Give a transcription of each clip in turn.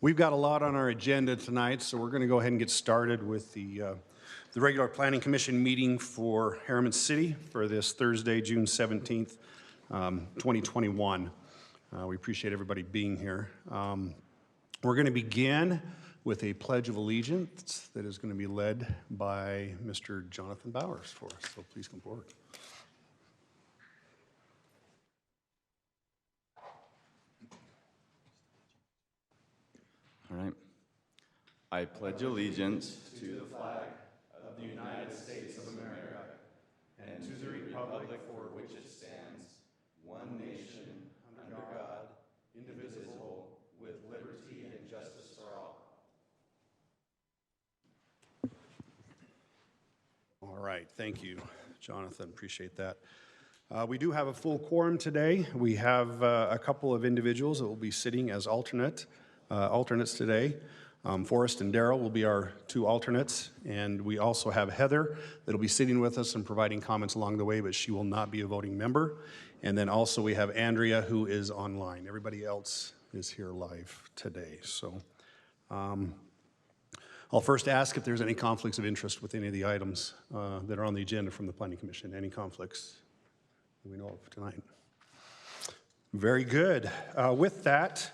We've got a lot on our agenda tonight, so we're going to go ahead and get started with the regular Planning Commission meeting for Harriman City for this Thursday, June 17th, 2021. We appreciate everybody being here. We're going to begin with a Pledge of Allegiance that is going to be led by Mr. Jonathan Bowers for us, so please come forward. All right. I pledge allegiance to the flag of the United States of America and to the republic for which it stands, one nation, under God, indivisible, with liberty and justice for all. All right, thank you, Jonathan. Appreciate that. We do have a full quorum today. We have a couple of individuals that will be sitting as alternates today. Forrest and Daryl will be our two alternates, and we also have Heather that will be sitting with us and providing comments along the way, but she will not be a voting member. And then also we have Andrea, who is online. Everybody else is here live today. So I'll first ask if there's any conflicts of interest with any of the items that are on the agenda from the Planning Commission. Any conflicts that we know of tonight? Very good. With that,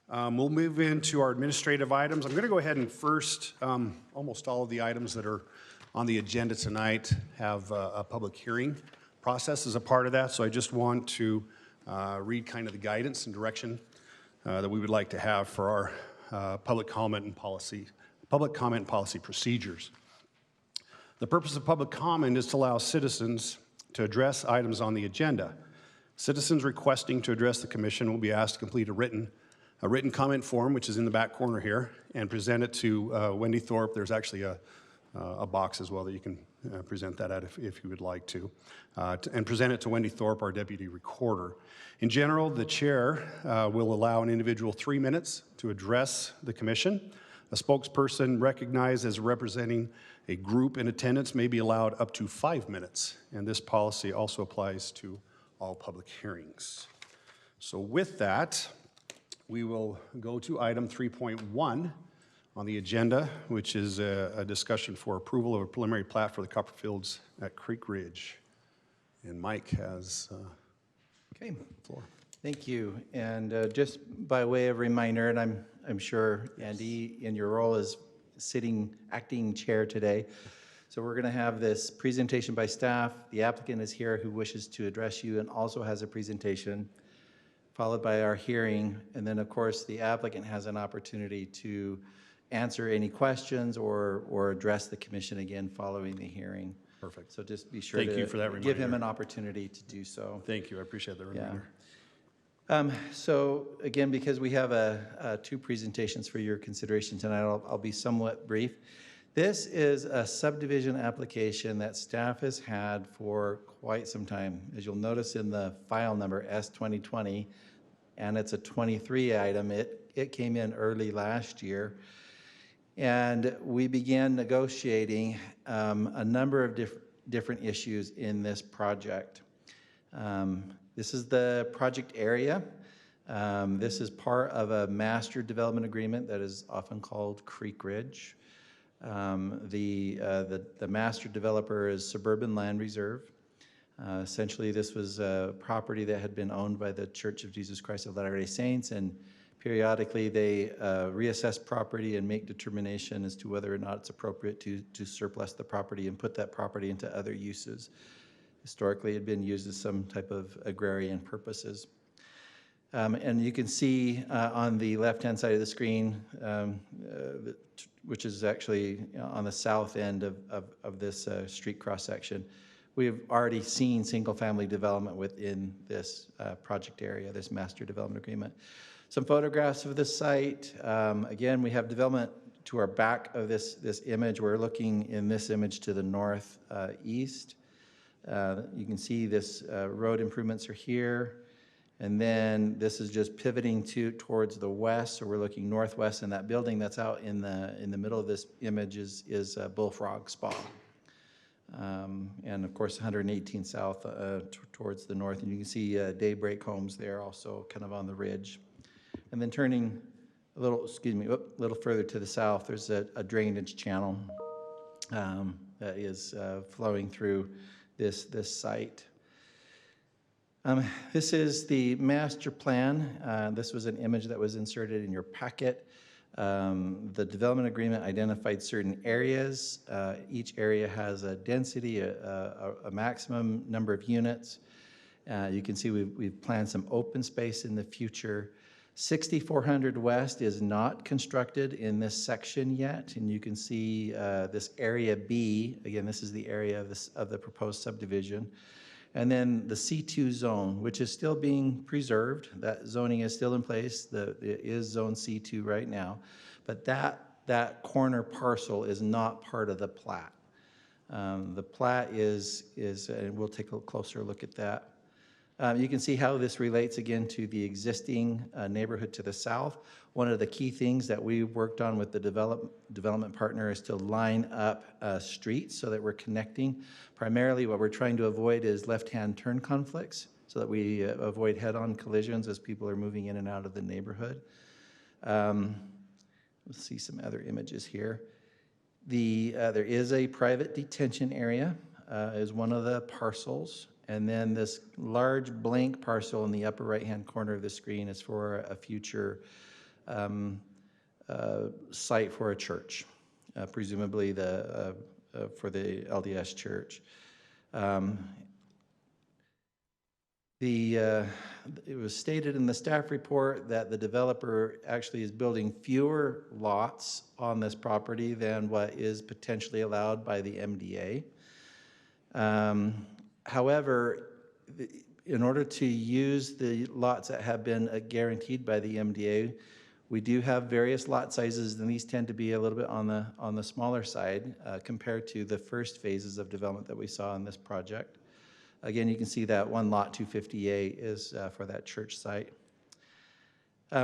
we'll move into our administrative items. I'm going to go ahead and first, almost all of the items that are on the agenda tonight have a public hearing process as a part of that. So I just want to read kind of the guidance and direction that we would like to have for our public comment and policy procedures. The purpose of public comment is to allow citizens to address items on the agenda. Citizens requesting to address the commission will be asked to complete a written comment form, which is in the back corner here, and present it to Wendy Thorpe. There's actually a box as well that you can present that at if you would like to, and present it to Wendy Thorpe, our deputy recorder. In general, the chair will allow an individual 3 minutes to address the commission. A spokesperson recognized as representing a group in attendance may be allowed up to 5 minutes, and this policy also applies to all public hearings. So with that, we will go to item 3.1 on the agenda, which is a discussion for approval of a preliminary plat for the Copperfields at CreekRidge. And Mike has the floor. Thank you. And just by way of reminder, and I'm sure Andy, in your role as acting chair today, so we're going to have this presentation by staff. The applicant is here who wishes to address you and also has a presentation, followed by our hearing, and then of course the applicant has an opportunity to answer any questions or address the commission again following the hearing. Perfect. So just be sure Thank you for that reminder. Give him an opportunity to do so. Thank you, I appreciate the reminder. Yeah. So again, because we have two presentations for your consideration tonight, I'll be somewhat brief. This is a subdivision application that staff has had for quite some time. As you'll notice in the file number S2020, and it's a 23 item, it came in early last year. And we began negotiating a number of different issues in this project. This is the project area. This is part of a master development agreement that is often called CreekRidge. The master developer is Suburban Land Reserve. Essentially, this was a property that had been owned by the Church of Jesus Christ of Latter-day Saints, and periodically they reassess property and make determination as to whether or not it's appropriate to surplus the property and put that property into other uses. Historically, it had been used as some type of agrarian purposes. And you can see on the left-hand side of the screen, which is actually on the south end of this street cross-section, we've already seen single-family development within this project area, this master development agreement. Some photographs of the site. Again, we have development to our back of this image. We're looking in this image to the northeast. You can see this road improvements are here. And then this is just pivoting towards the west, so we're looking northwest, and that building that's out in the middle of this image is Bullfrog Spa. And of course 118 south towards the north, and you can see Daybreak Homes there also kind of on the ridge. And then turning a little further to the south, there's a drainage channel that is flowing through this site. This is the master plan. This was an image that was inserted in your packet. The development agreement identified certain areas. Each area has a density, a maximum number of units. You can see we've planned some open space in the future. 6400 West is not constructed in this section yet, and you can see this area B. Again, this is the area of the proposed subdivision. And then the C2 zone, which is still being preserved. That zoning is still in place. It is zone C2 right now. But that corner parcel is not part of the plat. The plat is, and we'll take a closer look at that. You can see how this relates again to the existing neighborhood to the south. One of the key things that we worked on with the development partner is to line up streets so that we're connecting. Primarily what we're trying to avoid is left-hand turn conflicts so that we avoid head-on collisions as people are moving in and out of the neighborhood. Let's see some other images here. There is a private detention area is one of the parcels. And then this large blank parcel in the upper right-hand corner of the screen is for a future site for a church, presumably for the LDS church. It was stated in the staff report that the developer actually is building fewer lots on this property than what is potentially allowed by the MDA. However, in order to use the lots that have been guaranteed by the MDA, we do have various lot sizes, and these tend to be a little bit on the smaller side compared to the first phases of development that we saw in this project. Again, you can see that one lot 258 is for that church site.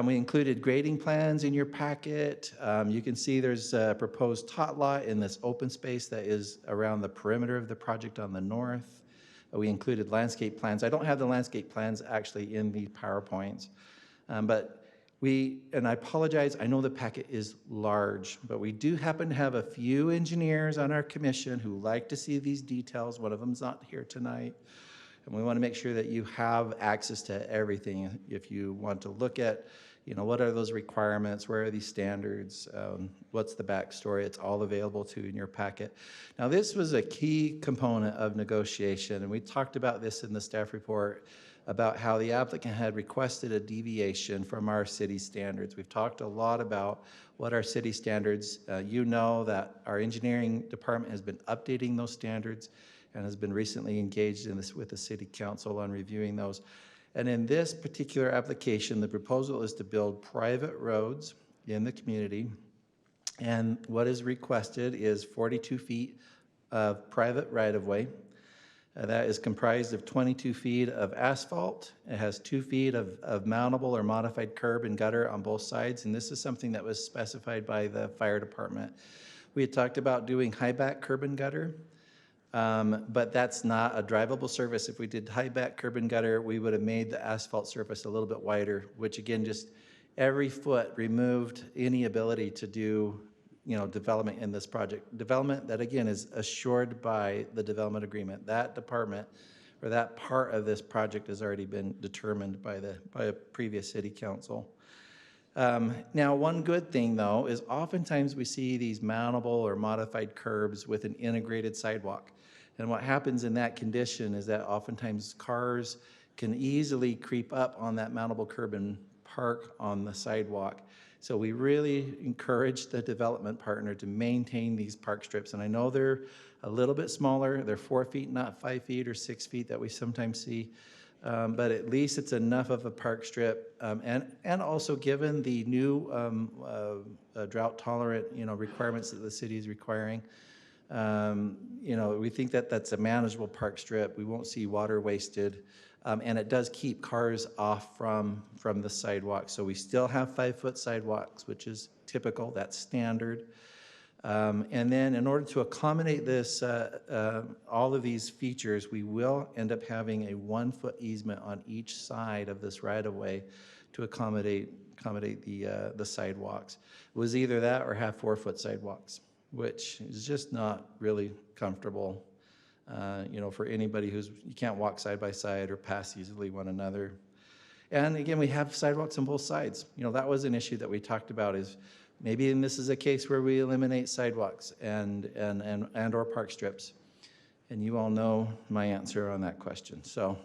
We included grading plans in your packet. You can see there's a proposed tot lot in this open space that is around the perimeter of the project on the north. We included landscape plans. I don't have the landscape plans actually in the PowerPoints, but and I apologize, I know the packet is large, but we do happen to have a few engineers on our commission who like to see these details. One of them's not here tonight. And we want to make sure that you have access to everything. If you want to look at, what are those requirements? Where are these standards? What's the backstory? It's all available to you in your packet. Now, this was a key component of negotiation, and we talked about this in the staff report about how the applicant had requested a deviation from our city standards. We've talked a lot about what our city standards, you know that our engineering department has been updating those standards and has been recently engaged in this with the city council on reviewing those. And in this particular application, the proposal is to build private roads in the community. And what is requested is 42 feet of private right-of-way. That is comprised of 22 feet of asphalt. It has 2 feet of mountable or modified curb and gutter on both sides. And this is something that was specified by the fire department. We had talked about doing high back curb and gutter. But that's not a drivable surface. If we did high back curb and gutter, we would have made the asphalt surface a little bit wider, which again, just every foot removed any ability to do, development in this project. Development that again is assured by the development agreement. That department or that part of this project has already been determined by a previous city council. Now, one good thing though is oftentimes we see these mountable or modified curbs with an integrated sidewalk. And what happens in that condition is that oftentimes cars can easily creep up on that mountable curb and park on the sidewalk. So we really encourage the development partner to maintain these park strips. And I know they're a little bit smaller. They're 4 feet, not 5 feet or 6 feet that we sometimes see. But at least it's enough of a park strip. And also given the new drought tolerant, requirements that the city is requiring, we think that that's a manageable park strip. We won't see water wasted. And it does keep cars off from the sidewalk. So we still have 5-foot sidewalks, which is typical, that's standard. And then in order to accommodate this, all of these features, we will end up having a 1-foot easement on each side of this right-of-way to accommodate accommodate the sidewalks. It was either that or have 4-foot sidewalks, which is just not really comfortable, for anybody you can't walk side by side or pass easily one another. And again, we have sidewalks on both sides. That was an issue that we talked about, is maybe this is a case where we eliminate sidewalks and or park strips. And you all know my answer on that question. So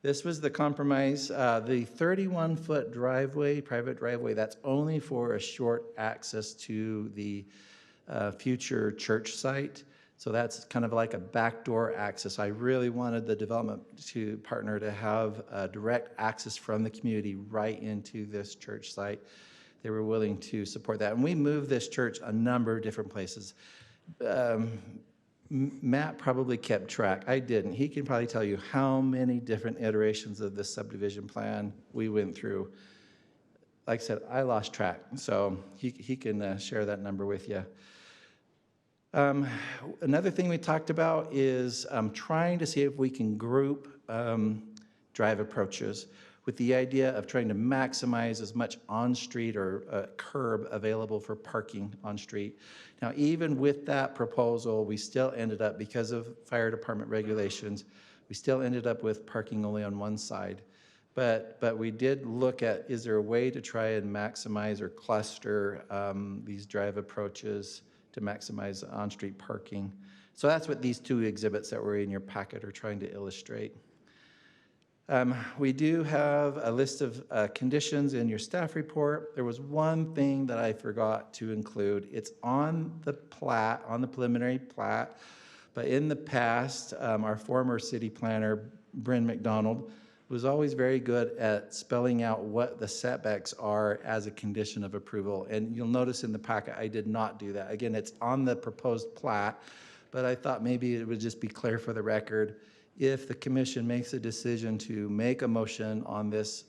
this was the compromise. The 31-foot driveway, private driveway, that's only for a short access to the future church site. So that's kind of like a backdoor access. I really wanted the development partner to have direct access from the community right into this church site. They were willing to support that. And we moved this church a number of different places. Matt probably kept track. I didn't. He can probably tell you how many different iterations of this subdivision plan we went through. Like I said, I lost track, so he can share that number with you. Another thing we talked about is trying to see if we can group drive approaches with the idea of trying to maximize as much on-street or curb available for parking on-street. Now, even with that proposal, we still ended up, because of fire department regulations, we still ended up with parking only on one side. But we did look at, is there a way to try and maximize or cluster these drive approaches to maximize on-street parking? So that's what these two exhibits that were in your packet are trying to illustrate. We do have a list of conditions in your staff report. There was one thing that I forgot to include. It's on the plat, on the preliminary plat, but in the past, our former city planner, Bryn McDonald, was always very good at spelling out what the setbacks are as a condition of approval. And you'll notice in the packet, I did not do that. Again, it's on the proposed plat, but I thought maybe it would just be clear for the record. If the commission makes a decision to make a motion on this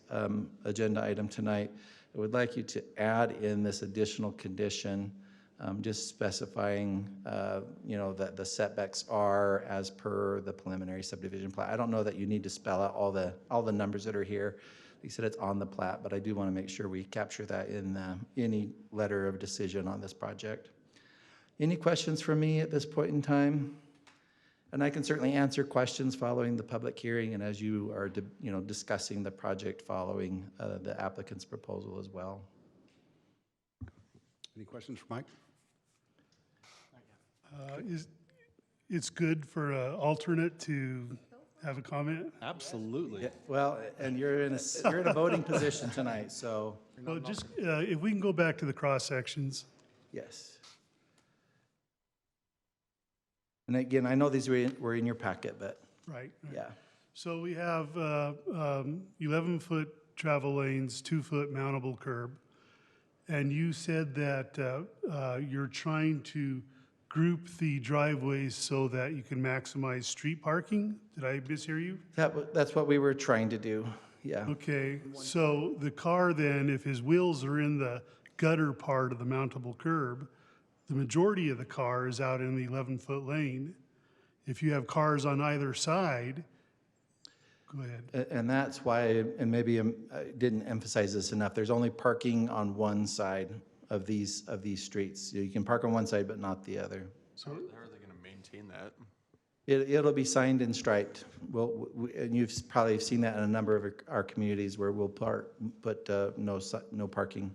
agenda item tonight, I would like you to add in this additional condition, just specifying, that the setbacks are as per the preliminary subdivision plat. I don't know that you need to spell out all the numbers that are here. Like I said, it's on the plat, but I do want to make sure we capture that in any letter of decision on this project. Any questions for me at this point in time? And I can certainly answer questions following the public hearing and as you are discussing the project following the applicant's proposal as well. Any questions for Mike? It's good for an alternate to have a comment? Absolutely. Yeah, well, and you're in a voting position tonight, so Well, just, if we can go back to the cross sections. yes. And again, I know these were in your packet, but Right. yeah. So we have 11-foot travel lanes, 2-foot mountable curb. And you said that you're trying to group the driveways so that you can maximize street parking? Did I mishear you? That's what we were trying to do, yeah. Okay, so the car then, if his wheels are in the gutter part of the mountable curb, the majority of the car is out in the 11-foot lane. If you have cars on either side, go ahead. And that's why, and maybe I didn't emphasize this enough, there's only parking on one side of these streets. You can park on one side but not the other. So how are they going to maintain that? It'll be signed and striped. And you've probably seen that in a number of our communities where we'll put no parking,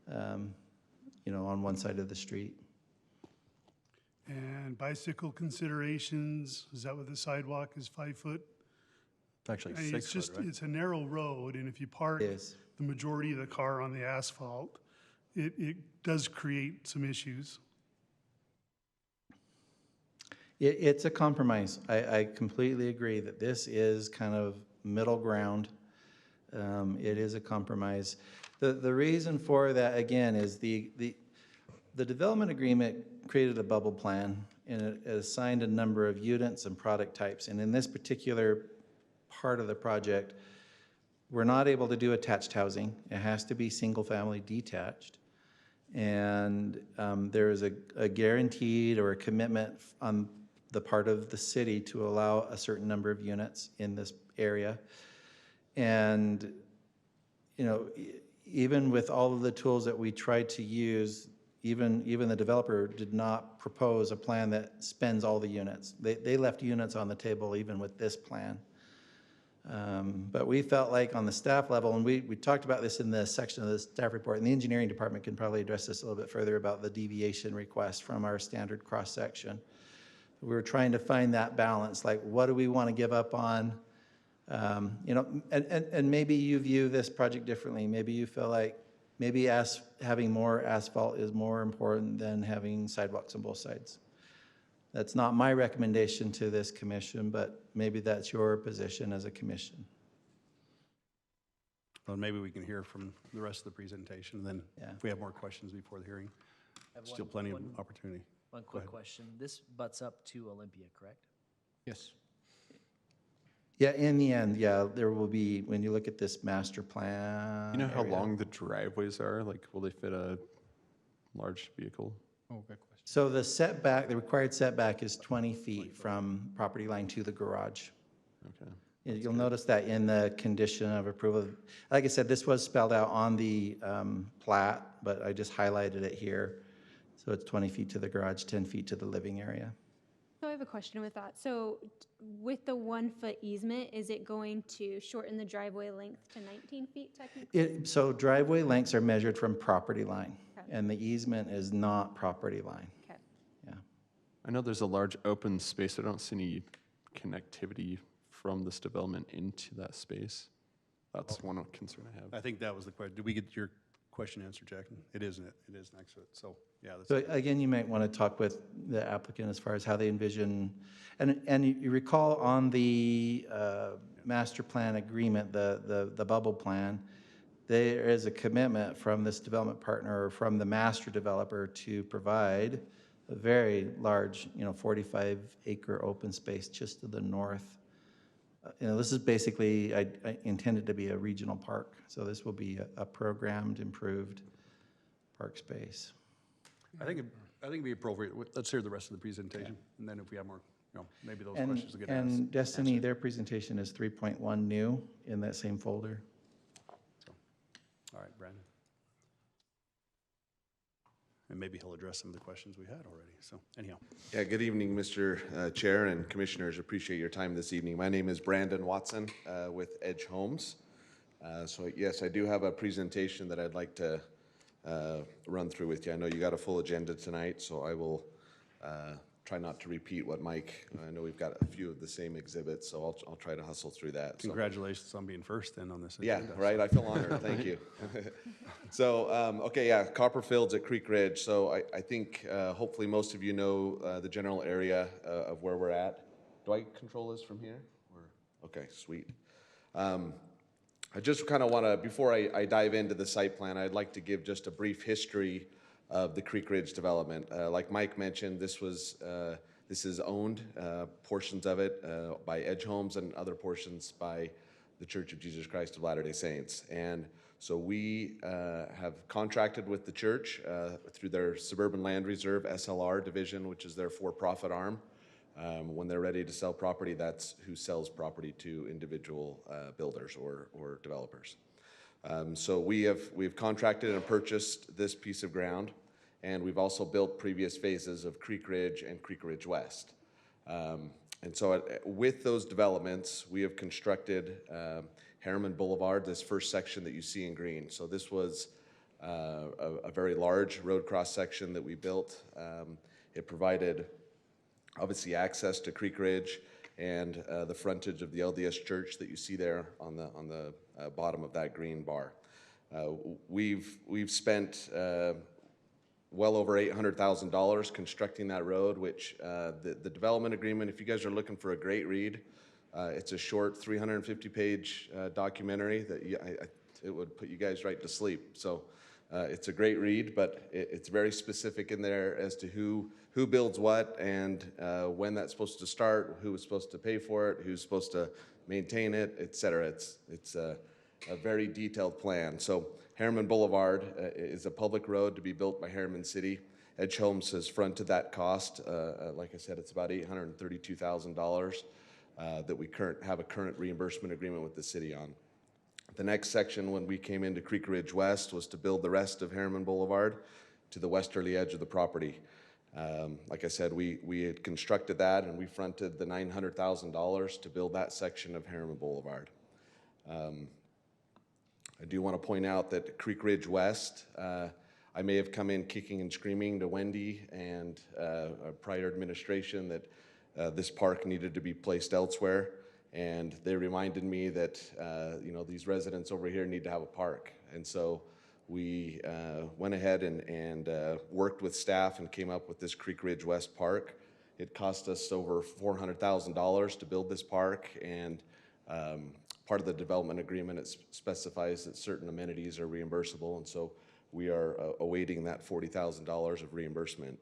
on one side of the street. And bicycle considerations, is that what the sidewalk is, 5 foot? Actually, I mean, 6 foot, right? it's a narrow road, and if you park It is. the majority of the car on the asphalt, it does create some issues. It's a compromise. I completely agree that this is kind of middle ground. It is a compromise. The reason for that, again, is the development agreement created a bubble plan, and it assigned a number of units and product types. And in this particular part of the project, we're not able to do attached housing. It has to be single-family detached. And there is a guaranteed or a commitment on the part of the city to allow a certain number of units in this area. And, even with all of the tools that we tried to use, even the developer did not propose a plan that spends all the units. They left units on the table even with this plan. But we felt like on the staff level, and we talked about this in the section of the staff report, and the engineering department can probably address this a little bit further about the deviation request from our standard cross-section. We were trying to find that balance, like what do we want to give up on? You know, and maybe you view this project differently. Maybe you feel like maybe having more asphalt is more important than having sidewalks on both sides. That's not my recommendation to this commission, but maybe that's your position as a commission. Well, maybe we can hear from the rest of the presentation, and then Yeah. if we have more questions before the hearing, I have still one- plenty of one- opportunity. One quick question. This butts up to Olympia, correct? Yes. Yeah, in the end, yeah, there will be, when you look at this master plan. You know how area. long the driveways are? Like, will they fit a large vehicle? Oh, good question. So the setback, the required setback is 20 feet from property line to the garage. Okay. You'll notice that in the condition of approval. Like I said, this was spelled out on the plat, but I just highlighted it here. So it's 20 feet to the garage, 10 feet to the living area. So I have a question with that. So with the 1 foot easement, is it going to shorten the driveway length to 19 feet technically? So driveway lengths are measured from property line, Okay. and the easement is not property line. Okay. Yeah. I know there's a large open space. I don't see any connectivity from this development into that space. That's one concern I have. I think that was the question. Did we get your question answered, Jackson? It isn't it? It is next to it. So, yeah. That's So again, you might want to talk with the applicant as far as how they envision, and you recall on the master plan agreement, the bubble plan, there is a commitment from this development partner or from the master developer to provide a very large, 45-acre open space just to the north. This is basically I intended to be a regional park, so this will be a programmed, improved park space. I think it'd be appropriate. Let's hear the rest of the presentation, and then if we have more, maybe those And, questions will get asked. and Destiny, their presentation is 3.1 new in that same folder. So, all right, Brandon. And maybe he'll address some of the questions we had already. So anyhow. Yeah, good evening, Mr. Chair and Commissioners. Appreciate your time this evening. My name is Brandon Watson with Edge Homes. So yes, I do have a presentation that I'd like to run through with you. I know you got a full agenda tonight, so I will try not to repeat what Mike, I know we've got a few of the same exhibits, so I'll try to hustle through that. So. Congratulations on being first then on this Yeah, agenda. right, I feel honored, thank you. So, okay, yeah, Copperfields at CreekRidge. So I think hopefully most of you know the general area of where we're at. Do I control this from here? Okay, sweet. I just kind of want to, before I dive into the site plan, I'd like to give just a brief history of the CreekRidge development. Like Mike mentioned, this is owned, portions of it by Edge Homes and other portions by the Church of Jesus Christ of Latter-day Saints. And so we have contracted with the church through their Suburban Land Reserve SLR division, which is their for-profit arm. When they're ready to sell property, that's who sells property to individual builders or developers. So we've contracted and purchased this piece of ground, and we've also built previous phases of CreekRidge and CreekRidge West. And so with those developments, we have constructed Harriman Boulevard, this first section that you see in green. So this was a very large road cross section that we built. It provided obviously access to CreekRidge and the frontage of the LDS Church that you see there on the bottom of that green bar. We've spent well over $800,000 constructing that road, which the development agreement, if you guys are looking for a great read, it's a short 350-page documentary that it would put you guys right to sleep. So it's a great read, but it's very specific in there as to who builds what and when that's supposed to start, who is supposed to pay for it, who's supposed to maintain it, et cetera. It's a very detailed plan. So Harriman Boulevard is a public road to be built by Harriman City. Edge Homes has fronted that cost. Like I said, it's about $832,000 that we have a current reimbursement agreement with the city on. The next section when we came into CreekRidge West was to build the rest of Harriman Boulevard to the westerly edge of the property. Like I said, we had constructed that and we fronted the $900,000 to build that section of Harriman Boulevard. I do want to point out that CreekRidge West, I may have come in kicking and screaming to Wendy and a prior administration that this park needed to be placed elsewhere. And they reminded me that, you know, these residents over here need to have a park. And so we went ahead and worked with staff and came up with this CreekRidge West Park. It cost us over $400,000 to build this park, and part of the development agreement, it specifies that certain amenities are reimbursable, and so we are awaiting that $40,000 of reimbursement.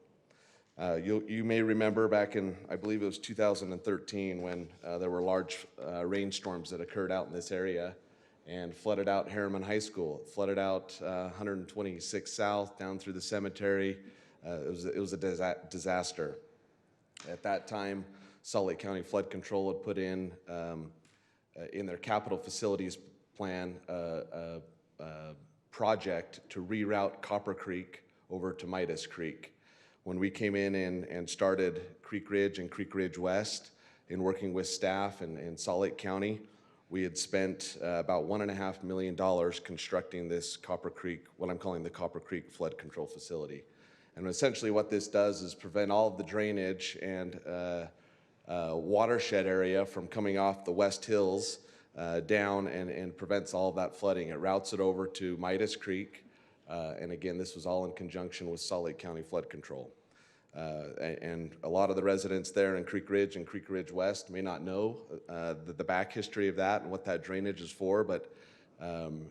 You may remember back in, I believe it was 2013, when there were large rainstorms that occurred out in this area and flooded out Harriman High School. It flooded out 126 South down through the cemetery. It was a disaster. At that time, Salt Lake County Flood Control had put in their capital facilities plan project to reroute Copper Creek over to Midas Creek. When we came in and started CreekRidge and CreekRidge West in working with staff in Salt Lake County, we had spent about $1.5 million constructing this Copper Creek, what I'm calling the Copper Creek Flood Control Facility. And essentially what this does is prevent all of the drainage and watershed area from coming off the West Hills down and prevents all of that flooding. It routes it over to Midas Creek. And again, this was all in conjunction with Salt Lake County Flood Control. And a lot of the residents there in CreekRidge and CreekRidge West may not know the back history of that and what that drainage is for, but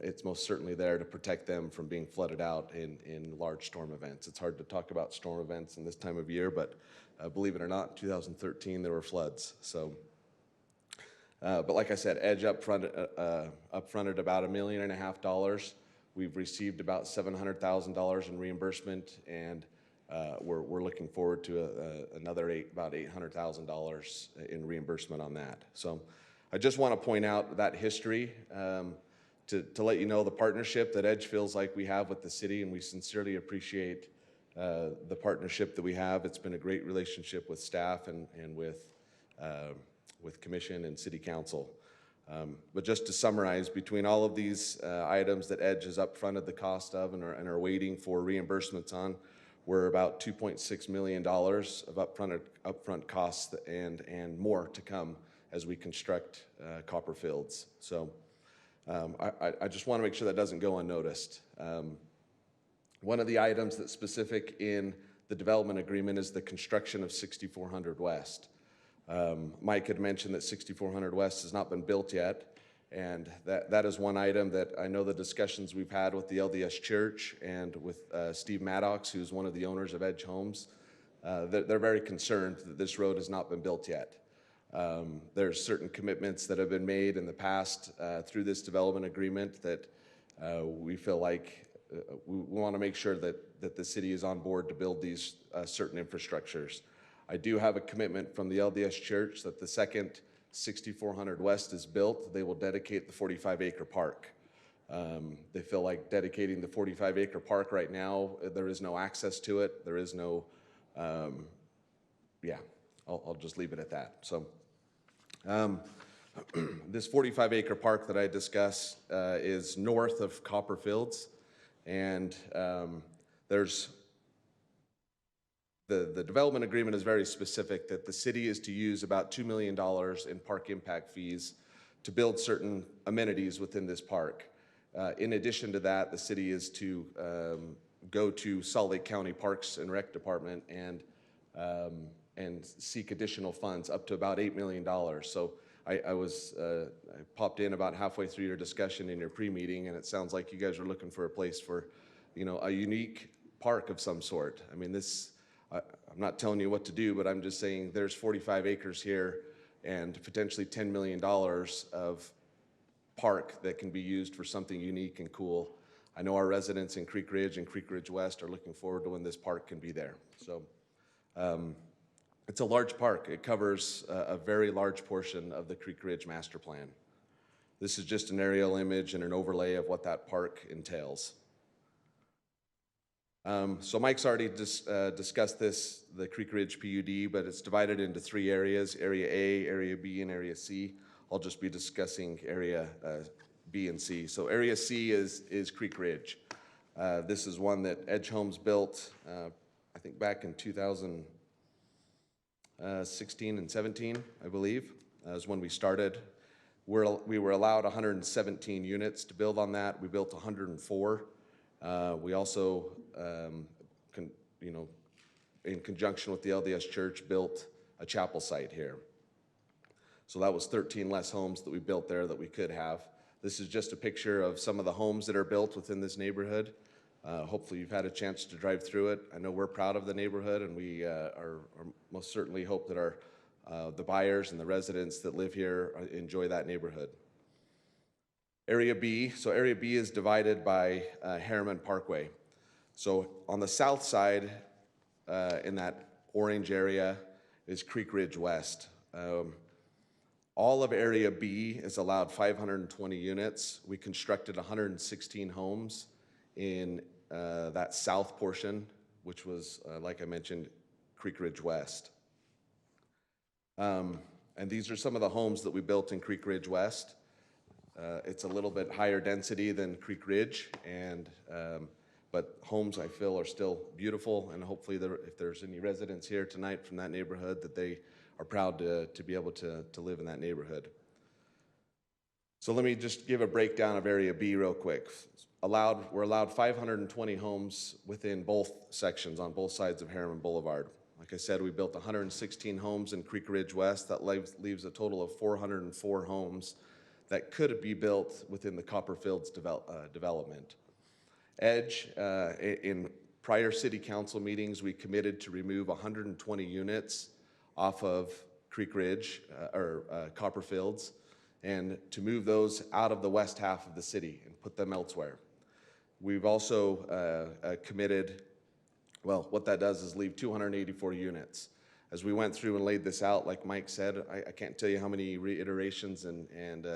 it's most certainly there to protect them from being flooded out in large storm events. It's hard to talk about storm events in this time of year, but believe it or not, in 2013 there were floods. So, but like I said, Edge upfronted about $1.5 million. We've received about $700,000 in reimbursement, and we're looking forward to another about $800,000 in reimbursement on that. So I just want to point out that history to let you know the partnership that Edge feels like we have with the city, and we sincerely appreciate the partnership that we have. It's been a great relationship with staff and with commission and city council. But just to summarize, between all of these items that Edge has upfronted the cost of and are waiting for reimbursements on, we're about $2.6 million of upfront costs and more to come as we construct Copperfields. So I just want to make sure that doesn't go unnoticed. One of the items that's specific in the development agreement is the construction of 6400 West. Mike had mentioned that 6400 West has not been built yet, and that is one item that I know the discussions we've had with the LDS Church and with Steve Maddox, who's one of the owners of Edge Homes. They're very concerned that this road has not been built yet. There's certain commitments that have been made in the past through this development agreement that we feel like we want to make sure that the city is on board to build these certain infrastructures. I do have a commitment from the LDS Church that the second 6400 West is built, they will dedicate the 45-acre park. They feel like dedicating the 45-acre park right now, there is no access to it. There is no, yeah, I'll just leave it at that. So this 45-acre park that I discussed is north of Copperfields, and there's the development agreement is very specific that the city is to use about $2 million in park impact fees to build certain amenities within this park. In addition to that, the city is to go to Salt Lake County Parks and Rec Department and seek additional funds up to about $8 million. So I popped in about halfway through your discussion in your pre-meeting, and it sounds like you guys are looking for a place for, you know, a unique park of some sort. I mean, I'm not telling you what to do, but I'm just saying there's 45 acres here and potentially $10 million of park that can be used for something unique and cool. I know our residents in CreekRidge and CreekRidge West are looking forward to when this park can be there. So it's a large park. It covers a very large portion of the CreekRidge master plan. This is just an aerial image and an overlay of what that park entails. So Mike's already discussed this, the CreekRidge PUD, but it's divided into 3 areas, Area A, Area B, and Area C. I'll just be discussing Area B and C. So Area C is CreekRidge. This is one that Edge Homes built, I think back in 2016 and 17, I believe, is when we started. We were allowed 117 units to build on that. We built 104. We also, in conjunction with the LDS Church, built a chapel site here. So that was 13 less homes that we built there that we could have. This is just a picture of some of the homes that are built within this neighborhood. Hopefully you've had a chance to drive through it. I know we're proud of the neighborhood, and we are most certainly hope that the buyers and the residents that live here enjoy that neighborhood. Area B, so Area B is divided by Harriman Parkway. So on the south side, in that orange area, is CreekRidge West. All of Area B is allowed 520 units. We constructed 116 homes in that south portion, which was, like I mentioned, CreekRidge West. And these are some of the homes that we built in CreekRidge West. It's a little bit higher density than CreekRidge, but homes I feel are still beautiful, and hopefully if there's any residents here tonight from that neighborhood, that they are proud to be able to live in that neighborhood. So let me just give a breakdown of Area B real quick. We're allowed 520 homes within both sections on both sides of Harriman Boulevard. Like I said, we built 116 homes in CreekRidge West. That leaves a total of 404 homes that could be built within the Copperfields development. Edge, in prior city council meetings, we committed to remove 120 units off of CreekRidge, Copperfields, and to move those out of the west half of the city and put them elsewhere. We've also committed, well, what that does is leave 284 units. As we went through and laid this out, like Mike said, I can't tell you how many reiterations and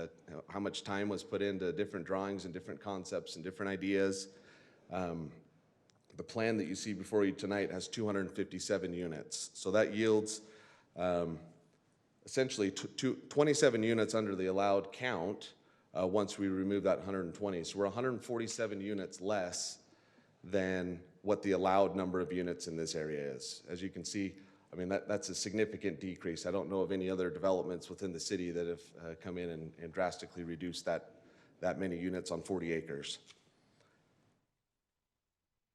how much time was put into different drawings and different concepts and different ideas. The plan that you see before you tonight has 257 units. So that yields essentially 27 units under the allowed count once we remove that 120. So we're 147 units less than what the allowed number of units in this area is. As you can see, I mean, that's a significant decrease. I don't know of any other developments within the city that have come in and drastically reduced that many units on 40 acres.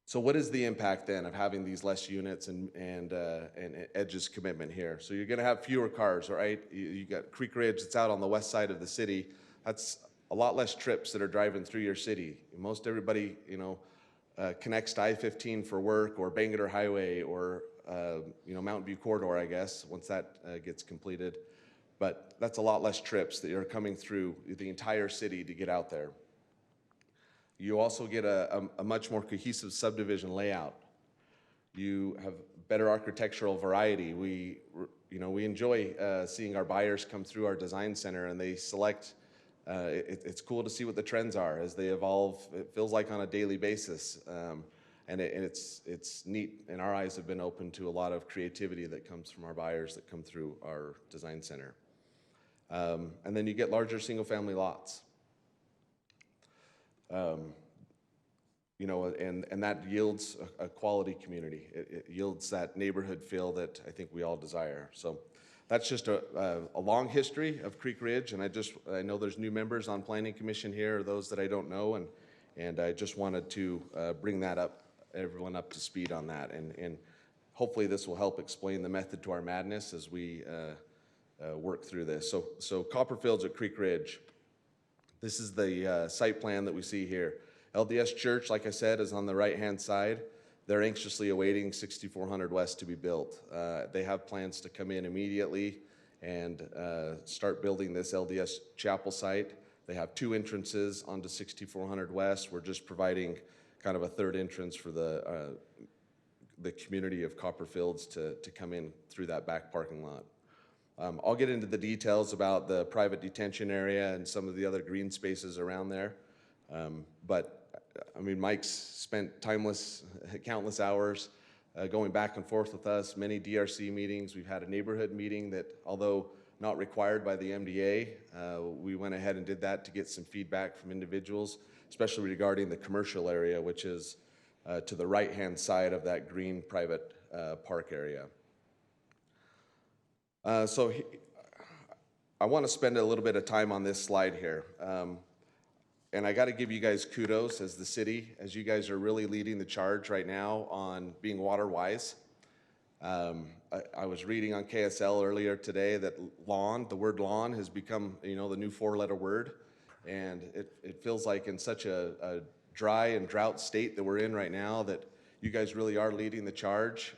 So what is the impact then of having these less units and Edge's commitment here? So you're gonna have fewer cars, right? You got CreekRidge that's out on the west side of the city. That's a lot less trips that are driving through your city. Most everybody, connects to I-15 for work or Bangerter Highway or Mountain View Corridor, I guess, once that gets completed. But that's a lot less trips that are coming through the entire city to get out there. You also get a much more cohesive subdivision layout. You have better architectural variety. We enjoy seeing our buyers come through our design center and they select. It's cool to see what the trends are as they evolve. It feels like on a daily basis. And it's neat, and our eyes have been open to a lot of creativity that comes from our buyers that come through our design center. And then you get larger single-family lots. And that yields a quality community. It yields that neighborhood feel that I think we all desire. So that's just a long history of CreekRidge, and I know there's new members on Planning Commission here, or those that I don't know, and I just wanted to bring that up, everyone up to speed on that, and hopefully this will help explain the method to our madness as we work through this. So Copperfields at CreekRidge. This is the site plan that we see here. LDS Church, like I said, is on the right-hand side. They're anxiously awaiting 6400 West to be built. They have plans to come in immediately and start building this LDS chapel site. They have 2 entrances onto 6400 West. We're just providing kind of a third entrance for the community of Copperfields to come in through that back parking lot. I'll get into the details about the private detention area and some of the other green spaces around there. But I mean, Mike's spent countless hours going back and forth with us, many DRC meetings. We've had a neighborhood meeting that, although not required by the MDA, we went ahead and did that to get some feedback from individuals, especially regarding the commercial area, which is to the right-hand side of that green private park area. I want to spend a little bit of time on this slide here. And I got to give you guys kudos as the city, as you guys are really leading the charge right now on being water wise. I was reading on KSL earlier today that lawn, the word lawn has become, you know, the new 4-letter word. And it feels like in such a dry and drought state that we're in right now that you guys really are leading the charge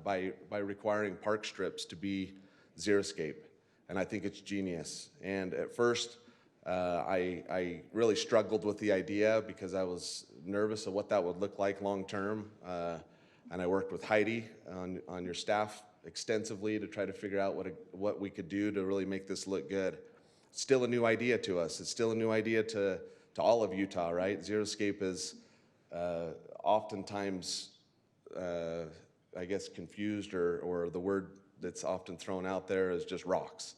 by requiring park strips to be xeriscape. And I think it's genius. And at first, I really struggled with the idea because I was nervous of what that would look like long term. And I worked with Heidi on your staff extensively to try to figure out what we could do to really make this look good. It's still a new idea to us. It's still a new idea to all of Utah, right? Xeriscape is oftentimes, I guess, confused or the word that's often thrown out there is just rocks.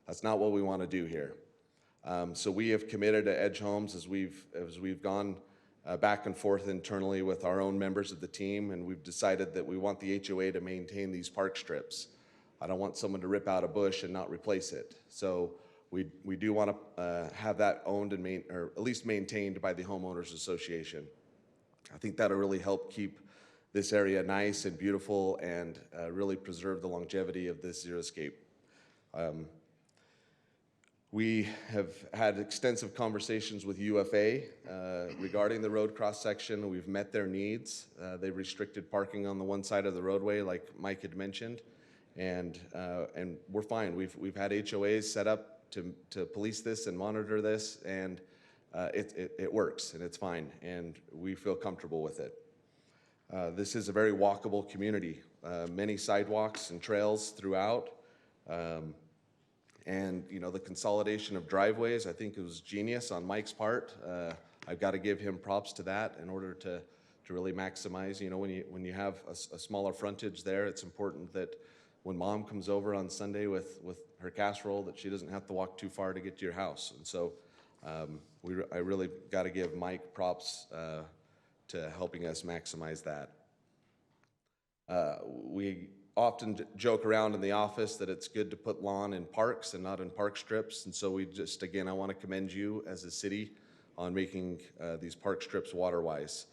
That's not what we want to do here. So we have committed to Edge Homes as we've gone back and forth internally with our own members of the team, and we've decided that we want the HOA to maintain these park strips. I don't want someone to rip out a bush and not replace it. So we do want to have that owned and or at least maintained by the homeowners association. I think that'll really help keep this area nice and beautiful and really preserve the longevity of this xeriscape. We have had extensive conversations with UFA regarding the road cross-section. We've met their needs. They restricted parking on the one side of the roadway, like Mike had mentioned, and we're fine. We've had HOAs set up to police this and monitor this, and it works, and it's fine, and we feel comfortable with it. This is a very walkable community, many sidewalks and trails throughout. And you know, the consolidation of driveways, I think it was genius on Mike's part. I've got to give him props to that in order to really maximize. You know, when you have a smaller frontage there, it's important that when mom comes over on Sunday with her casserole, that she doesn't have to walk too far to get to your house. And so I really got to give Mike props to helping us maximize that. We often joke around in the office that it's good to put lawn in parks and not in park strips. And so we just, again, I want to commend you as a city on making these park strips water-wise.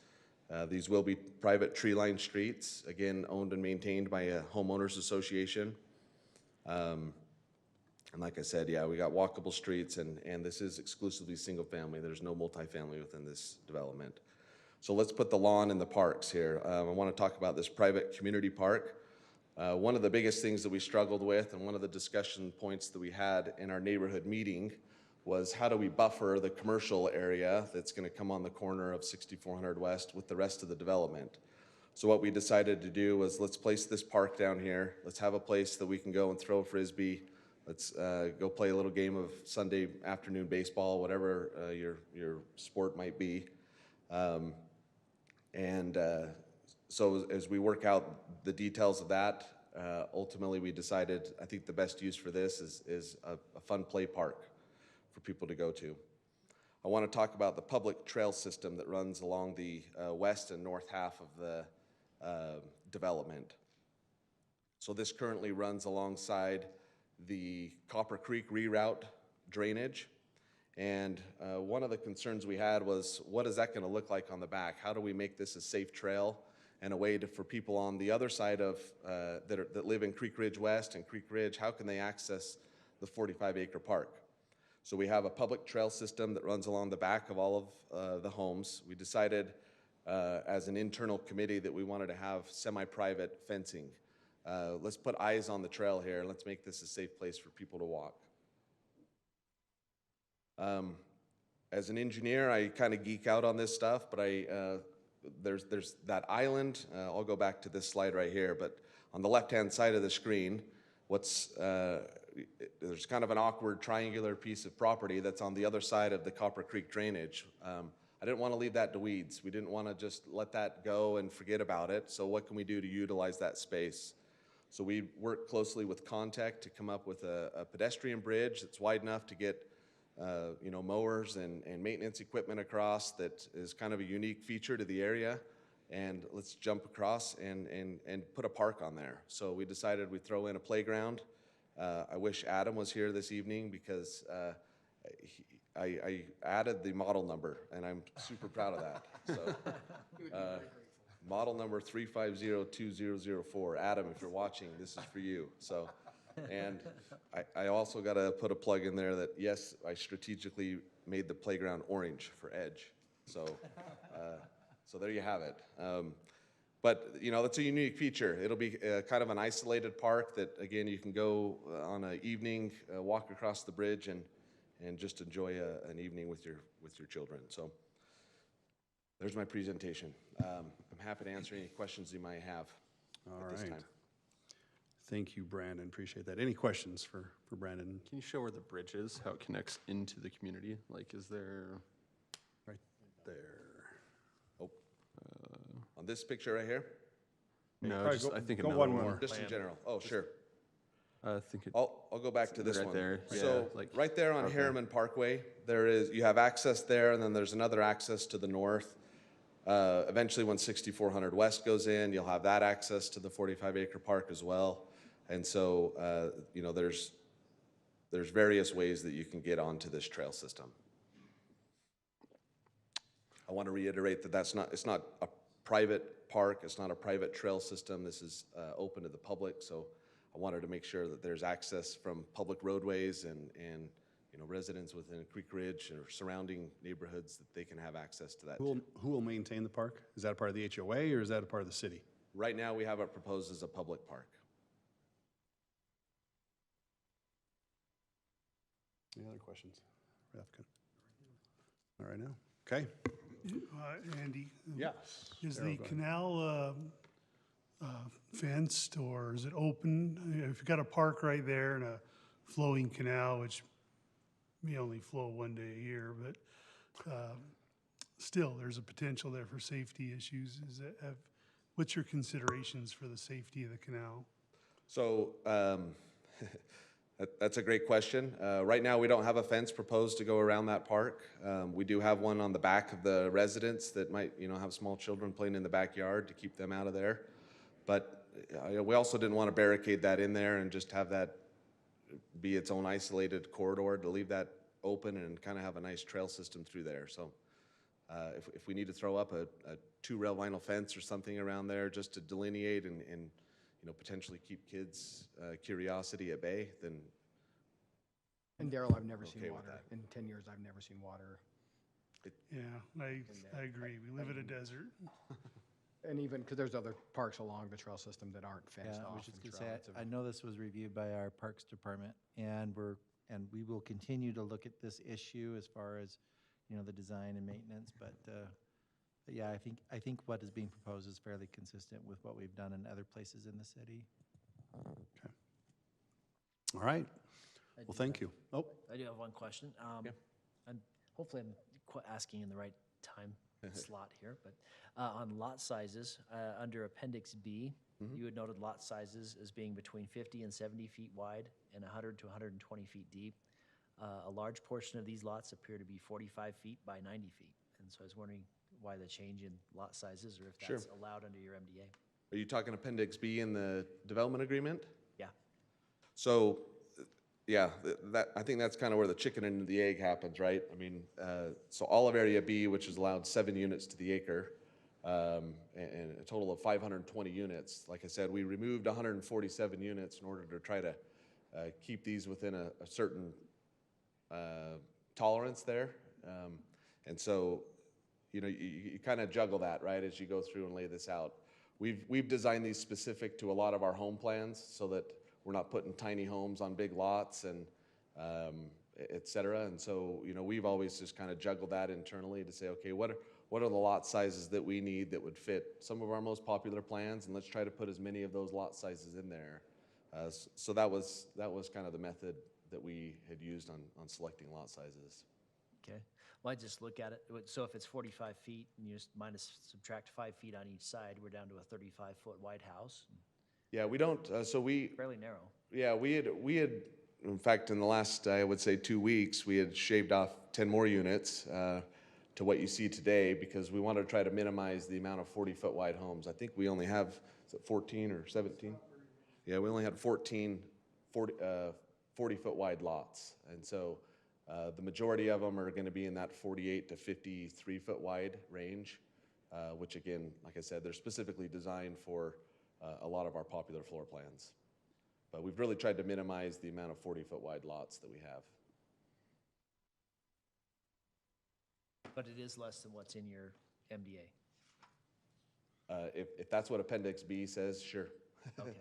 These will be private tree-lined streets, again, owned and maintained by a homeowners association. And like I said, yeah, we got walkable streets, and this is exclusively single-family. There's no multifamily within this development. So let's put the lawn in the parks here. I want to talk about this private community park. One of the biggest things that we struggled with, and one of the discussion points that we had in our neighborhood meeting, was how do we buffer the commercial area that's going to come on the corner of 6400 West with the rest of the development. So what we decided to do was, let's place this park down here. Let's have a place that we can go and throw a Frisbee. Let's go play a little game of Sunday afternoon baseball, whatever your sport might be. So as we work out the details of that, ultimately we decided, I think the best use for this is a fun play park for people to go to. I want to talk about the public trail system that runs along the west and north half of the development. So this currently runs alongside the Copper Creek reroute drainage. And one of the concerns we had was, what is that going to look like on the back? How do we make this a safe trail and a way for people on the other side of that live in CreekRidge West and CreekRidge, how can they access the 45-acre park? So we have a public trail system that runs along the back of all of the homes. We decided as an internal committee that we wanted to have semi-private fencing. Let's put eyes on the trail here. Let's make this a safe place for people to walk. As an engineer, I kind of geek out on this stuff, but there's that island. I'll go back to this slide right here, but on the left-hand side of the screen, what's there's kind of an awkward triangular piece of property that's on the other side of the Copper Creek drainage. I didn't want to leave that to weeds. We didn't want to just let that go and forget about it. So what can we do to utilize that space? So we worked closely with Contact to come up with a pedestrian bridge that's wide enough to get mowers and maintenance equipment across, that is kind of a unique feature to the area. And let's jump across and put a park on there. So we decided we'd throw in a playground. I wish Adam was here this evening because I added the model number, and I'm super proud of that. So, model number 3502004. Adam, if you're watching, this is for you. So, and I also got to put a plug in there that, yes, I strategically made the playground orange for Edge. So, so there you have it. But, that's a unique feature. It'll be kind of an isolated park that, again, you can go on an evening, walk across the bridge and just enjoy an evening with your children. So there's my presentation. I'm happy to answer any questions you might have at this time. Thank you, Brandon. Appreciate that. Any questions for Brandon? Can you show where the bridge is, how it connects into the community? Like, is there? Right there. Oh, on this picture right here? No, probably just go- I think go another one one. more. Just in general? Oh, sure. I think it. I'll go back to this right one. there, yeah, So like- right there on Harriman Parkway, you have access there, and then there's another access to the north. Eventually, when 6400 West goes in, you'll have that access to the 45-acre park as well. And so, there's various ways that you can get onto this trail system. I want to reiterate that it's not a private park, it's not a private trail system. This is open to the public, so I wanted to make sure that there's access from public roadways and residents within CreekRidge or surrounding neighborhoods, that they can have access to that. Who will maintain the park? Is that a part of the HOA or is that a part of the city? Right now, we have it proposed as a public park. Any other questions? All right now. Okay. Andy? Yes. Is Darryl, the go ahead. canal fenced, or is it open? If you've got a park right there and a flowing canal, which may only flow one day a year, but still, there's a potential there for safety issues. What's your considerations for the safety of the canal? So that's a great question. Right now, we don't have a fence proposed to go around that park. We do have one on the back of the residence that might, have small children playing in the backyard to keep them out of there. But we also didn't want to barricade that in there and just have that be its own isolated corridor, to leave that open and kind of have a nice trail system through there. So if we need to throw up a 2-rail vinyl fence or something around there just to delineate and potentially keep kids' curiosity at bay, then. And Daryl, I've never seen Okay with water. In 10 years, I've never seen water. Yeah, I agree. We live in a desert. And even, because there's other parks along the trail system that aren't fenced Yeah, I off. was just and gonna say, trails. I know this was reviewed by our Parks Department, and we will continue to look at this issue as far as, the design and maintenance, but yeah, I think what is being proposed is fairly consistent with what we've done in other places in the city. Okay. All right. Well, thank you. Oh, I do have one question. And hopefully I'm asking in the right time slot here, but on lot sizes, under Appendix B, you had noted lot sizes as being between 50 and 70 feet wide and 100 to 120 feet deep. A large portion of these lots appear to be 45 feet by 90 feet. And so I was wondering why the change in lot sizes, or if that's allowed under your MDA. Are you talking Appendix B in the development agreement? Yeah. So, yeah, I think that's kind of where the chicken and the egg happens, right? I mean, so all of Area B, which is allowed 7 units to the acre, and a total of 520 units. Like I said, we removed 147 units in order to try to keep these within a certain tolerance there. And so, you kind of juggle that, right, as you go through and lay this out. We've designed these specific to a lot of our home plans so that we're not putting tiny homes on big lots and et cetera. And so, we've always just kind of juggled that internally to say, okay, what are the lot sizes that we need that would fit some of our most popular plans, and let's try to put as many of those lot sizes in there So that was kind of the method that we had used on selecting lot sizes. Okay, well, I just look at it, so if it's 45 feet and you just subtract 5 feet on each side, we're down to a 35-foot wide house, Yeah, we don't, fairly narrow. yeah, we had, in fact, in the last, I would say 2 weeks, we had shaved off 10 more units to what you see today because we wanted to try to minimize the amount of 40-foot wide homes. I think we only have, is it 14 or 17? Yeah, we only had 14 40-foot wide lots. And so the majority of them are going to be in that 48 to 53-foot wide range, which again, like I said, they're specifically designed for a lot of our popular floor plans. But we've really tried to minimize the amount of 40-foot wide lots that we have. But it is less than what's in your MDA. If that's what Appendix B says, sure. Okay.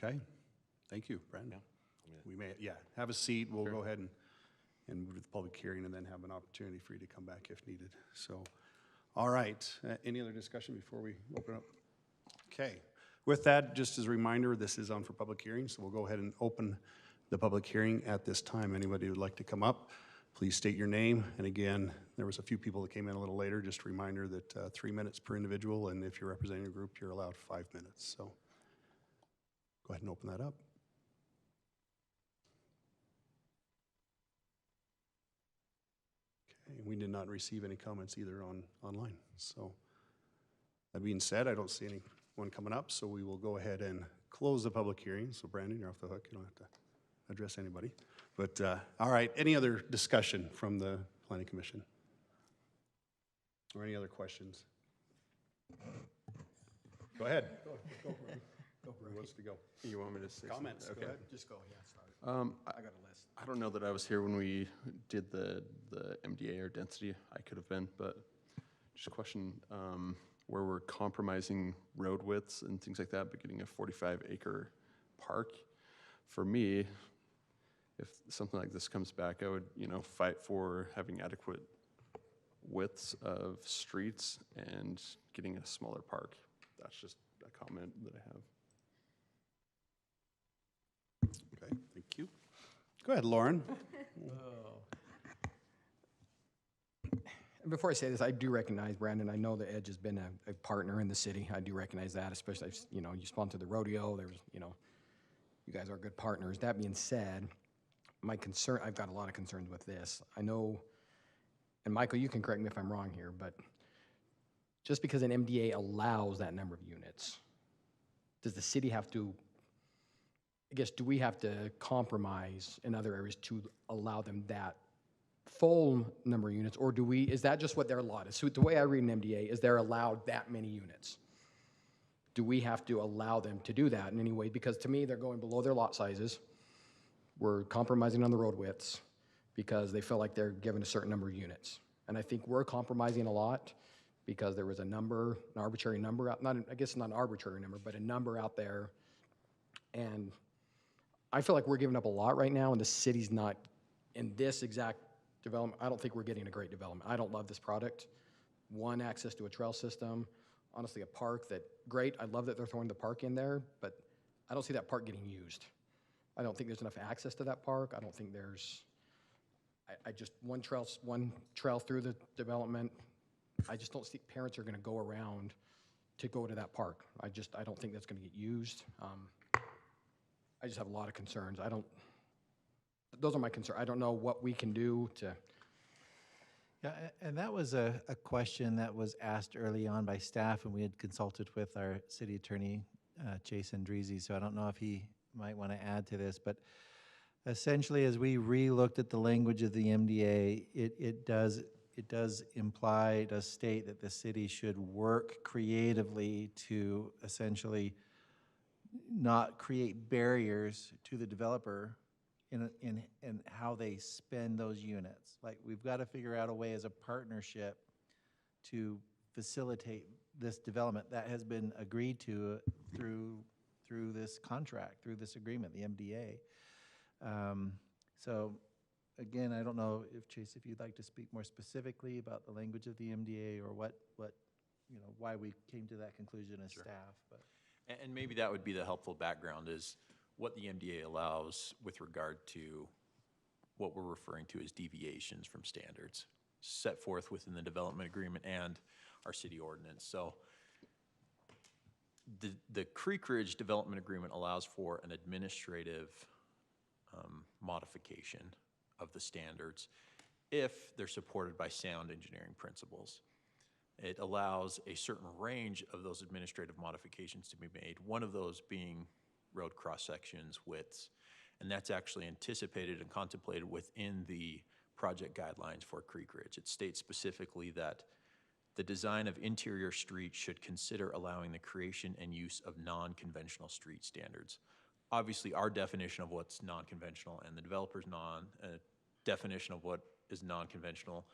Okay, thank you, Brandon. Yeah. We may, have a seat. We'll go ahead and move to the public hearing and then have an opportunity for you to come back if needed. So, all right, any other discussion before we open up? Okay, with that, just as a reminder, this is on for public hearing, so we'll go ahead and open the public hearing at this time. Anybody who would like to come up, please state your name. And again, there was a few people that came in a little later. Just a reminder that 3 minutes per individual, and if you're representing a group, you're allowed 5 minutes. So go ahead and open that up. Okay, we did not receive any comments either online. So that being said, I don't see anyone coming up, so we will go ahead and close the public hearing. So Brandon, you're off the hook. You don't have to address anybody. But all right, any other discussion from the Planning Commission? Or any other questions? Go ahead. Go. Who wants to go? You want me to say Comments, something? go Okay. ahead. Just go, yeah, start. I I got a list. I don't know that I was here when we did the MDA or density. I could have been, but just a question where we're compromising road widths and things like that, but getting a 45-acre park. For me, if something like this comes back, I would, fight for having adequate widths of streets and getting a smaller park. That's just a comment that I have. Okay, thank you. Go ahead, Lauren. And before I say this, I do recognize, Brandon, I know that Edge has been a partner in the city. I do recognize that, especially, you sponsored the rodeo. There's, you guys are good partners. That being said, I've got a lot of concerns with this. I know, and Michael, you can correct me if I'm wrong here, but just because an MDA allows that number of units, does the city have to, do we have to compromise in other areas to allow them that full number of units, or is that just what their lot is? So the way I read an MDA is they're allowed that many units. Do we have to allow them to do that in any way? Because to me, they're going below their lot sizes. We're compromising on the road widths because they feel like they're given a certain number of units. And I think we're compromising a lot because there was an arbitrary number out, I guess not an arbitrary number, but a number out there. And I feel like we're giving up a lot right now, and the city's not, in this exact development, I don't think we're getting a great development. I don't love this product. One, access to a trail system, honestly, a park great, I love that they're throwing the park in there, but I don't see that park getting used. I don't think there's enough access to that park. I don't think there's, one trail through the development. I just don't think parents are gonna go around to go to that park. I don't think that's gonna get used. I just have a lot of concerns. Those are my concerns. I don't know what we can do to. Yeah, and that was a question that was asked early on by staff, and we had consulted with our city attorney, Jason Dreezy, so I don't know if he might want to add to this, but essentially as we re-looked at the language of the MDA, it does state that the city should work creatively to essentially not create barriers to the developer in how they spend those units. Like, we've got to figure out a way as a partnership to facilitate this development that has been agreed to through this contract, through this agreement, the MDA. So again, I don't know if Chase, if you'd like to speak more specifically about the language of the MDA or what why we came to that conclusion as staff. But And maybe that would be the helpful background, is what the MDA allows with regard to what we're referring to as deviations from standards set forth within the development agreement and our city ordinance. So the CreekRidge development agreement allows for an administrative modification of the standards if they're supported by sound engineering principles. It allows a certain range of those administrative modifications to be made, one of those being road cross-sections, widths, and that's actually anticipated and contemplated within the project guidelines for CreekRidge. It states specifically that the design of interior streets should consider allowing the creation and use of non-conventional street standards. Obviously, our definition of what's non-conventional and the developer's definition of what is non-conventional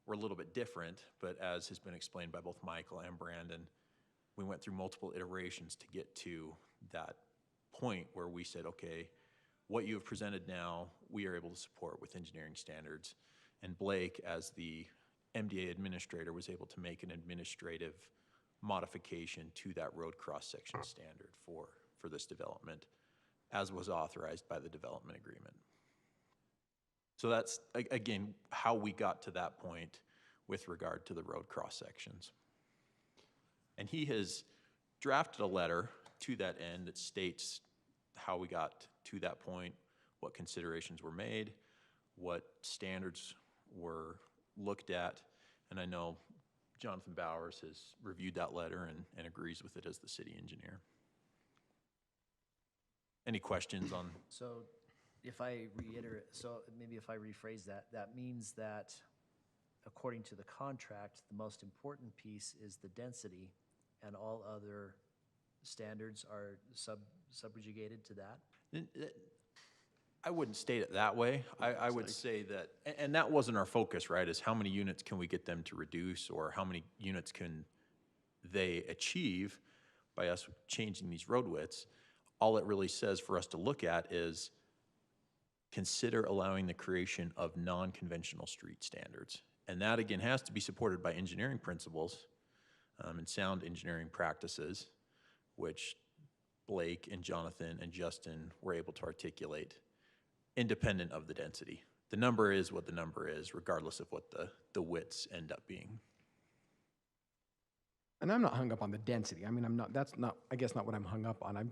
were a little bit different, but as has been explained by both Michael and Brandon, we went through multiple iterations to get to that point where we said, okay, what you have presented now, we are able to support with engineering standards. And Blake, as the MDA administrator, was able to make an administrative modification to that road cross-section standard for this development, as was authorized by the development agreement. So that's, again, how we got to that point with regard to the road cross-sections. And he has drafted a letter to that end that states how we got to that point, what considerations were made, what standards were looked at, and I know Jonathan Bowers has reviewed that letter and agrees with it as the city engineer. Any questions on? So if I reiterate, so maybe if I rephrase that, that means that according to the contract, the most important piece is the density, and all other standards are subjugated to that? I wouldn't state it that way. I would say that, and that wasn't our focus, right, is how many units can we get them to reduce, or how many units can they achieve by us changing these road widths. All it really says for us to look at is consider allowing the creation of non-conventional street standards. And that, again, has to be supported by engineering principles and sound engineering practices, which Blake and Jonathan and Justin were able to articulate, independent of the density. The number is what the number is, regardless of what the widths end up being. And I'm not hung up on the density. I mean, I guess not what I'm hung up on. I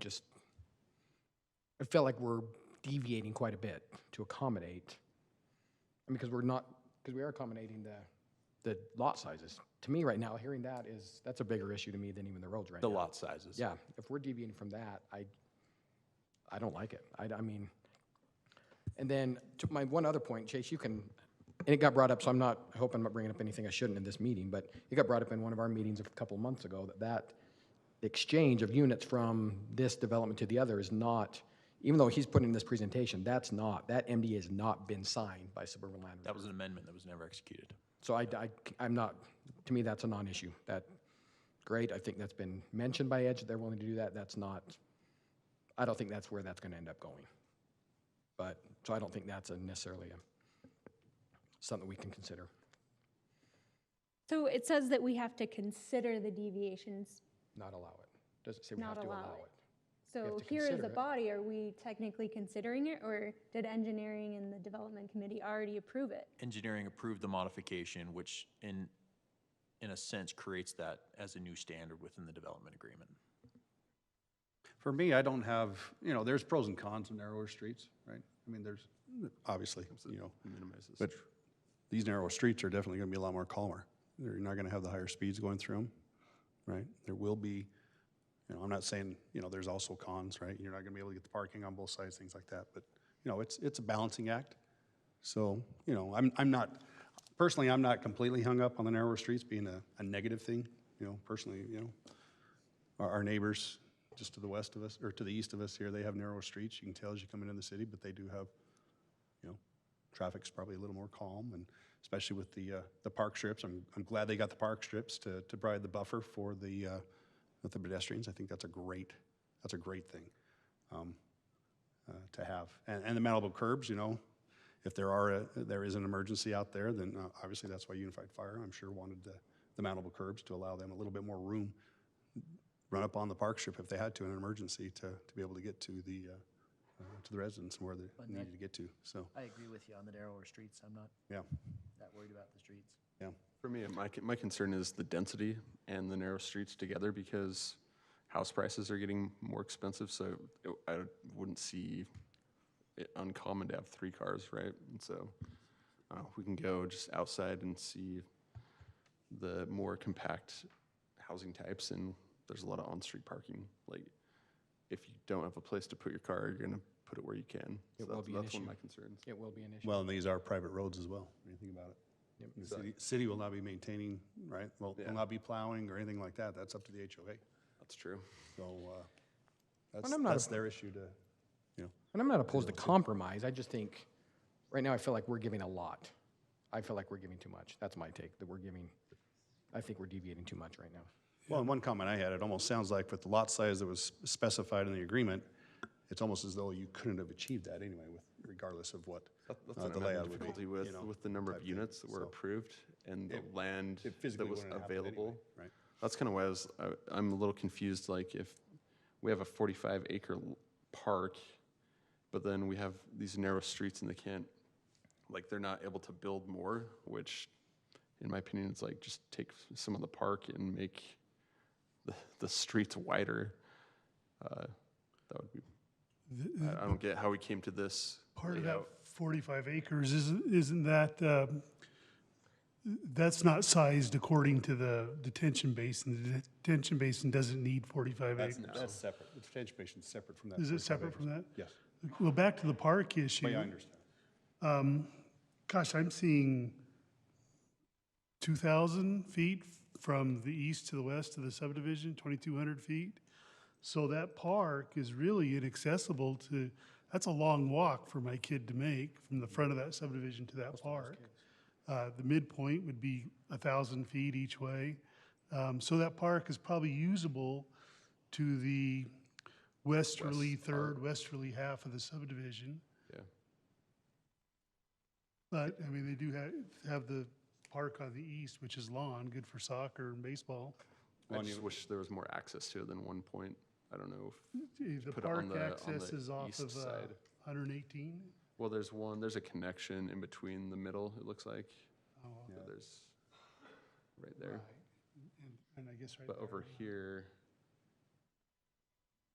feel like we're deviating quite a bit to accommodate. I mean, because we are accommodating the lot sizes. To me right now, hearing that's a bigger issue to me than even the roads right now. The lot sizes. Yeah, if we're deviating from that, I don't like it. I mean, and then to my one other point, Chase, and it got brought up, so I hope I'm not bringing up anything I shouldn't in this meeting, but it got brought up in one of our meetings a couple months ago that exchange of units from this development to the other is not, even though he's putting in this presentation, that MDA has not been signed by Suburban Land Reserve. That was an amendment that was never executed. So I'm not, to me, that's a non-issue. Great, I think that's been mentioned by Edge, they're willing to do that. I don't think that's where that's gonna end up going. So I don't think that's necessarily something we can consider. So it says that we have to consider the deviations, Not allow it. Doesn't say we have not to allow allow it. it. So to here as consider a it. body, are we technically considering it, or did engineering and the development committee already approve it? Engineering approved the modification, which in a sense creates that as a new standard within the development agreement. For me, I don't have, there's pros and cons of narrower streets, right? I mean, there's, obviously, Minimizes. but these narrow streets are definitely gonna be a lot more calmer. You're not gonna have the higher speeds going through them, right? There will be, I'm not saying, there's also cons, right? You're not gonna be able to get the parking on both sides, things like that, but, it's a balancing act. So, I'm not, personally, I'm not completely hung up on the narrower streets being a negative thing, personally, our neighbors just to the west of us, or to the east of us here, they have narrow streets. You can tell as you come into the city, but they do have, traffic's probably a little more calm, and especially with the park strips. I'm glad they got the park strips to provide the buffer for with the pedestrians. I think that's a great thing to have. And the mountable curbs, if there is an emergency out there, then obviously that's why Unified Fire, I'm sure, wanted the mountable curbs to allow them a little bit more room run up on the park strip if they had to in an emergency to be able to get to the residents where they needed to get to, so, I agree with you on the narrower streets. I'm not yeah, that worried about the streets. yeah. For me, my concern is the density and the narrow streets together because house prices are getting more expensive, so I wouldn't see it uncommon to have 3 cars, right? And so we can go just outside and see the more compact housing types, and there's a lot of on-street parking. Like, if you don't have a place to put your car, you're gonna put it where you can. It So will be an that's one issue. of my concerns. It will be an issue. Well, and these are private roads as well, when you think about it. The city will not be maintaining, right? Well, Yeah. will not be plowing or anything like that. That's up to the HOA. That's true. So I'm not that's their issue to, you know. And I'm not opposed to compromise, I just think, right now, I feel like we're giving a lot. I feel like we're giving too much. That's my take, that I think we're deviating too much right now. Well, and one comment I had, it almost sounds like with the lot size that was specified in the agreement, it's almost as though you couldn't have achieved that anyway, regardless of what That's the what I'm having layout would difficulty be. with, you know, with the number of type thing. units that were So approved and the land it physically that was wouldn't happen anyway, available. right. That's kind of why I'm a little confused, like if we have a 45-acre park, but then we have these narrow streets and they're not able to build more, which in my opinion, it's like just take some of the park and make the streets wider. That would be, I don't get how we came to this Part of that layout. 45 acres, isn't that, that's not sized according to the detention basin. The detention basin doesn't need 45 acres. That's separate. The detention basin's separate from that. Is it 45 separate acres. from that? Yes. Well, back to the park issue. Well, yeah, I understand. Gosh, I'm seeing 2,000 feet from the east to the west to the subdivision, 2,200 feet. So that park is really inaccessible that's a long walk for my kid to make from the front of that subdivision to that park. The midpoint would be 1,000 feet each way. So that park is probably usable to the westerly westerly half of the subdivision. Yeah. But, I mean, they do have the park on the east, which is lawn, good for soccer and baseball. I just wish there was more access to it than one point. I don't know if The put it park on the access is off east of side. 118. Well, there's a connection in between the middle, it looks like. Oh, So there's right there. and I guess right But there. over here,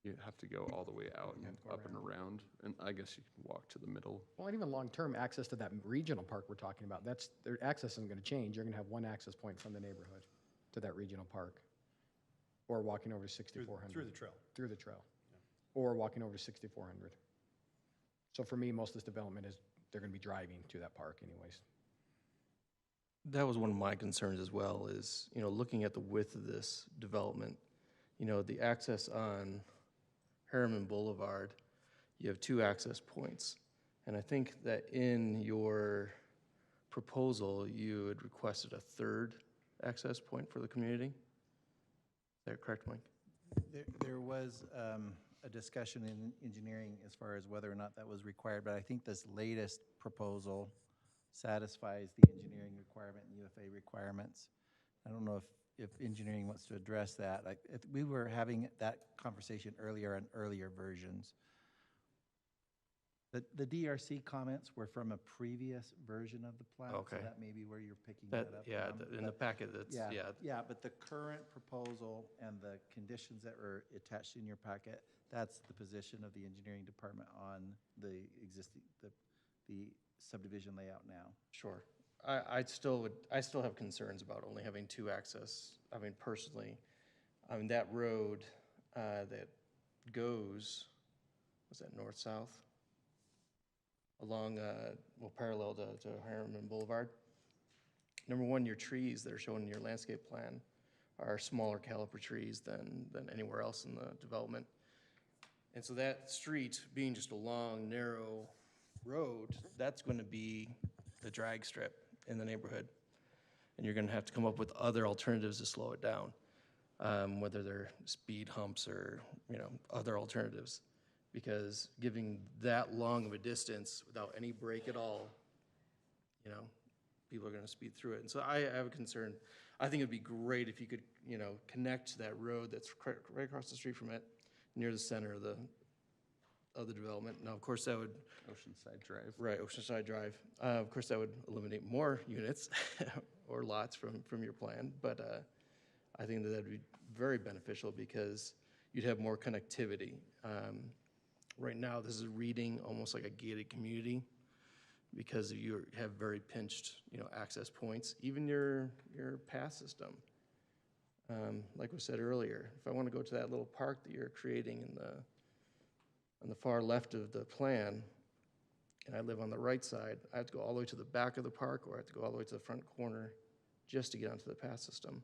you have to go all the way out and up and around. And I guess you can walk to the middle. Well, and even long-term access to that regional park we're talking about, their access isn't gonna change. You're gonna have one access point from the neighborhood to that regional park. Or walking over to 6,400. Through the trail. Through the trail. Or walking over to 6,400. So for me, most of this development they're gonna be driving to that park anyways. That was one of my concerns as well, is, looking at the width of this development, the access on Harriman Boulevard, you have 2 access points. And I think that in your proposal, you had requested a 3rd access point for the community. Is that correct, Mike? There was a discussion in engineering as far as whether or not that was required, but I think this latest proposal satisfies the engineering requirement and UFA requirements. I don't know if engineering wants to address that. We were having that conversation earlier on earlier versions. The DRC comments were from a previous version of the plan, Okay. so that may be where you're picking that up from. In the packet, that's, yeah. Yeah, but the current proposal and the conditions that were attached in your packet, that's the position of the engineering department on the existing, the subdivision layout now. Sure. I still have concerns about only having 2 access. I mean, personally, that road that goes, was that north-south? Along, parallel to Harriman Boulevard. Number one, your trees that are shown in your landscape plan are smaller caliper trees than anywhere else in the development. And so that street being just a long, narrow road, that's going to be the drag strip in the neighborhood. And you're going to have to come up with other alternatives to slow it down, whether they're speed humps or, other alternatives. Because giving that long of a distance without any break at all, people are gonna speed through it. And so I have a concern. I think it'd be great if you could, you know, connect to that road that's right across the street from it, near the center of the development. Now, of course, that would, Oceanside Drive. right, Oceanside Drive. Of course, that would eliminate more units or lots from your plan, but I think that that'd be very beneficial because you'd have more connectivity. Right now, this is reading almost like a gated community because you have very pinched, you know, access points, even your path system. Like we said earlier, if I want to go to that little park that you're creating on the far left of the plan, and I live on the right side, I have to go all the way to the back of the park, or I have to go all the way to the front corner just to get onto the path system.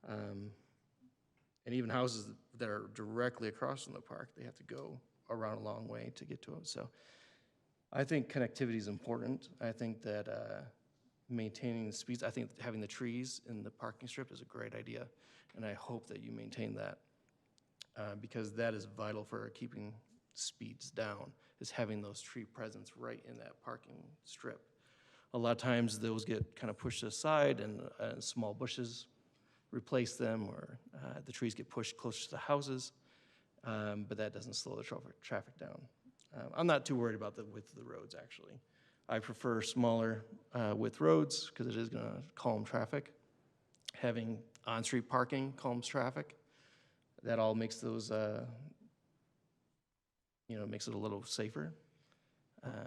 And even houses that are directly across from the park, they have to go around a long way to get to them. So I think connectivity is important. I think that maintaining the speeds, I think having the trees in the parking strip is a great idea. And I hope that you maintain that because that is vital for keeping speeds down, is having those tree presence right in that parking strip. A lot of times those get kind of pushed aside and small bushes replace them, or the trees get pushed closer to the houses, but that doesn't slow the traffic down. I'm not too worried about the width of the roads, actually. I prefer smaller width roads because it is going to calm traffic. Having on-street parking calms traffic. That all makes those, makes it a little safer.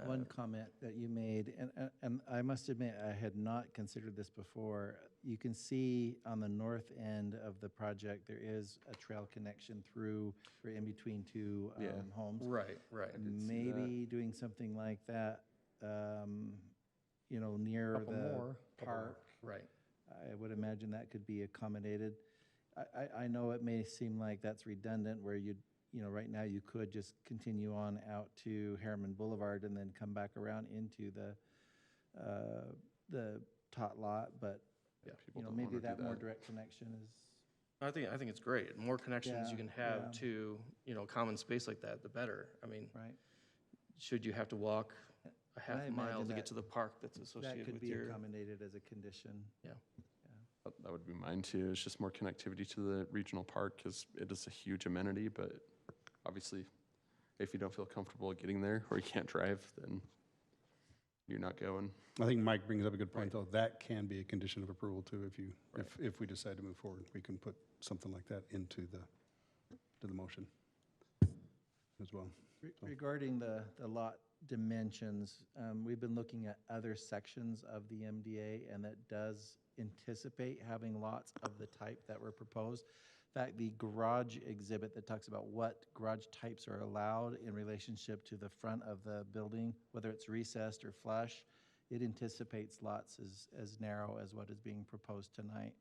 One comment that you made, and I must admit, I had not considered this before. You can see on the north end of the project, there is a trail connection through, or in between two homes. Right. Maybe doing something like that, near the park. Right. I would imagine that could be accommodated. I know it may seem like that's redundant, where right now you could just continue on out to Harriman Boulevard and then come back around into the tot lot, but maybe that more direct connection is. I think it's great. More connections you can have Yeah. to, common space like that, the better. I mean, Right. should you have to walk a half I mile imagine to get that- to the park that's associated That could with be your, accommodated as a condition. That would be mine too. It's just more connectivity to the regional park because it is a huge amenity, but obviously if you don't feel comfortable getting there or you can't drive, then you're not going. I think Mike brings up a good point, though. That can be a condition of approval, too, if we decide to move forward. We can put something like that into the motion as well. Regarding the lot dimensions, we've been looking at other sections of the MDA, and that does anticipate having lots of the type that were proposed. In fact, the garage exhibit that talks about what garage types are allowed in relationship to the front of the building, whether it's recessed or flush, it anticipates lots as narrow as what is being proposed tonight.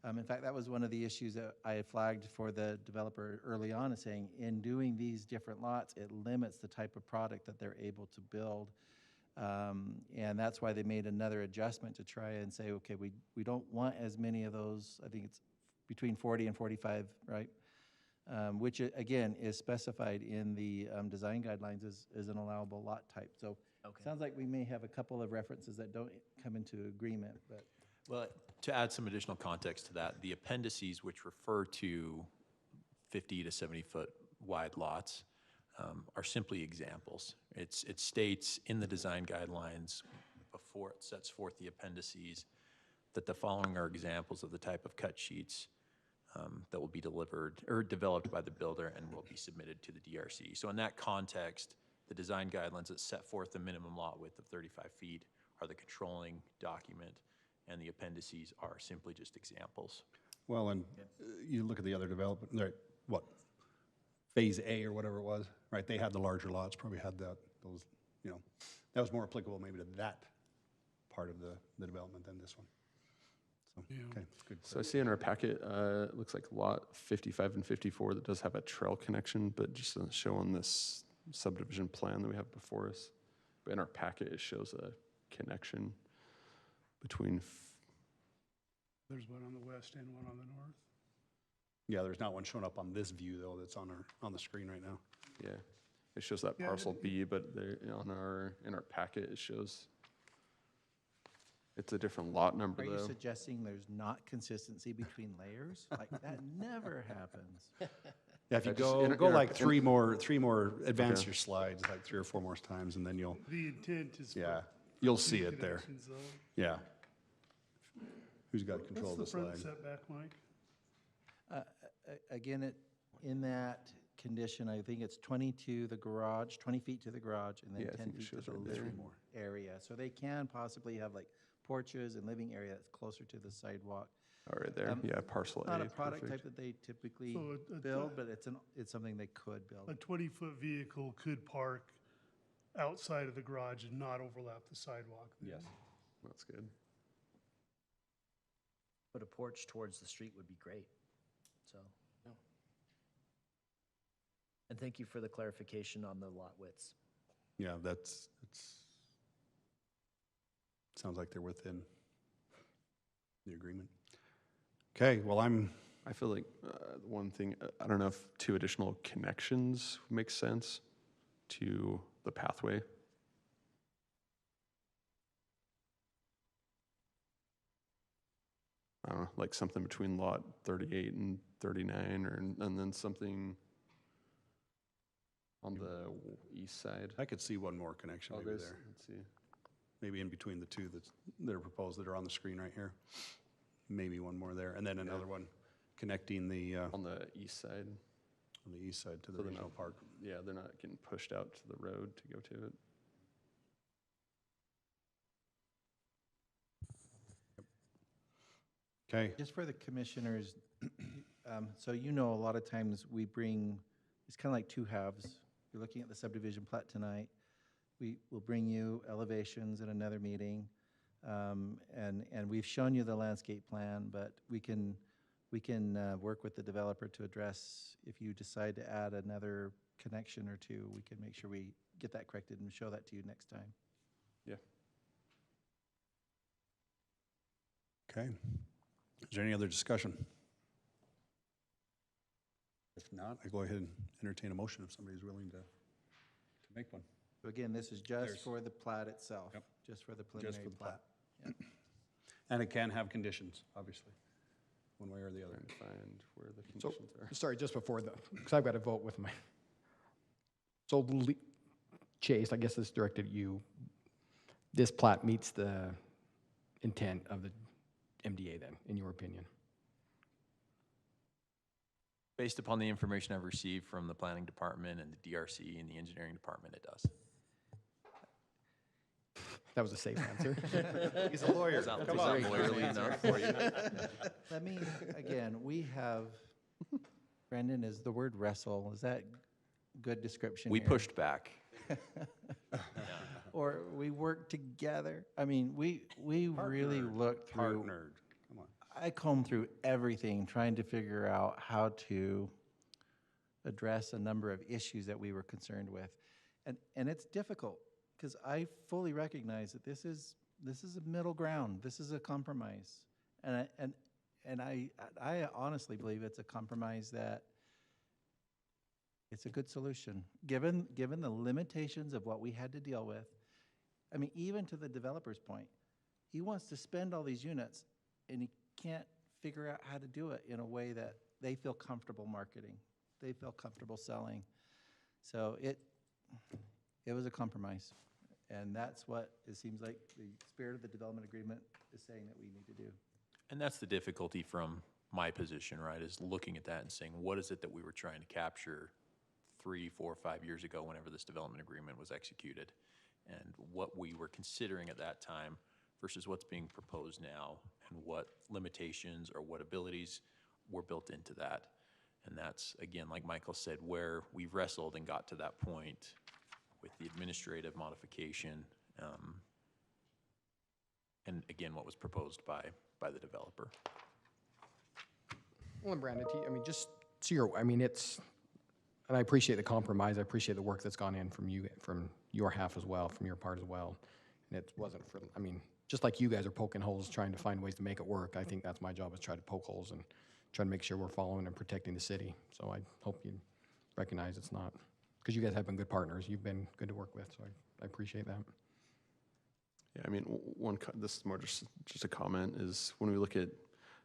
In fact, that was one of the issues that I had flagged for the developer early on, is saying in doing these different lots, it limits the type of product that they're able to build. And that's why they made another adjustment to try and say, okay, we don't want as many of those. I think it's between 40 and 45, right? Which, again, is specified in the design guidelines as an allowable lot type. So it sounds like we may have a couple of references that don't come into agreement, but. Well, to add some additional context to that, the appendices which refer to 50 to 70-foot wide lots are simply examples. It states in the design guidelines before it sets forth the appendices that the following are examples of the type of cut sheets that will be delivered or developed by the builder and will be submitted to the DRC. So in that context, the design guidelines that set forth the minimum lot width of 35 feet are the controlling document, and the appendices are simply just examples. Well, and you look at the other development, Phase A or whatever it was, right? They had the larger lots, probably had that was more applicable maybe to that part of the development than this one. So, okay, good. So I see in our packet, it looks like lot 55 and 54 that does have a trail connection, but just doesn't show on this subdivision plan that we have before us. But in our packet, it shows a connection between. There's one on the west and one on the north. Yeah, there's not one showing up on this view, though, that's on the screen right now. Yeah, it shows that parcel B, but in our packet, it shows. It's a different lot number, Are you though. suggesting there's not consistency between layers? Like, that never happens. Yeah, if you Yeah, just go like three more, advance your slides, like 3 or 4 more times, and then you'll, The intent is for. yeah, you'll see it there. connections, though. Yeah. Who's got control of the What's the front slide? setback, Mike? Again, in that condition, I think it's 20 to the garage, 20 feet to the garage, and then Yeah, I 10 think it feet to shows the right there. living area. So they can possibly have like porches and living area that's closer to the sidewalk. Oh, right there. Yeah, parcel A. Not a product perfect. type that they typically So build, but it's something they could A build. 20-foot vehicle could park outside of the garage and not overlap the sidewalk. then. Yes. That's good. But a porch towards the street would be great, so. And thank you for the clarification on the lot widths. Yeah, sounds like they're within the agreement. Okay, well, I feel like one thing, I don't know if 2 additional connections makes sense to the pathway. I don't know, like something between lot 38 and 39, and then something on the east side. I could see one more connection maybe there. Let's see. Maybe in between the 2 that are proposed that are on the screen right here. Maybe one more there, and then another one connecting the, On the east side. on the east side to the So they're regional not- park. Yeah, they're not getting pushed out to the road to go to it. Okay, Just for the commissioners, so you know, a lot of times we bring, it's kind of like 2 halves. You're looking at the subdivision plat tonight. We will bring you elevations at another meeting. And we've shown you the landscape plan, but we can work with the developer to address, if you decide to add another connection or 2, we can make sure we get that corrected and show that to you next time. Yeah. okay. Is there any other discussion? If not, I go ahead and entertain a motion if somebody's willing to make one. So again, this is just for the plat itself, Yep. just for the Just preliminary for the plat. plat. And it can have conditions, obviously, one way or the other. And find where the So, conditions are. sorry, just before because I've got to vote with my. So Chase, I guess this is directed at you. This plat meets the intent of the MDA then, in your opinion? Based upon the information I've received from the planning department and the DRC and the engineering department, it does. That was a safe answer. He's a lawyer. Is that lawyerly enough for you? Let me, again, we have, Brendan, is the word wrestle, is that good description We here? pushed back. Or we worked together? I mean, we really looked through, Partnered, come on. I combed through everything, trying to figure out how to address a number of issues that we were concerned with. And it's difficult, because I fully recognize that this is a middle ground, this is a compromise. And I honestly believe it's a compromise that it's a good solution, given the limitations of what we had to deal with. I mean, even to the developer's point, he wants to spend all these units, and he can't figure out how to do it in a way that they feel comfortable marketing, they feel comfortable selling. So it was a compromise, and that's what it seems like the spirit of the development agreement is saying that we need to do. And that's the difficulty from my position, right, is looking at that and saying, what is it that we were trying to capture 3, 4, 5 years ago whenever this development agreement was executed, and what we were considering at that time versus what's being proposed now, and what limitations or what abilities were built into that. And that's, again, like Michael said, where we wrestled and got to that point with the administrative modification, and again, what was proposed by the developer. Well, and Brandon, I mean, just so you're, I mean, it's, and I appreciate the compromise, I appreciate the work that's gone in from your half as well, from your part as well. And it wasn't for, I mean, just like you guys are poking holes, trying to find ways to make it work, I think that's my job, is try to poke holes and try to make sure we're following and protecting the city. So I hope you recognize it's not, because you guys have been good partners, you've been good to work with, so I appreciate that. Yeah, I mean, this is more just a comment, is when we look at,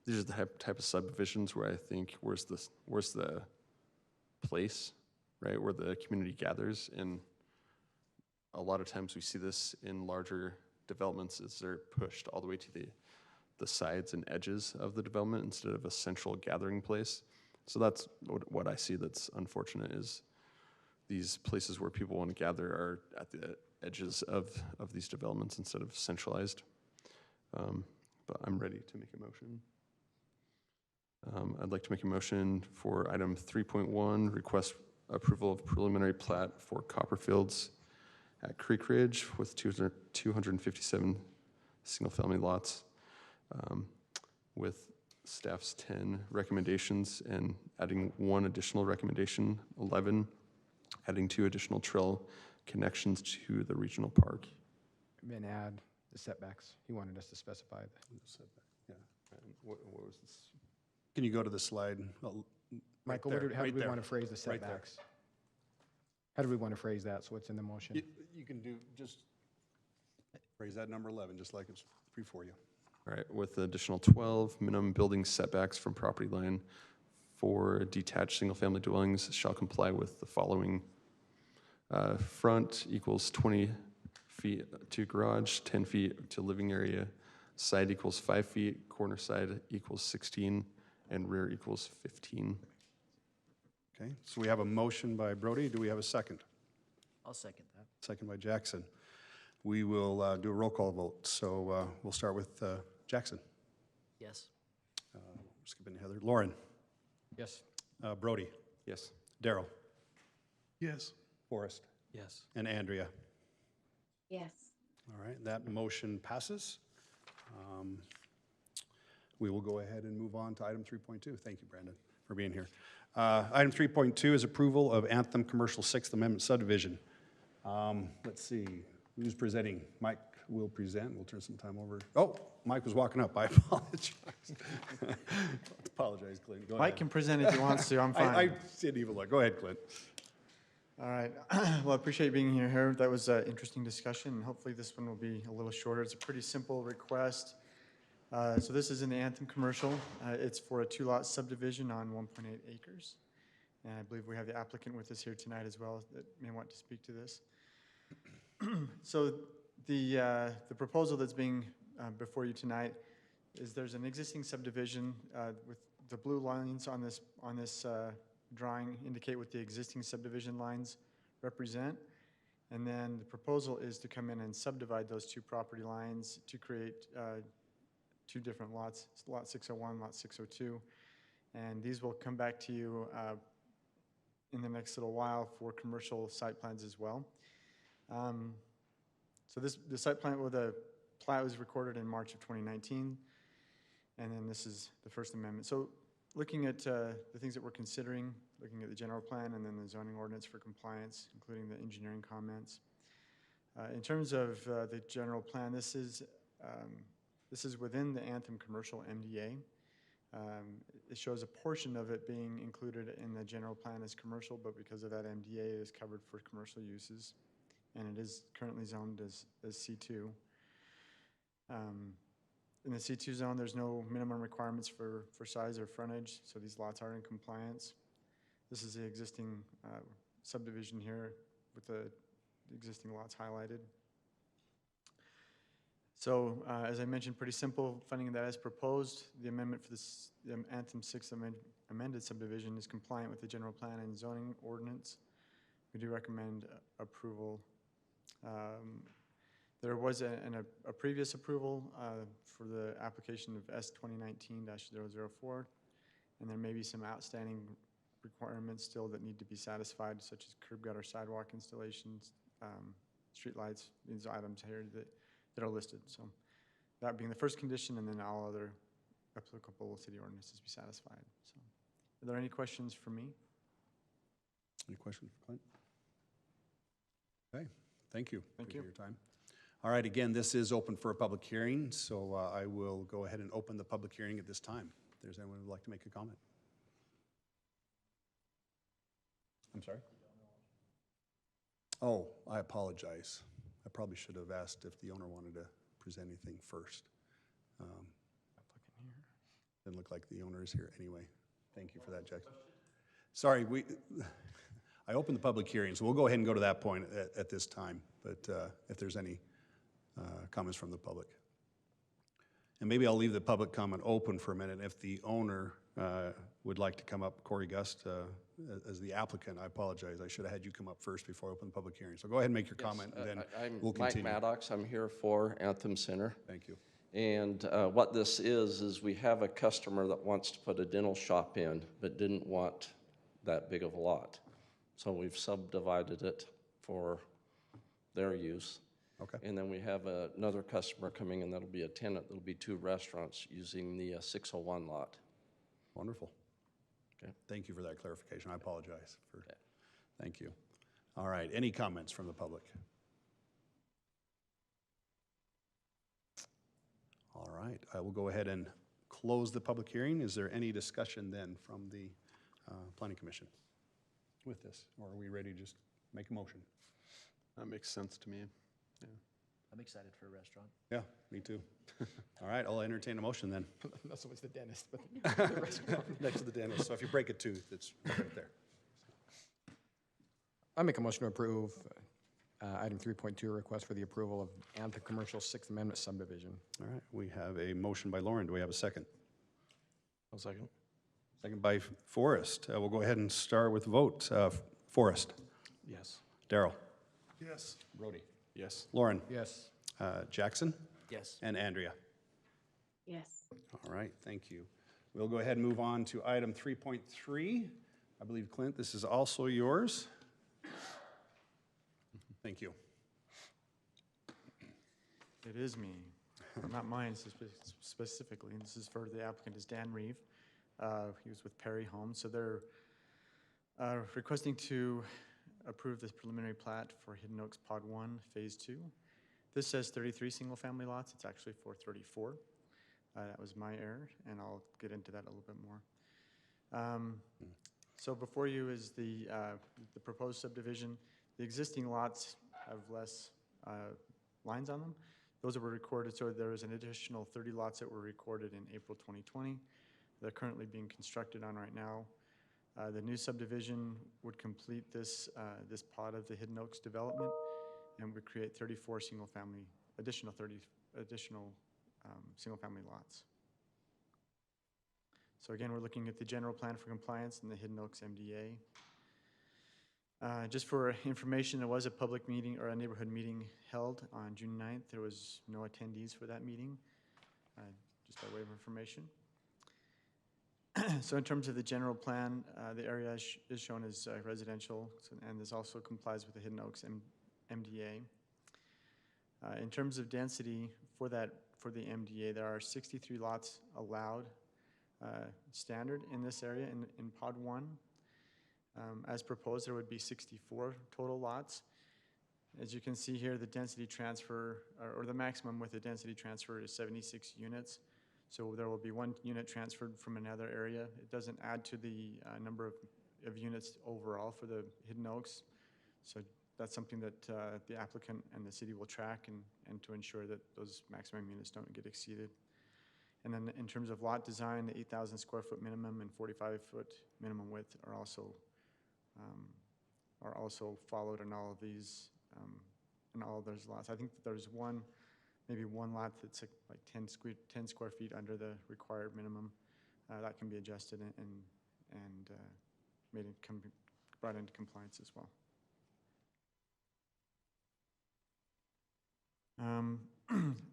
these are the type of subdivisions where I think, where's the place, right, where the community gathers, and a lot of times we see this in larger developments is they're pushed all the way to the sides and edges of the development instead of a central gathering place. So that's what I see that's unfortunate, is these places where people want to gather are at the edges of these developments instead of centralized. But I'm ready to make a motion. I'd like to make a motion for item 3.1, request approval of preliminary plat for Copperfields at CreekRidge with 257 single-family lots, with staff's 10 recommendations and adding one additional recommendation, 11, adding 2 additional trail connections to the regional park. Then add the setbacks. He wanted us to specify that. Setback, yeah. And what was this? Can you go to the slide? Well, Michael, right there, how do right we there. want to phrase the Right there. setbacks? How do we want to phrase that, so it's in the motion? You can do, just raise that number 11, just like it's before you. All right, with the additional 12, minimum building setbacks from property line for detached single-family dwellings shall comply with the following. Front equals 20 feet to garage, 10 feet to living area, side equals 5 feet, corner side equals 16, and rear equals 15. Okay, so we have a motion by Brody. Do we have a second? I'll second that. Second by Jackson. We will do a roll call vote. So we'll start with Jackson. Yes. Skipping Heather. Lauren. Yes. Brody. Yes. Daryl. Yes. Forrest. Yes. And Andrea. Yes. All right, that motion passes. We will go ahead and move on to item 3.2. Thank you, Brandon, for being here. Item 3.2 is approval of Anthem Commercial Sixth Amendment subdivision. Let's see, who's presenting? Mike will present. We'll turn some time over. Oh, Mike was walking up. I apologize. Apologize, Clint. Go Mike ahead. can present if he wants to. I'm fine. I didn't even look. Go ahead, Clint. All right. Well, I appreciate being here. That was an interesting discussion, and hopefully this one will be a little shorter. It's a pretty simple request. So this is in the Anthem commercial. It's for a 2-lot subdivision on 1.8 acres. And I believe we have the applicant with us here tonight as well that may want to speak to this. So the proposal that's being before you tonight is there's an existing subdivision with the blue lines on this drawing indicate what the existing subdivision lines represent. And then the proposal is to come in and subdivide those 2 property lines to create 2 different lots, lot 601, lot 602. And these will come back to you in the next little while for commercial site plans as well. So the site plan, or the plat was recorded in March of 2019. And then this is the First Amendment. So looking at the things that we're considering, looking at the general plan and then the zoning ordinance for compliance, including the engineering comments. In terms of the general plan, this is within the Anthem Commercial MDA. It shows a portion of it being included in the general plan as commercial, but because of that MDA, it is covered for commercial uses, and it is currently zoned as C2. In the C2 zone, there's no minimum requirements for size or frontage, so these lots are in compliance. This is the existing subdivision here with the existing lots highlighted. So as I mentioned, pretty simple, funding that as proposed. The amendment for this, the Anthem 6th amended subdivision is compliant with the general plan and zoning ordinance. We do recommend approval. There was a previous approval for the application of S 2019-004, and there may be some outstanding requirements still that need to be satisfied, such as curb gutter sidewalk installations, street lights, these items here that are listed. So that being the first condition, and then all other applicable city ordinances be satisfied. So are there any questions for me? Any questions for Clint? Okay, thank you. Thank you. For your time. All right, again, this is open for a public hearing, so I will go ahead and open the public hearing at this time. If there's anyone who would like to make a comment. I'm sorry? Oh, I apologize. I probably should have asked if the owner wanted to present anything first. Doesn't look like the owner is here anyway. Thank you for that, Jackson. Sorry, I opened the public hearing, so we'll go ahead and go to that point at this time, but if there's any comments from the public. And maybe I'll leave the public comment open for a minute. If the owner would like to come up, Corey Gust, as the applicant, I apologize. I should have had you come up first before I open the public hearing. So go ahead and make your comment, and then we'll continue. I'm Mike Maddox. I'm here for Anthem Center. Thank you. And what this is we have a customer that wants to put a dental shop in, but didn't want that big of a lot. So we've subdivided it for their use. Okay. And then we have another customer coming in that'll be a tenant. That'll be 2 restaurants using the 601 lot. Wonderful. Okay. Thank you for that clarification. I apologize for, thank you. All right, any comments from the public? All right, I will go ahead and close the public hearing. Is there any discussion then from the Planning Commission with this? Or are we ready to just make a motion? That makes sense to me. Yeah. I'm excited for a restaurant. Yeah, me too. All right, I'll entertain a motion then. Not so much the dentist, but the restaurant. Next to the dentist, so if you break a tooth, it's right there. I make a motion to approve item 3.2, request for the approval of Anthem Commercial 6th Amendment subdivision. All right, we have a motion by Lauren. Do we have a second? I'll second. Second by Forrest. We'll go ahead and start with the vote. Forrest. Yes. Darrell. Yes. Brody. Yes. Lauren. Yes. Jackson. Yes. And Andrea. Yes. All right, thank you. We'll go ahead and move on to item 3.3. I believe, Clint, this is also yours. Thank you. It is me, not mine specifically. This is for the applicant is Dan Reeve. He was with Perry Homes. So they're requesting to approve this preliminary plat for Hidden Oaks Pod 1, Phase 2. This says 33 single-family lots. It's actually for 34. That was my error, and I'll get into that a little bit more. So before you is the proposed subdivision. The existing lots have less lines on them. Those that were recorded, so there was an additional 30 lots that were recorded in April 2020. They're currently being constructed on right now. The new subdivision would complete this pod of the Hidden Oaks development and would create 34 additional single-family lots. So again, we're looking at the general plan for compliance and the Hidden Oaks MDA. Just for information, there was a public meeting or a neighborhood meeting held on June 9th. There was no attendees for that meeting, just by way of information. So in terms of the general plan, the area is shown as residential, and this also complies with the Hidden Oaks MDA. In terms of density for the MDA, there are 63 lots allowed standard in this area in Pod 1. As proposed, there would be 64 total lots. As you can see here, the density transfer, or the maximum with the density transfer is 76 units. So there will be 1 unit transferred from another area. It doesn't add to the number of units overall for the Hidden Oaks. So that's something that the applicant and the city will track and to ensure that those maximum units don't get exceeded. And then in terms of lot design, the 8,000 square foot minimum and 45-foot minimum width are also followed in all of these, in all of those lots. I think that there's maybe one lot that's like 10 square feet under the required minimum. That can be adjusted and brought into compliance as well.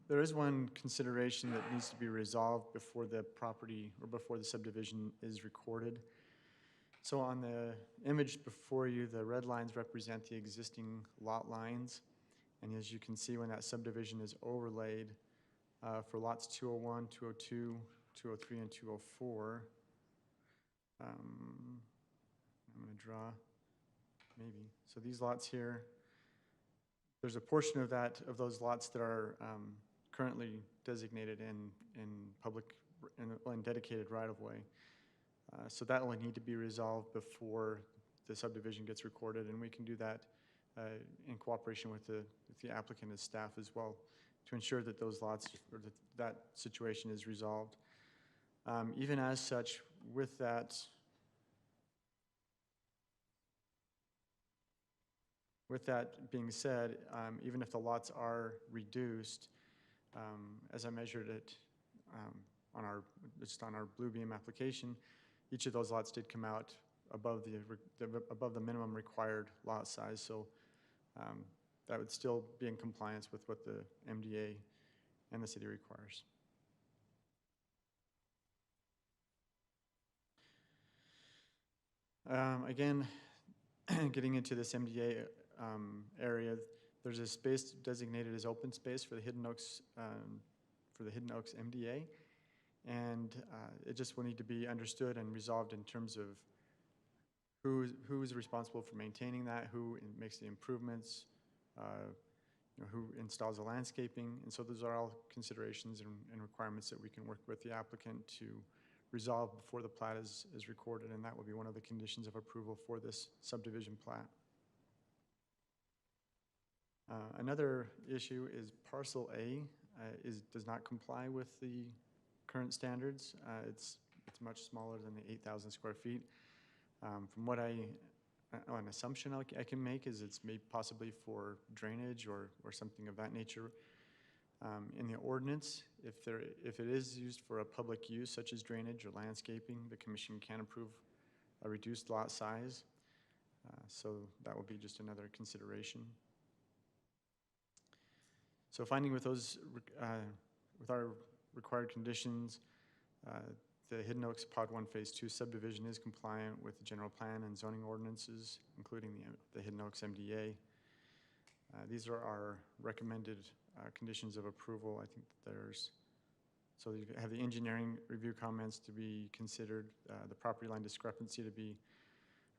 There is one consideration that needs to be resolved before the property or before the subdivision is recorded. So on the image before you, the red lines represent the existing lot lines. And as you can see, when that subdivision is overlaid for lots 201, 202, 203, and 204, I'm going to draw maybe. So these lots here, there's a portion of those lots that are currently designated in public and dedicated right-of-way. So that will need to be resolved before the subdivision gets recorded, and we can do that in cooperation with the applicant and staff as well to ensure that those lots, or that situation is resolved. Even as such, with that being said, even if the lots are reduced, as I measured it on our Bluebeam application, each of those lots did come out above the minimum required lot size. So that would still be in compliance with what the MDA and the city requires. Again, getting into this MDA area, there's a space designated as open space for the Hidden Oaks MDA, and it just will need to be understood and resolved in terms of who is responsible for maintaining that, who makes the improvements, who installs the landscaping, and so those are all considerations and requirements that we can work with the applicant to resolve before the plat is recorded, and that will be one of the conditions of approval for this subdivision plat. Another issue is parcel A does not comply with the current standards. It's much smaller than the 8,000 square feet. From what an assumption I can make is it's maybe possibly for drainage or something of that nature. In the ordinance, if it is used for a public use such as drainage or landscaping, the commission can approve a reduced lot size. So that will be just another consideration. So finding with our required conditions, the Hidden Oaks Pod 1 Phase 2 subdivision is compliant with the general plan and zoning ordinances, including the Hidden Oaks MDA. These are our recommended conditions of approval. I think that so you have the engineering review comments to be considered, the property line discrepancy to be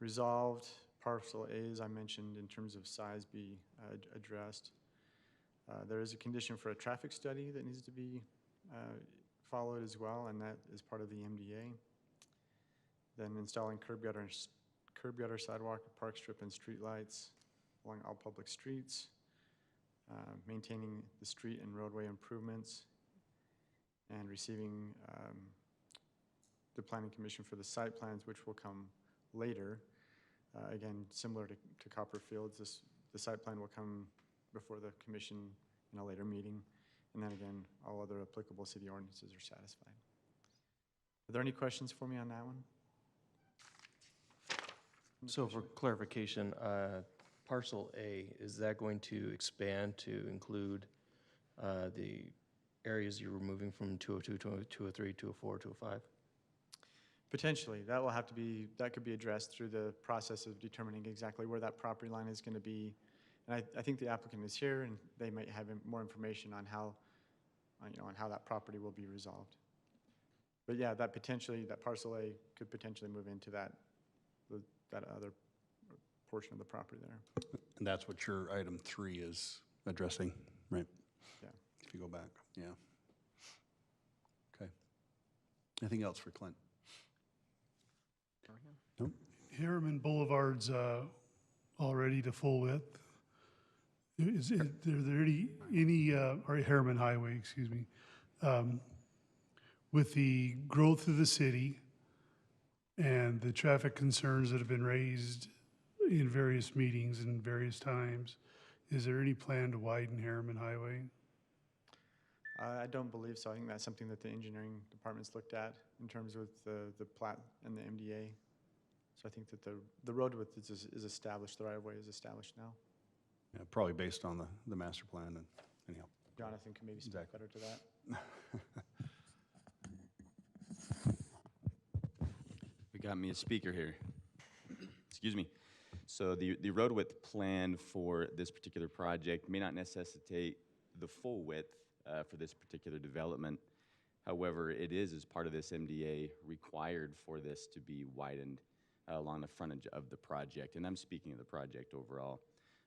resolved, parcel A, as I mentioned, in terms of size, be addressed. There is a condition for a traffic study that needs to be followed as well, and that is part of the MDA. Then installing curb gutter, sidewalk, park strip, and street lights along all public streets. Maintaining the street and roadway improvements, and receiving the Planning Commission for the site plans, which will come later. Again, similar to Copperfields, the site plan will come before the commission in a later meeting, and then again, all other applicable city ordinances are satisfied. Are there any questions for me on that one? So for clarification, parcel A, is that going to expand to include the areas you're removing from 202, 203, 204, 205? Potentially. That could be addressed through the process of determining exactly where that property line is going to be. And I think the applicant is here, and they might have more information on how that property will be resolved. But yeah, that parcel A could potentially move into that other portion of the property there. And that's what your item 3 is addressing, right? Yeah. If you go back, yeah. Okay. Anything else for Clint? Nope. Harriman Boulevard's already to full width. Is there any or Harriman Highway, excuse me, with the growth of the city and the traffic concerns that have been raised in various meetings and various times, is there any plan to widen Harriman Highway? I don't believe so. I think that's something that the engineering department's looked at in terms of the plat and the MDA. So I think that the road width is established, the right-of-way is established now. Yeah, probably based on the master plan, and anyhow. Jonathan can maybe speak better to that. We got me a speaker here. Excuse me. So the road width plan for this particular project may not necessitate the full width for this particular development. However, it is, as part of this MDA, required for this to be widened along the frontage of the project. And I'm speaking of the project overall.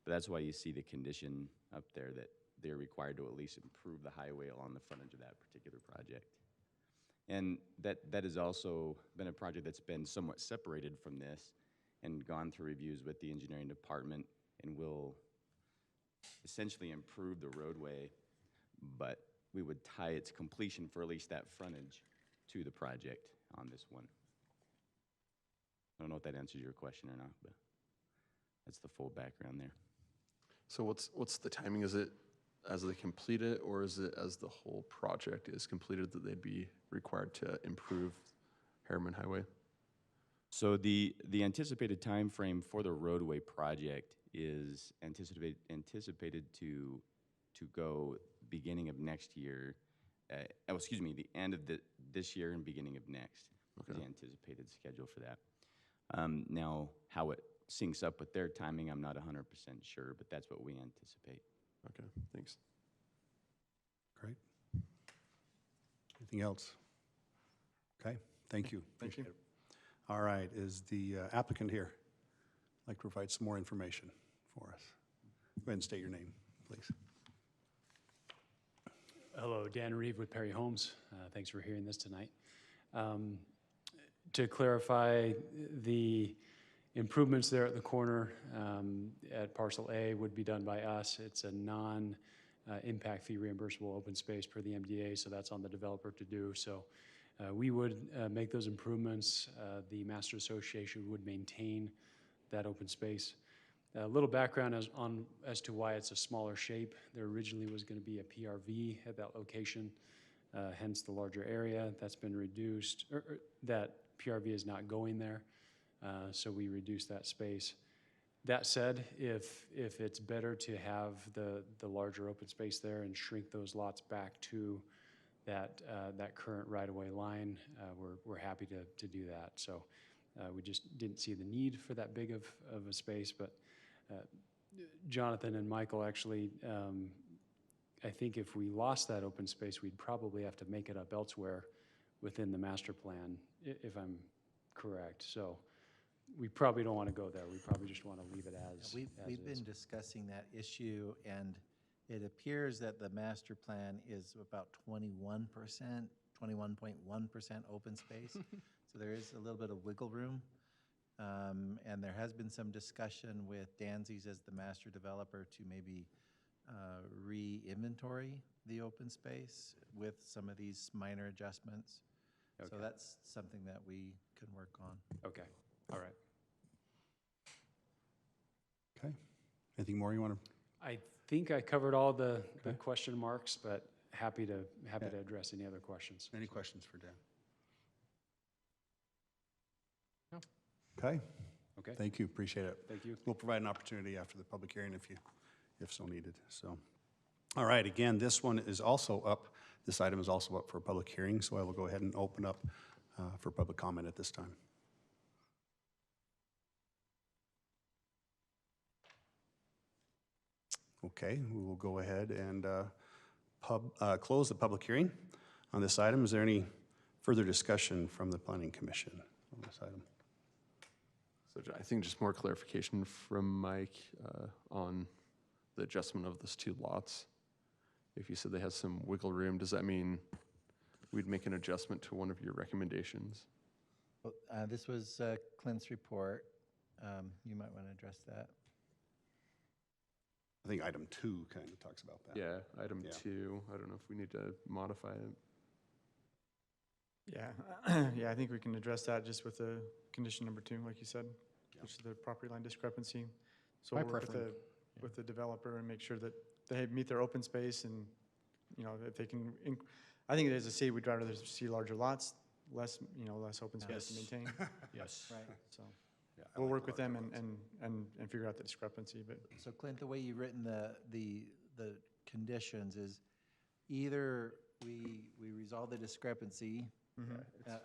But that's why you see the condition up there that they're required to at least improve the highway along the frontage of that particular project. And that has also been a project that's been somewhat separated from this and gone through reviews with the engineering department, and will essentially improve the roadway but we would tie its completion for at least that frontage to the project on this one. I don't know if that answers your question or not, but that's the full background there. So what's the timing? Is it as they complete it, or is it as the whole project is completed that they'd be required to improve Harriman Highway? So the anticipated time frame for the roadway project is anticipated to go beginning of next year. The end of this year and beginning of next is the anticipated schedule for that. Now, how it syncs up with their timing, I'm not 100% sure, but that's what we anticipate. Okay, thanks. Great. Anything else? Okay, thank you. Thank you. Appreciate it. All right, is the applicant here? Like to provide some more information for us? Go ahead and state your name, please. Hello, Dan Reeve with Perry Homes. Thanks for hearing this tonight. To clarify, the improvements there at the corner at parcel A would be done by us. It's a non-impact fee reimbursable open space per the MDA, so that's on the developer to do. So we would make those improvements. The Master Association would maintain that open space. A little background as to why it's a smaller shape. There originally was going to be a PRV at that location, hence the larger area. That's been reduced. That PRV is not going there, so we reduced that space. That said, if it's better to have the larger open space there and shrink those lots back to that current right-of-way line, we're happy to do that. So we just didn't see the need for that big of a space, but Jonathan and Michael actually, I think if we lost that open space, we'd probably have to make it up elsewhere within the master plan, if I'm correct. So we probably don't want to go there. We probably just want to leave it as We've been discussing that issue, and it appears that the master plan is about 21%, 21.1% open space. So there is a little bit of wiggle room. And there has been some discussion with Danzies as the master developer to maybe re-inventory the open space with some of these minor adjustments. Okay. So that's something that we can work on. Okay, all right. Okay. Anything more you want to? I think I covered all the question marks, but happy to address any other questions. Any questions for Dan? No. Okay. Okay. Thank you. Appreciate it. Thank you. We'll provide an opportunity after the public hearing if so needed. So, all right. Again, this one is also up. This item is also up for a public hearing, so I will go ahead and open up for public comment at this time. Okay, we will go ahead and close the public hearing on this item. Is there any further discussion from the Planning Commission on this item? So I think just more clarification from Mike on the adjustment of those two lots. If you said they had some wiggle room, does that mean we'd make an adjustment to one of your recommendations? Well, this was Clint's report. You might want to address that. I think item 2 kind of talks about that. Yeah, item 2. I don't know if we need to modify it. Yeah, yeah, I think we can address that just with the condition number 2, like you said, which is the property line discrepancy. So we'll work with the developer and make sure that they meet their open space, and you know, if they can. I think as a city, we'd rather see larger lots, less open space to maintain. Yes. Right. So we'll work with them and figure out the discrepancy. But so Clint, the way you've written the conditions is either we resolve the discrepancy.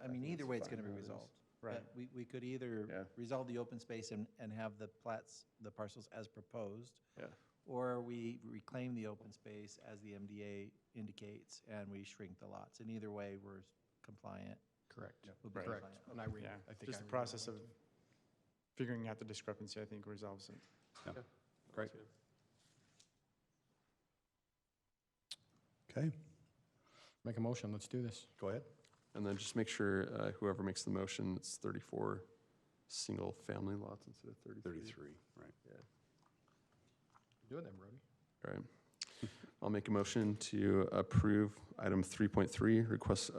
I mean, either way, it's going to be resolved. Right. We could either resolve the open space and have the parcels as proposed, or we reclaim the open space as the MDA indicates, and we shrink the lots. And either way, we're compliant. Correct. We'll be Correct. compliant. And I think just the process of figuring out the discrepancy, I think, resolves it. Yeah. Great. Okay. Make a motion, let's do this. Go ahead. And then just make sure whoever makes the motion, it's 34 single-family lots instead of 33. 33, right. Yeah. Do it then, Brody. All right. I'll make a motion to approve item 3.3, request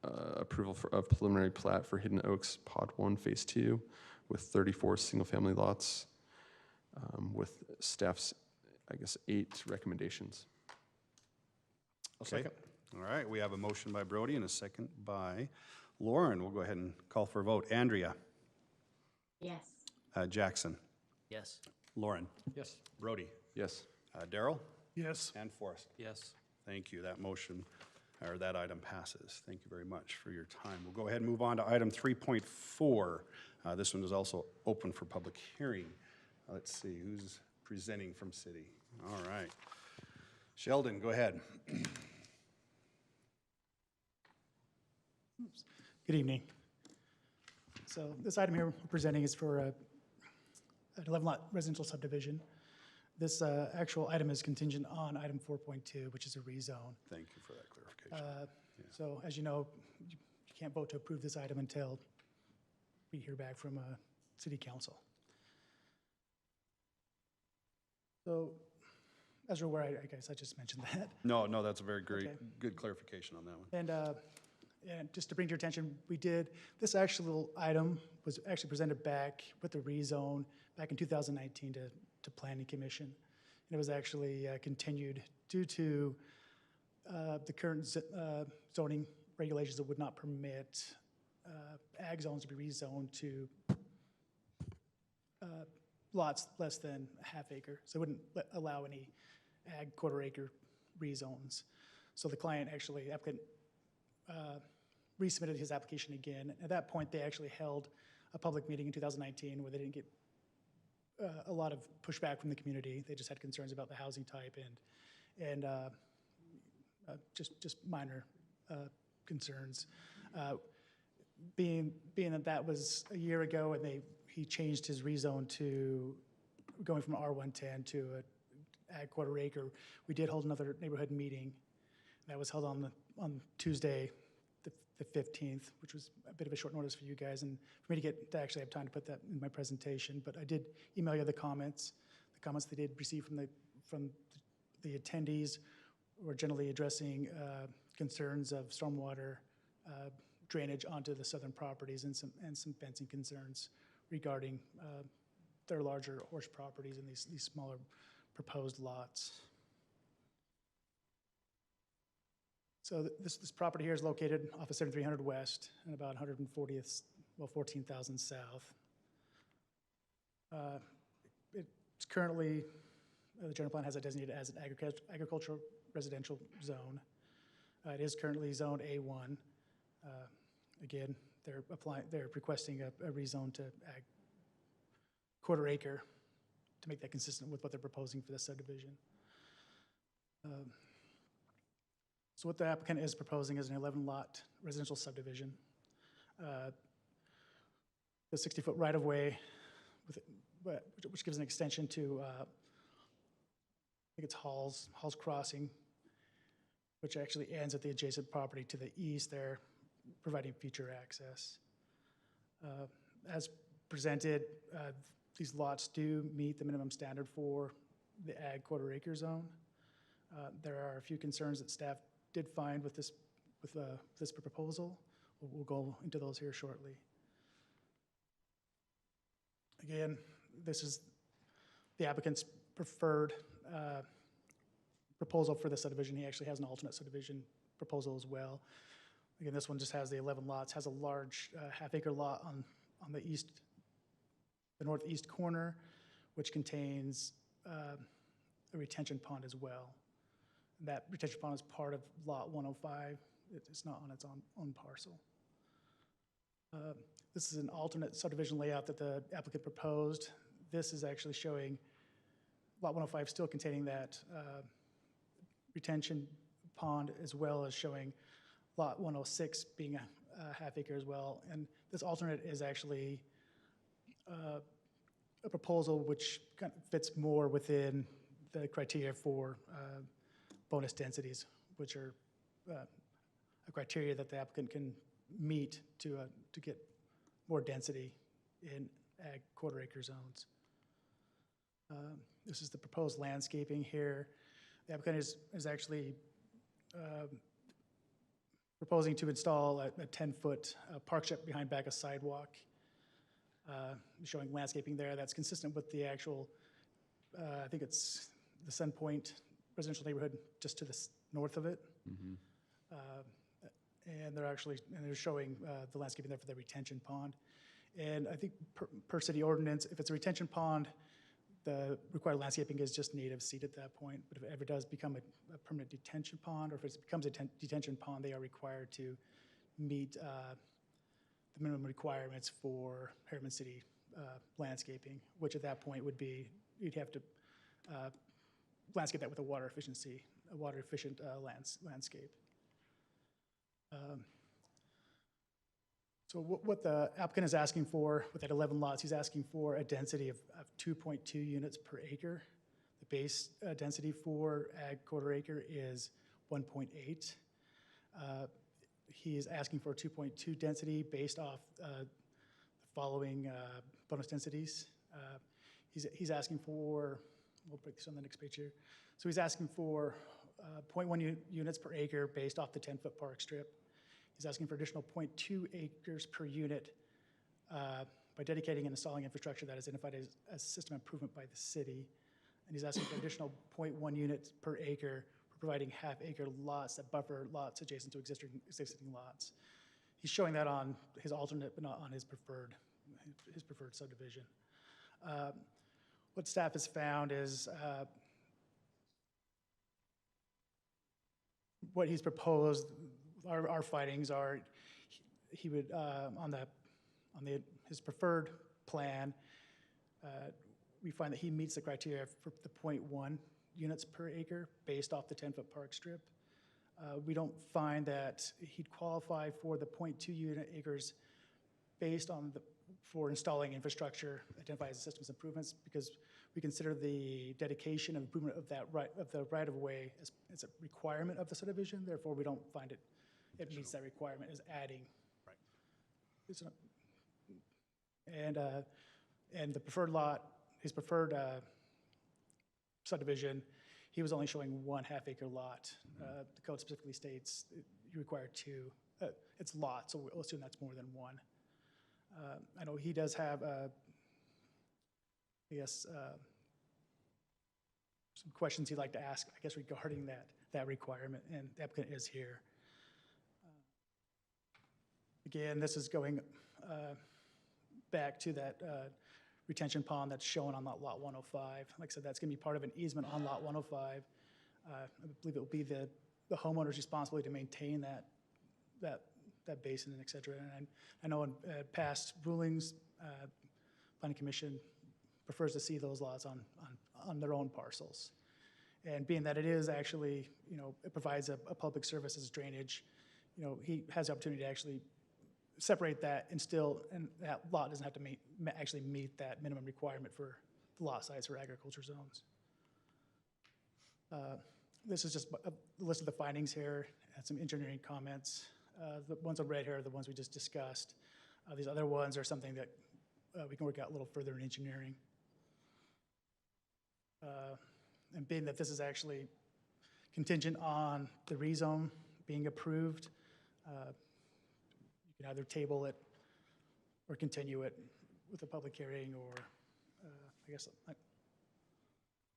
approval of preliminary plat for Hidden Oaks Pod 1 Phase 2 with 34 single-family lots with staff's, I guess, 8 recommendations. Okay. All right, we have a motion by Brody and a second by Lauren. We'll go ahead and call for a vote. Andrea? Yes. Jackson? Yes. Lauren? Yes. Brody? Yes. Daryl? Yes. And Forrest? Yes. Thank you. That motion, or that item passes. Thank you very much for your time. We'll go ahead and move on to item 3.4. This one is also open for public hearing. Let's see, who's presenting from city? All right. Sheldon, go ahead. Good evening. So this item here we're presenting is for an 11-lot residential subdivision. This actual item is contingent on item 4.2, which is a rezone. Thank you for that clarification. So as you know, you can't vote to approve this item until we hear back from City Council. So as you're aware, I guess I just mentioned that. No, that's a very great, Okay. good clarification on that one. And just to bring to your attention, this actual item was actually presented back with the rezone back in 2019 to Planning Commission. And it was actually continued due to the current zoning regulations that would not permit ag zones to be rezoned to lots less than a half acre. So it wouldn't allow any ag quarter acre rezones. So the client actually, applicant, resubmitted his application again. At that point, they actually held a public meeting in 2019 where they didn't get a lot of pushback from the community. They just had concerns about the housing type and just minor concerns. Being that was a year ago and he changed his rezone to going from R110 to a ag quarter acre, we did hold another neighborhood meeting. That was held on Tuesday, the 15th, which was a bit of a short notice for you guys and for me to actually have time to put that in my presentation. But I did email you the comments they did receive from the attendees were generally addressing concerns of stormwater drainage onto the southern properties and some fencing concerns regarding their larger horse properties and these smaller proposed lots. So this property here is located off of 7300 West and about 14,000 south. It's currently, the general plan has it designated as an agricultural residential zone. It is currently zoned A1. Again, they're requesting a rezone to ag quarter acre to make that consistent with what they're proposing for this subdivision. So what the applicant is proposing is an 11-lot residential subdivision. The 60-foot right-of-way, which gives an extension to, I think it's Hall's Crossing, which actually ends at the adjacent property to the east there, providing future access. As presented, these lots do meet the minimum standard for the ag quarter acre zone. There are a few concerns that staff did find with this proposal. We'll go into those here shortly. Again, this is the applicant's preferred proposal for the subdivision. He actually has an alternate subdivision proposal as well. Again, this one just has the 11 lots, has a large half-acre lot on the northeast corner, which contains a retention pond as well. That retention pond is part of lot 105. It's not on its own parcel. This is an alternate subdivision layout that the applicant proposed. This is actually showing lot 105 still containing that retention pond, as well as showing lot 106 being a half acre as well. And this alternate is actually a proposal which kind of fits more within the criteria for bonus densities, which are a criteria that the applicant can meet to get more density in ag quarter acre zones. This is the proposed landscaping here. The applicant is actually proposing to install a 10-foot park strip behind back a sidewalk, showing landscaping there that's consistent with the actual, I think it's the Sun Point residential neighborhood just to the north of it. And they're showing the landscaping there for the retention pond. And I think per city ordinance, if it's a retention pond, the required landscaping is just native seed at that point. But if it ever does become a permanent detention pond, or if it becomes a detention pond, they are required to meet the minimum requirements for Harriman City landscaping, which at that point would be, you'd have to landscape that with a water efficient landscape. So what the applicant is asking for with that 11 lots, he's asking for a density of 2.2 units per acre. The base density for ag quarter acre is 1.8. He is asking for a 2.2 density based off the following bonus densities. He's asking for, we'll break this on the next page here. So he's asking for 0.1 units per acre based off the 10-foot park strip. He's asking for additional 0.2 acres per unit by dedicating and installing infrastructure that is identified as system improvement by the city. And he's asking for additional 0.1 units per acre for providing half-acre lots that buffer lots adjacent to existing lots. He's showing that on his alternate, but not on his preferred subdivision. What staff has found is what he's proposed. Our findings are he would his preferred plan. We find that he meets the criteria for the 0.1 units per acre based off the 10-foot park strip. We don't find that he'd qualify for the 0.2 unit acres based on for installing infrastructure identified as systems improvements, because we consider the dedication and improvement of the right of way as a requirement of the subdivision. Therefore, we don't find it meets that requirement as adding. Right. And the preferred lot, his preferred subdivision, he was only showing 1 half-acre lot. The code specifically states you require 2. It's lots, so we'll assume that's more than 1. I know he does have, I guess, some questions he'd like to ask, I guess, regarding that requirement, and the applicant is here. Again, this is going back to that retention pond that's shown on lot 105. Like I said, that's going to be part of an easement on lot 105. I believe it will be the homeowner's responsibility to maintain that basin and et cetera. And I know in past rulings, Planning Commission prefers to see those lots on their own parcels. And being that it is actually, it provides a public service as drainage, he has the opportunity to actually separate that and that lot doesn't have to actually meet that minimum requirement for the lot size for agriculture zones. This is just a list of the findings here and some engineering comments. The ones on red here are the ones we just discussed. These other ones are something that we can work out a little further in engineering. And being that this is actually contingent on the rezone being approved, you can either table it or continue it with a public hearing, or I guess, I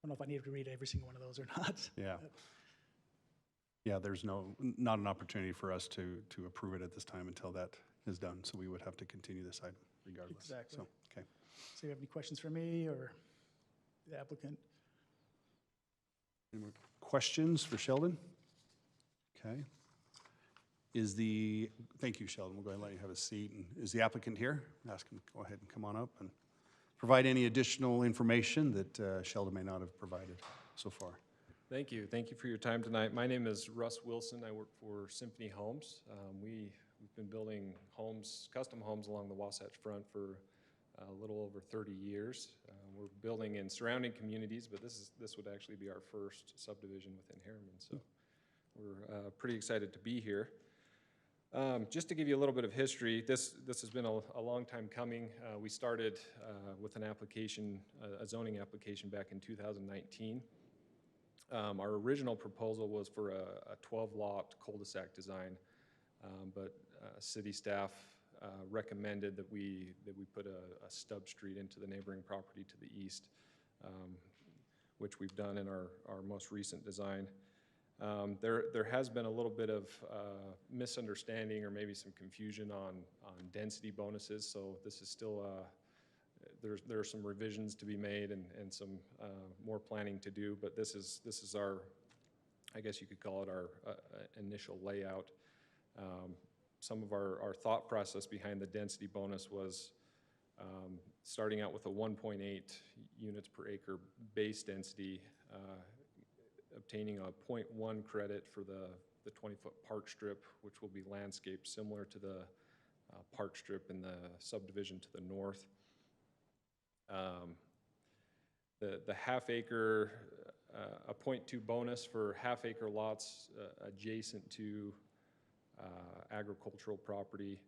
don't know if I need to read every single one of those or not. Yeah. Yeah, there's not an opportunity for us to approve it at this time until that is done, so we would have to continue this item regardless. Exactly. So, okay. So you have any questions for me or the applicant? Any more questions for Sheldon? Okay. Thank you, Sheldon. We'll go ahead and let you have a seat. And is the applicant here? Ask him to go ahead and come on up and provide any additional information that Sheldon may not have provided so far. Thank you. Thank you for your time tonight. My name is Russ Wilson. I work for Symphony Homes. We've been building homes, custom homes along the Wasatch Front for a little over 30 years. We're building in surrounding communities, but this would actually be our first subdivision within Harriman. So we're pretty excited to be here. Just to give you a little bit of history, this has been a long time coming. We started with an application, a zoning application back in 2019. Our original proposal was for a 12-lot cul-de-sac design, but city staff recommended that we put a stub street into the neighboring property to the east, which we've done in our most recent design. There has been a little bit of misunderstanding or maybe some confusion on density bonuses, so this is still there are some revisions to be made and some more planning to do, but this is our, I guess you could call it our initial layout. Some of our thought process behind the density bonus was starting out with a 1.8 units per acre base density, obtaining a 0.1 credit for the 20-foot park strip, which will be landscaped similar to the park strip in the subdivision to the north. The half acre, a 0.2 bonus for half acre lots adjacent to agricultural property.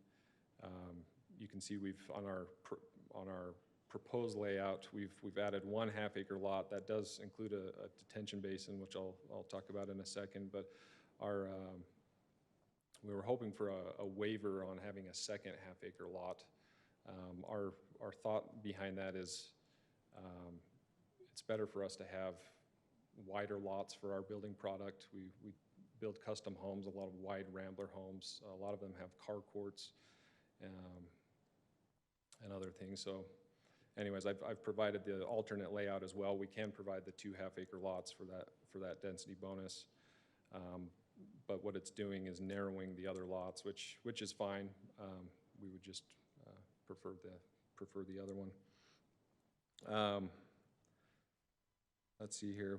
You can see we've on our proposed layout, we've added 1 half acre lot that does include a detention basin, which I'll talk about in a second. But we were hoping for a waiver on having a second half acre lot. Our thought behind that is it's better for us to have wider lots for our building product. We build custom homes, a lot of wide rambler homes. A lot of them have carports and other things. So anyways, I've provided the alternate layout as well. We can provide the 2 half acre lots for that density bonus. But what it's doing is narrowing the other lots, which is fine. We would just prefer the other one. Let's see here.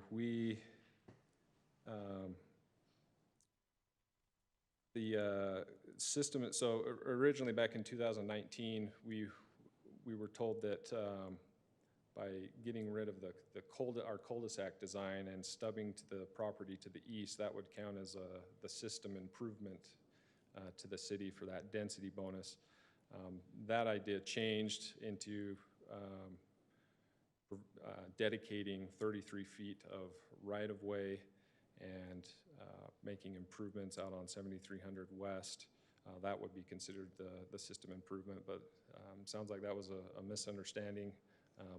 The system. So originally, back in 2019, we were told that by getting rid of our cul-de-sac design and stubbing to the property to the east, that would count as the system improvement to the city for that density bonus. That idea changed into dedicating 33 feet of right-of-way and making improvements out on 7300 West. That would be considered the system improvement, but sounds like that was a misunderstanding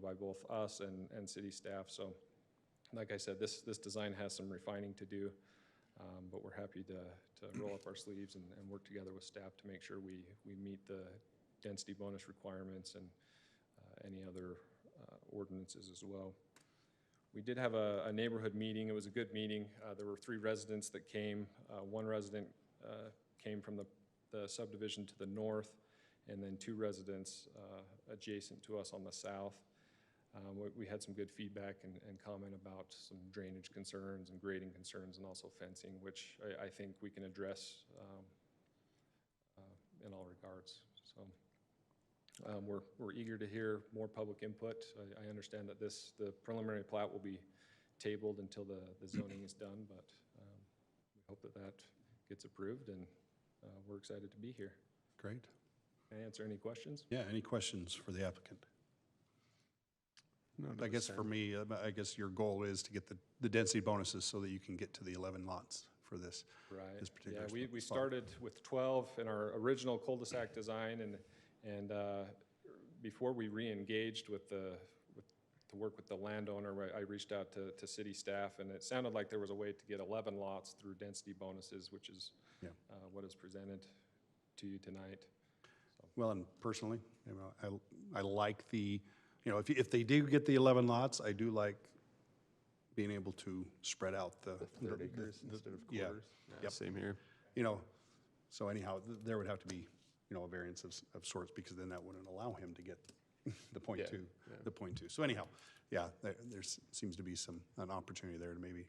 by both us and city staff. So like I said, this design has some refining to do, but we're happy to roll up our sleeves and work together with staff to make sure we meet the density bonus requirements and any other ordinances as well. We did have a neighborhood meeting. It was a good meeting. There were 3 residents that came. One resident came from the subdivision to the north, and then 2 residents adjacent to us on the south. We had some good feedback and comment about some drainage concerns and grading concerns and also fencing, which I think we can address in all regards. So we're eager to hear more public input. I understand that the preliminary plat will be tabled until the zoning is done, but we hope that gets approved, and we're excited to be here. Great. Can I answer any questions? Yeah, any questions for the applicant? No, I guess for me, I guess your goal is to get the density bonuses so that you can get to the 11 lots for this. Right. This particular Yeah, we spot. started with 12 in our original cul-de-sac design, and before we re-engaged to work with the landowner, I reached out to city staff, and it sounded like there was a way to get 11 lots through density bonuses, which is what is presented to you tonight. So. Well, and personally, I like the, if they do get the 11 lots, I do like being able to spread out the 30 acres instead of quarters. Yeah. Yep. Same here. So anyhow, there would have to be, a variance of sorts, because then that wouldn't allow him to get the point two. The point two. So anyhow, there seems to be an opportunity there to maybe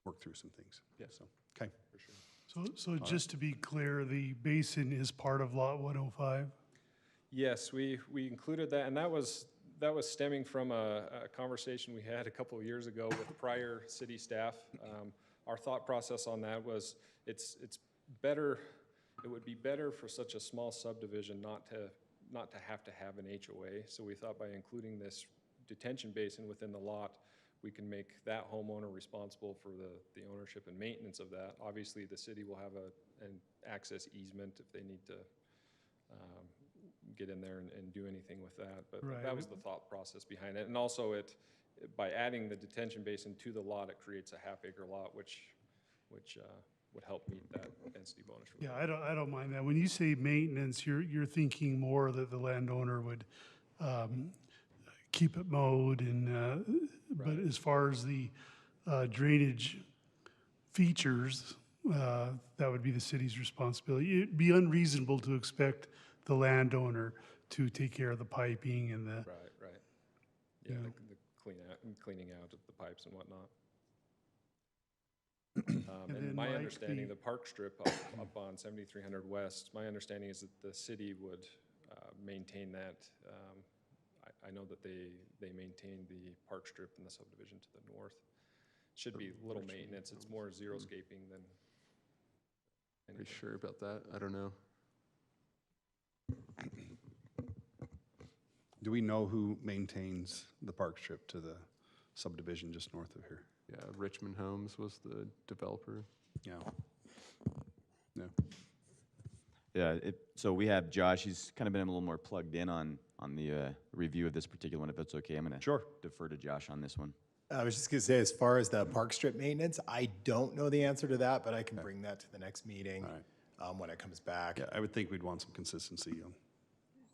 work through some things. Yeah. So, okay. For sure. So just to be clear, the basin is part of Lot 105? Yes, we included that, and that was stemming from a conversation we had a couple of years ago with prior city staff. Our thought process on that was it's better. It would be better for such a small subdivision not to have an HOA. So we thought by including this detention basin within the lot, we can make that homeowner responsible for the ownership and maintenance of that. Obviously, the city will have an access easement if they need to get in there and do anything with that. But Right. that was the thought process behind it. And also by adding the detention basin to the lot, it creates a half-acre lot, which would help meet that density bonus. Yeah, I don't mind that. When you say maintenance, you're thinking more that the landowner would keep it mowed and, but as far as the drainage features, that would be the city's responsibility. It'd be unreasonable to expect the landowner to take care of the piping and the. Right. Yeah, Yeah. the cleaning out of the pipes and whatnot. And then And my Mike, understanding, the- the park strip up on 7300 West, my understanding is that the city would maintain that. I know that they maintain the park strip in the subdivision to the north. Should be little maintenance, it's more xeriscaping than Are you sure about that? I don't know. Do we know who maintains the park strip to the subdivision just north of here? Yeah, Richmond Homes was the developer. Yeah. Yeah. Yeah, so we have Josh, he's kind of been a little more plugged in on the review of this particular one, if it's okay. I'm going to defer to Josh on this one. I was just going to say, as far as the park strip maintenance, I don't know the answer to that, but I can bring that to the next meeting when it comes back. Yeah, I would think we'd want some consistency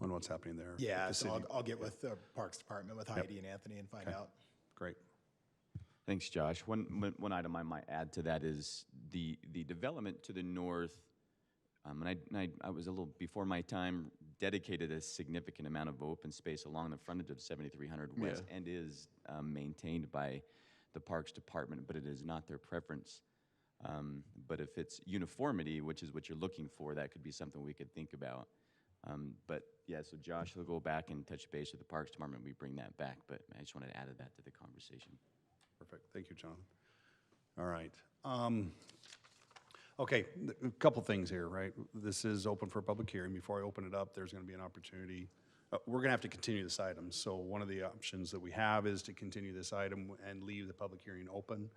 on what's happening there. with Yeah, the so city. I'll get with the Parks Department, with Heidi and Anthony, and find out. Great. Thanks, Josh. One item I might add to that is the development to the north. And I was a little before my time, dedicated a significant amount of open space along the frontage of 7300 West and is maintained by the Parks Department, but it is not their preference. But if it's uniformity, which is what you're looking for, that could be something we could think about. But yeah, so Josh will go back and touch base with the Parks Department. We bring that back, but I just wanted to add that to the conversation. Perfect. Thank you, Jonathan. All right. Okay, a couple things here, right? This is open for a public hearing. Before I open it up, there's going to be an opportunity. We're going to have to continue this item. So one of the options that we have is to continue this item and leave the public hearing open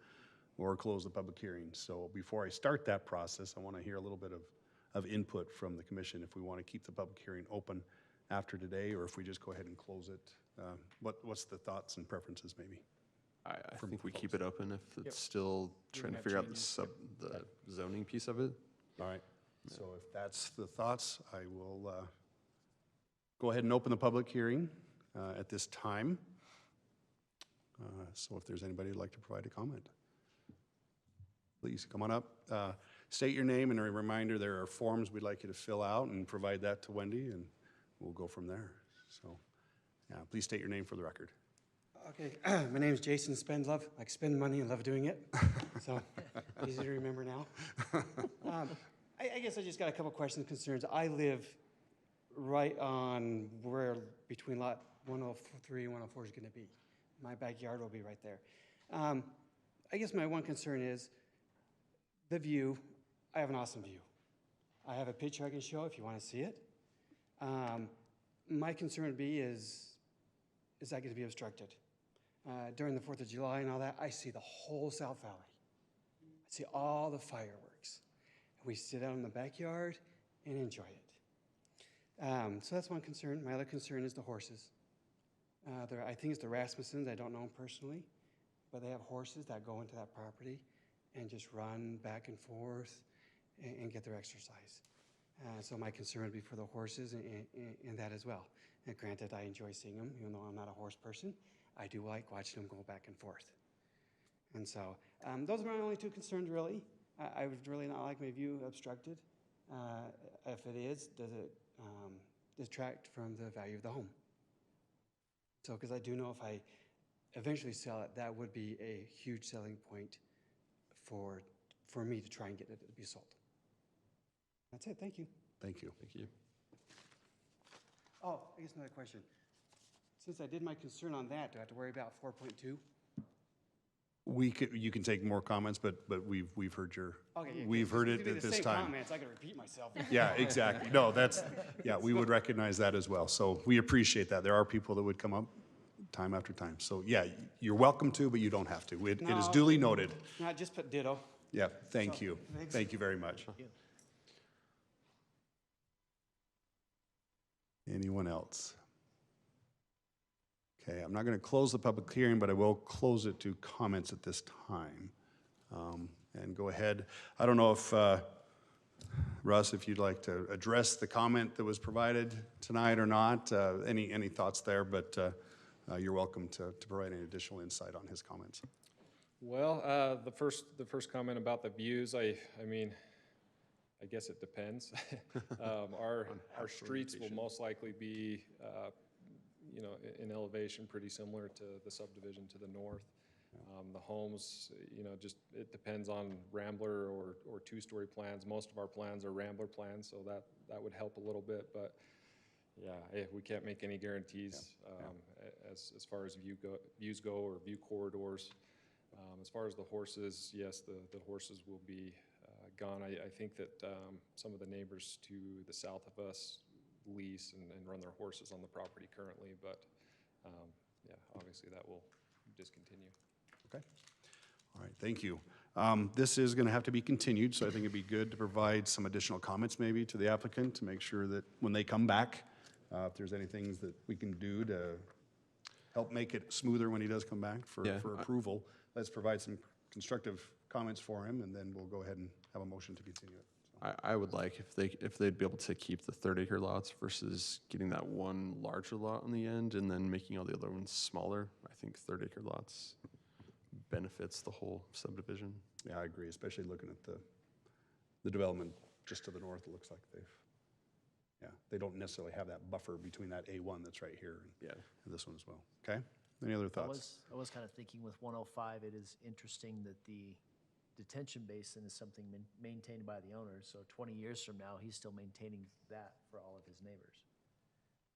or close the public hearing. So before I start that process, I want to hear a little bit of input from the commission if we want to keep the public hearing open after today, or if we just go ahead and close it. What's the thoughts and preferences maybe? I think we keep it open if it's still trying to figure out the zoning piece of it. All right. So if that's the thoughts, I will go ahead and open the public hearing at this time. So if there's anybody who'd like to provide a comment, please come on up. State your name, and a reminder, there are forms we'd like you to fill out and provide that to Wendy, and we'll go from there. So, yeah, please state your name for the record. Okay, my name is Jason Spendlove. I spend money and love doing it, so easy to remember now. I guess I just got a couple questions, concerns. I live right on where between lot 103 and 104 is going to be. My backyard will be right there. I guess my one concern is the view. I have an awesome view. I have a picture I can show if you want to see it. My concern would be is that going to be obstructed? During the 4th of July and all that, I see the whole South Valley. I see all the fireworks. We sit out in the backyard and enjoy it. So that's one concern. My other concern is the horses. I think it's the Rasmussens. I don't know them personally, but they have horses that go into that property and just run back and forth and get their exercise. So my concern would be for the horses and that as well. And granted, I enjoy seeing them, even though I'm not a horse person. I do like watching them go back and forth. And so those are my only two concerns, really. I would really not like my view obstructed. If it is, does it detract from the value of the home? So, because I do know if I eventually sell it, that would be a huge selling point for me to try and get it to be sold. That's it. Thank you. Thank you. Thank you. Oh, I guess another question. Since I did my concern on that, do I have to worry about 4.2? You can take more comments, but we've heard your, Okay, yeah, we've heard it at this time. Comments, I gotta repeat myself. Yeah, exactly. No, yeah, we would recognize that as well. So we appreciate that. There are people that would come up time after time. So yeah, you're welcome to, but you don't have to. It is No. duly noted. No, I just put ditto. Yeah, thank So, you. thanks. Thank you very much. Anyone else? Okay, I'm not going to close the public hearing, but I will close it to comments at this time. And go ahead. I don't know if, Russ, if you'd like to address the comment that was provided tonight or not. Any thoughts there, but you're welcome to provide any additional insight on his comments. Well, the first comment about the views, I mean, I guess it depends. Our streets will most likely be, you know, in elevation pretty similar to the subdivision to the north. The homes, you know, just, it depends on Rambler or two-story plans. Most of our plans are Rambler plans, so that would help a little bit, but yeah, we can't make any guarantees as far as views go or view corridors. As far as the horses, yes, the horses will be gone. I think that some of the neighbors to the south of us lease and run their horses on the property currently, but yeah, obviously that will discontinue. Okay. All right, thank you. This is going to have to be continued, so I think it'd be good to provide some additional comments maybe to the applicant to make sure that when they come back, if there's any things that we can do to help make it smoother when he does come back for approval. Let's provide some constructive comments for him, and then we'll go ahead and have a motion to continue it. So. I would like if they'd be able to keep the 30-acre lots versus getting that one larger lot on the end and then making all the other ones smaller. I think 30-acre lots benefits the whole subdivision. Yeah, I agree, especially looking at the development just to the north. It looks like they don't necessarily have that buffer between that A1 that's right here and this one as well. Okay, any other thoughts? I was kind of thinking with 105, it is interesting that the detention basin is something maintained by the owner, so 20 years from now, he's still maintaining that for all of his neighbors.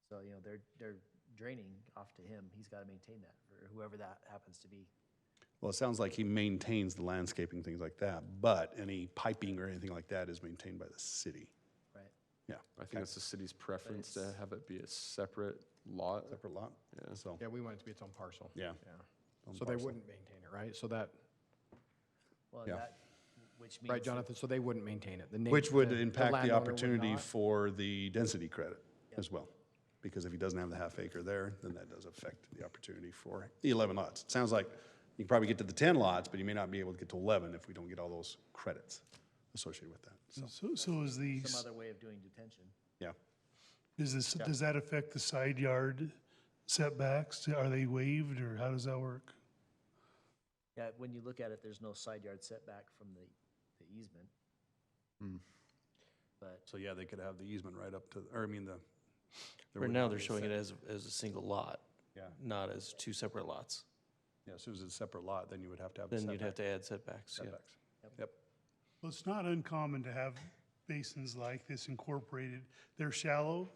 So, you know, they're draining off to him. He's got to maintain that for whoever that happens to be. Well, it sounds like he maintains the landscaping, things like that, but any piping or anything like that is maintained by the city. Right. Yeah. I think that's the city's preference to have it be a separate lot. Separate lot? Yeah. So. Yeah, we want it to be its own parcel. Yeah. So they wouldn't maintain it, right? So that, Well, Yeah. that, which means. right, Jonathan, so they wouldn't maintain it. Which would the impact the landowner would opportunity not? for the density credit as well. Because if he doesn't have the half acre there, then that does affect the opportunity for the 11 lots. It sounds like you can probably get to the 10 lots, but you may not be able to get to 11 if we don't get all those credits associated with that. So is the, Some other way of doing detention. Yeah. does that affect the side yard setbacks? Are they waived, or how does that work? Yeah, when you look at it, there's no side yard setback from the easement. But So yeah, they could have the easement right up to, or I mean Right now, they're showing it as a single lot, Yeah. not as two separate lots. Yeah, as soon as it's a separate lot, then you would have to have. Then you'd have to add setbacks, yeah. Setbacks. Yep. Well, it's not uncommon to have basins like this incorporated. They're shallow.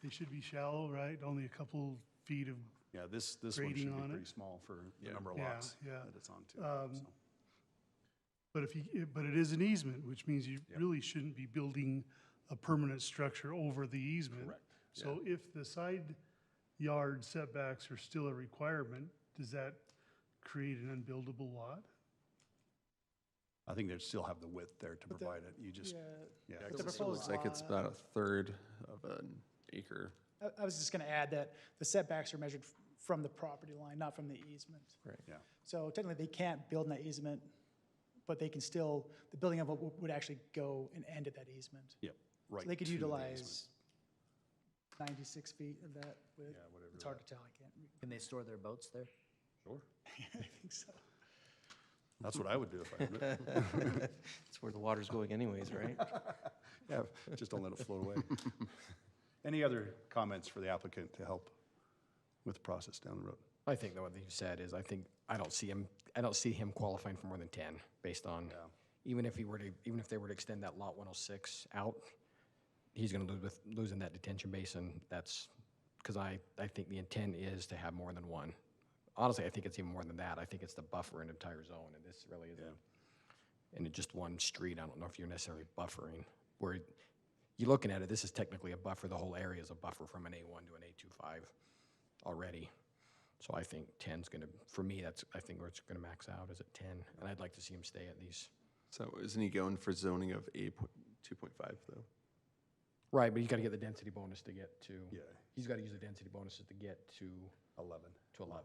They should be shallow, right? Only a couple feet of Yeah, this one should grading be on pretty it. small for the number of Yeah, lots yeah. that it's on to. so. But it is an easement, which means you really shouldn't be building a permanent structure over the easement. Correct, So if the side yard setbacks are still a requirement, does that create an unbuildable lot? I think they'd still have the width there to provide it. You just, yeah. But the It still looks proposed like it's about a third of an acre. I was just going to add that the setbacks are measured from the property line, not from the easement. Right. Yeah. So technically, they can't build in that easement, but they can still, the building of it would actually go and end at that easement. Yep, right. So they could to the utilize 96 feet of that width. Yeah, whatever It's hard to tell, I can't. can they store their boats there? Sure. I think so. That's what I would do if I owned it. That's where the water's going anyways, right? Yeah, just don't let it float away. Any other comments for the applicant to help with the process down the road? I think that what you said is, I don't see him qualifying for more than 10 based on, even if they were to extend that lot 106 out, he's gonna lose in that detention basin. That's, because I think the intent is to have more than one. Honestly, I think it's even more than that. I think it's the buffer an entire zone, and this really isn't. And in just one street, I don't know if you're necessarily buffering. Where you're looking at it, this is technically a buffer. The whole area is a buffer from an A1 to an A25 already. So I think 10's gonna, for me, that's, I think where it's gonna max out is at 10, and I'd like to see him stay at these. So isn't he going for zoning of 2.5 though? Right, but he's gotta get the density bonus to get to. Yeah. He's gotta use the density bonuses to get to 11. To 11.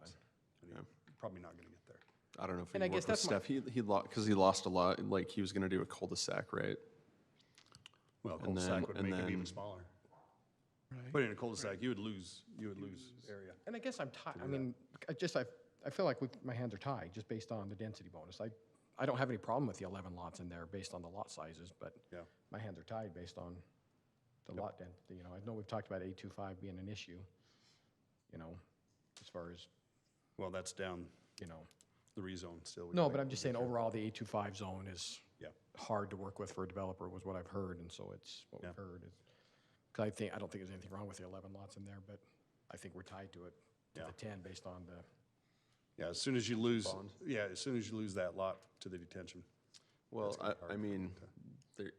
And he's probably not gonna get there. I don't know if And he I guess worked with that's my- Steph. He lost because he lost a lot. Like he was going to do a cul-de-sac, right? Well, And cul-de-sac then- would and make it even then- smaller. Put in a cul-de-sac, you would lose area. And I guess I'm tied, I mean, I feel like my hands are tied just based on the density bonus. I don't have any problem with the 11 lots in there based on the lot sizes, but Yeah. my hands are tied based on the lot density. You know, I know we've talked about 825 being an issue, you know, as far as, Well, that's down, you know. the rezone still. No, but I'm just saying overall, the 825 zone is Yeah. hard to work with for a developer was what I've heard, and so it's what we've heard. Because I don't think there's anything wrong with the 11 lots in there, but I think we're tied to it, to the 10 based on the. Yeah, as soon as you lose, as soon as you lose that lot to the detention. Well, that's gonna be hard I for mean, them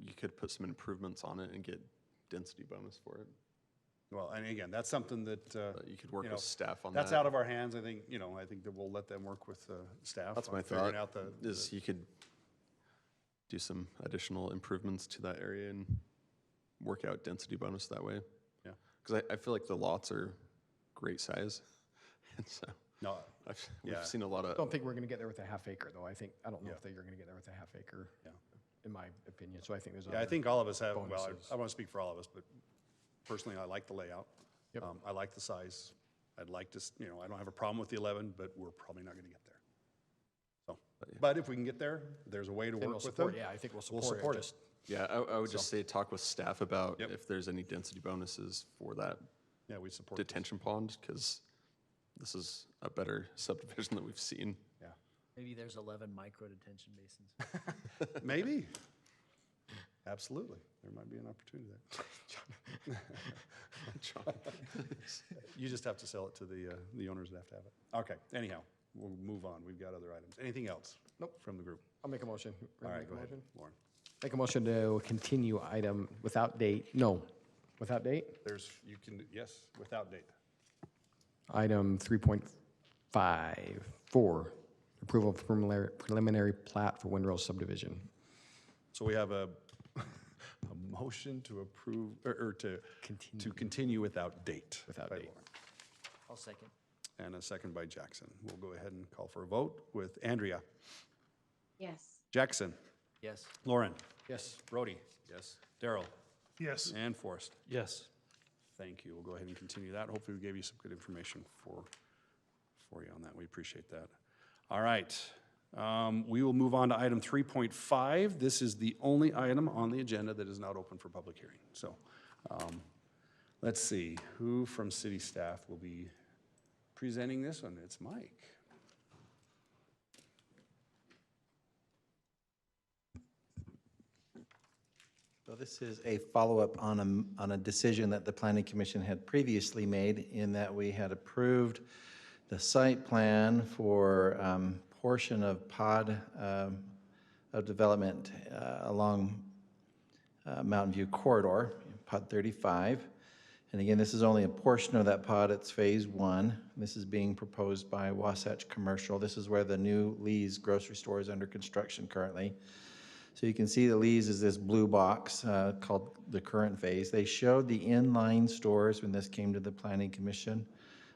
you could put some improvements on it and get density bonus for it. Well, and again, that's something that, You could work you with know, staff on that's that. out of our hands. I think, I think that we'll let them work with staff. That's on my figuring thought, out is you could do some additional improvements to that area and work out density bonus that way. Yeah. Because I feel like the lots are great size. And so No, we've yeah. seen a lot I of, don't think we're gonna get there with a half acre, though. I don't know Yeah. if you're gonna get there with a half acre. Yeah. In my opinion, so I think there's. Yeah, I other think all of us have, well, bonuses. I want to speak for all of us, but personally, I like the layout. Yep. I like the size. I'd like to, I don't have a problem with the 11, but we're probably not going to get there. So, but if we can get there, there's a way to Then work we'll with support- them. yeah, I think we'll We'll support it, support it. yeah, I would just say talk with staff about if there's any density bonuses for that Yeah, we support this. detention pond, because this is a better subdivision that we've seen. Yeah. Maybe there's 11 micro detention basins. Maybe. Absolutely. There might be an opportunity there. You just have to sell it to the owners that have to have it. Okay, anyhow, we'll move on. We've got other items. Anything else? Nope. From the group? I'll make a motion. All right, Make a go ahead, motion? Lauren. Make a motion to continue item without date, no, without date? You can, yes, without date. Item 3.54, approval of preliminary plat for Windrose subdivision. So we have a motion to approve, or to continue without date. Without by date. Lauren. I'll second. And a second by Jackson. We'll go ahead and call for a vote with Andrea, Yes. Jackson, Yes. Lauren, Yes. Brody. Yes. Daryl. Yes. And Forrest. Yes. Thank you. We'll go ahead and continue that. Hopefully we gave you some good information for you on that. We appreciate that. All right. We will move on to item 3.5. This is the only item on the agenda that is not open for public hearing. So let's see, who from city staff will be presenting this one? It's Mike. So this is a follow-up on a decision that the Planning Commission had previously made, in that we had approved the site plan for portion of PUD of development along Mountain View Corridor, PUD 35. And again, this is only a portion of that PUD. It's phase 1. This is being proposed by Wasatch Commercial. This is where the new Lee's grocery store is under construction currently. So you can see the Lee's is this blue box called the current phase. They showed the inline stores when this came to the Planning Commission,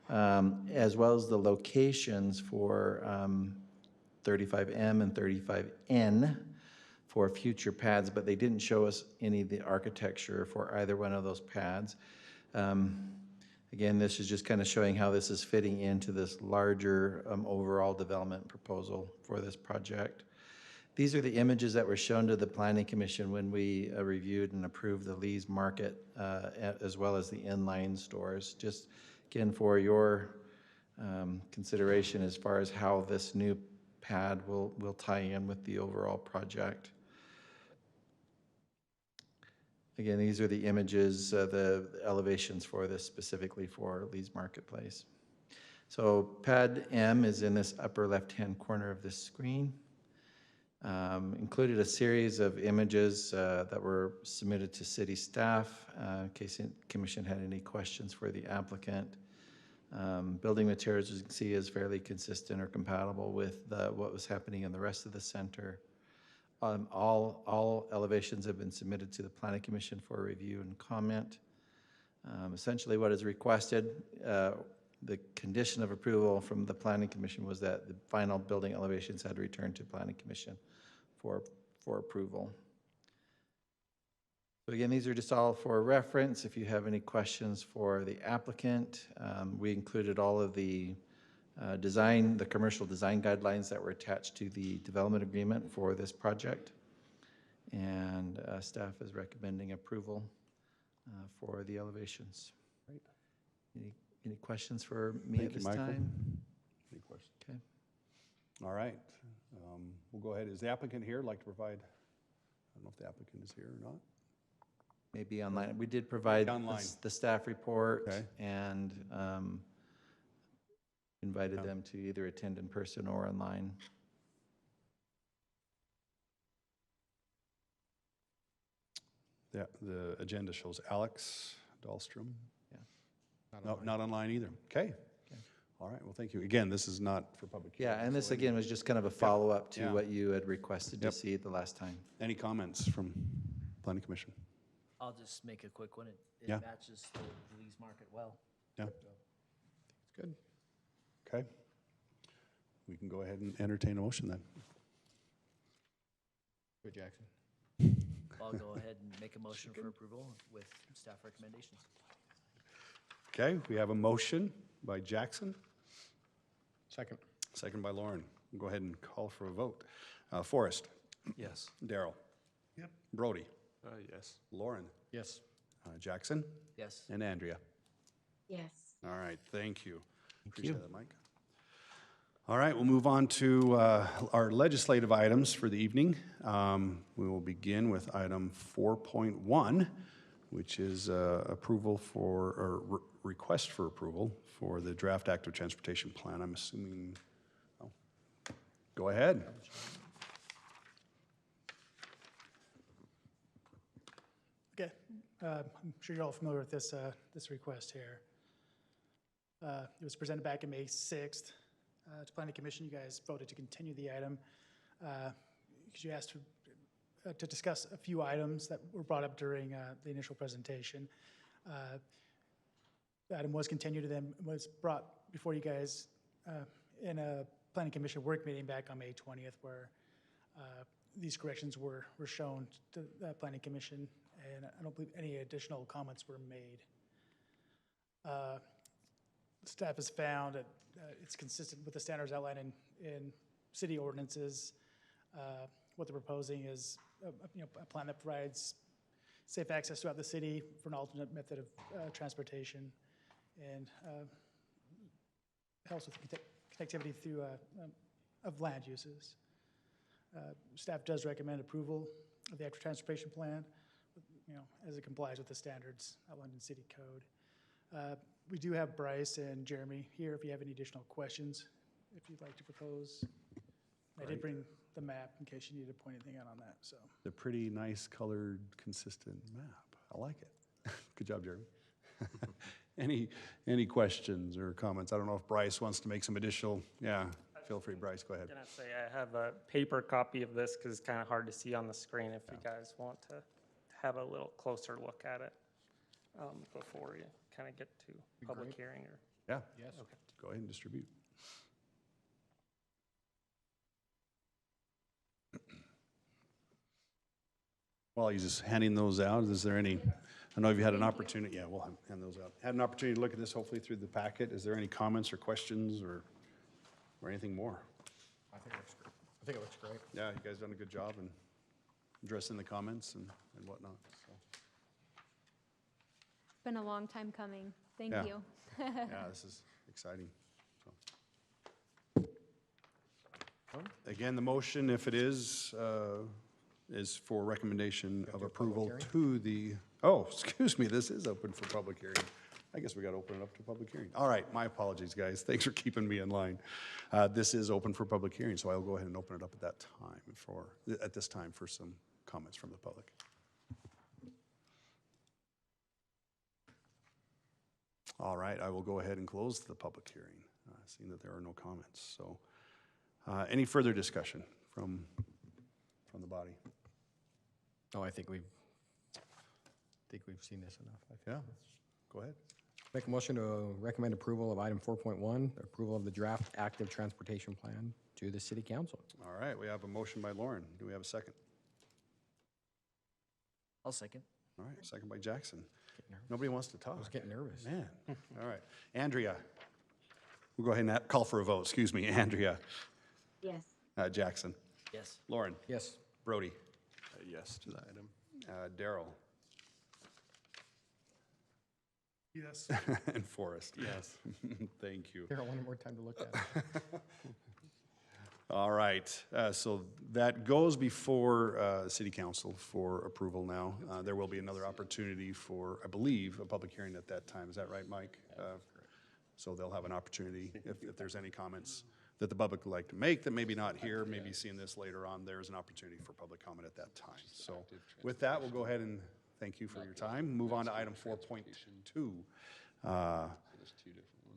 as well as the locations for 35M and 35N for future pads, but they didn't show us any of the architecture for either one of those pads. Again, this is just kind of showing how this is fitting into this larger overall development proposal for this project. These are the images that were shown to the Planning Commission when we reviewed and approved the Lee's Market, as well as the inline stores. Just again, for your consideration as far as how this new pad will tie in with the overall project. Again, these are the images, the elevations for this specifically for Lee's Marketplace. So pad M is in this upper left-hand corner of this screen. Included a series of images that were submitted to city staff in case the commission had any questions for the applicant. Building materials, as you can see, is fairly consistent or compatible with what was happening in the rest of the center. All elevations have been submitted to the Planning Commission for review and comment. Essentially what is requested, the condition of approval from the Planning Commission was that the final building elevations had returned to Planning Commission for approval. So again, these are just all for reference. If you have any questions for the applicant, we included all of the the commercial design guidelines that were attached to the development agreement for this project. And staff is recommending approval for the elevations. Great. Any questions for me Thank at you, this Michael. time? Any questions? Okay. All right. We'll go ahead. Is the applicant here? Like to provide, I don't know if the applicant is here or not. Maybe online. We did provide Online. the staff report Okay. and invited them to either attend in person or online. The agenda shows Alex Dahlstrom. Yeah. No, not online either. Okay. All right. Well, thank you. Again, this is not for public hearing. Yeah, and this so again was just kind of a follow-up to Yeah. what you had requested to see the last time. Any comments from Planning Commission? I'll just make a quick one. It Yeah. matches the Lee's Market well. Yeah. It's good. Okay. We can go ahead and entertain a motion then. Good, Jackson. I'll go ahead and make a motion for approval with staff recommendations. Okay, we have a motion by Jackson, Second. second by Lauren. We'll go ahead and call for a vote. Forrest, Yes. Daryl, Yep. Brody, Yes. Lauren, Yes. Jackson, Yes. and Andrea. Yes. All right, thank you. Appreciate that, Mike. All right, we'll move on to our legislative items for the evening. We will begin with item 4.1, which is approval for, or request for approval for the draft active transportation plan. I'm assuming, go ahead. Okay, I'm sure you're all familiar with this, this request here. It was presented back in May 6th to Planning Commission. You guys voted to continue the item because you asked to discuss a few items that were brought up during the initial presentation. The item was continued and then was brought before you guys in a Planning Commission work meeting back on May 20th, where these corrections were shown to the Planning Commission, and I don't believe any additional comments were made. Staff has found that it's consistent with the standards outlined in city ordinances. What they're proposing is a plan that provides safe access throughout the city for an alternate method of transportation, and helps with connectivity through of land uses. Staff does recommend approval of the active transportation plan, as it complies with the standards outlined in city code. We do have Bryce and Jeremy here if you have any additional questions, if you'd like to propose. I did bring the map in case you need to point anything out on that, so. The pretty nice colored, consistent map. I like it. Good job, Jeremy. Any questions or comments? I don't know if Bryce wants to make some additional, yeah, feel free, Bryce, go ahead. I'm gonna say I have a paper copy of this because it's kind of hard to see on the screen if you guys want to have a little closer look at it before you kind of get to public hearing or. Yeah. Yes. Okay. Go ahead and distribute. While he's just handing those out, is there any, I know you've had an opportunity, yeah, we'll hand those out. Had an opportunity to look at this hopefully through the packet. Is there any comments or questions or anything more? I think it looks great. I think it looks great. Yeah, you guys done a good job in addressing the comments and whatnot, so. It's been a long time coming. Thank Yeah. you. Yeah, this is exciting. So. Again, the motion, if it is for recommendation of approval to the, oh, excuse me, this is open for public hearing. I guess we got to open it up to public hearing. All right, my apologies, guys. Thanks for keeping me in line. This is open for public hearing, so I'll go ahead and open it up at this time for some comments from the public. All right, I will go ahead and close the public hearing, seeing that there are no comments. So, any further discussion from the body? Oh, I think we've seen this enough. Yeah, go ahead. Make a motion to recommend approval of item 4.1, approval of the draft active transportation plan to the city council. All right, we have a motion by Lauren. Do we have a second? I'll second. All right, second by Jackson. Nobody wants to talk. I was getting nervous. Man, all right. Andrea, we'll go ahead and call for a vote. Excuse me, Andrea. Yes. Jackson. Yes. Lauren. Yes. Brody. Yes to that item. Daryl. Yes. And Forrest. Yes. Thank you. Here, I wanted more time to look at it. All right, so that goes before City Council for approval now. There will be another opportunity for, I believe, a public hearing at that time. Is that right, Mike? So they'll have an opportunity, if there's any comments that the public would like to make that maybe not here, maybe seeing this later on, there's an opportunity for public comment at that time. So with that, we'll go ahead and thank you for your time. Move on to item 4.2,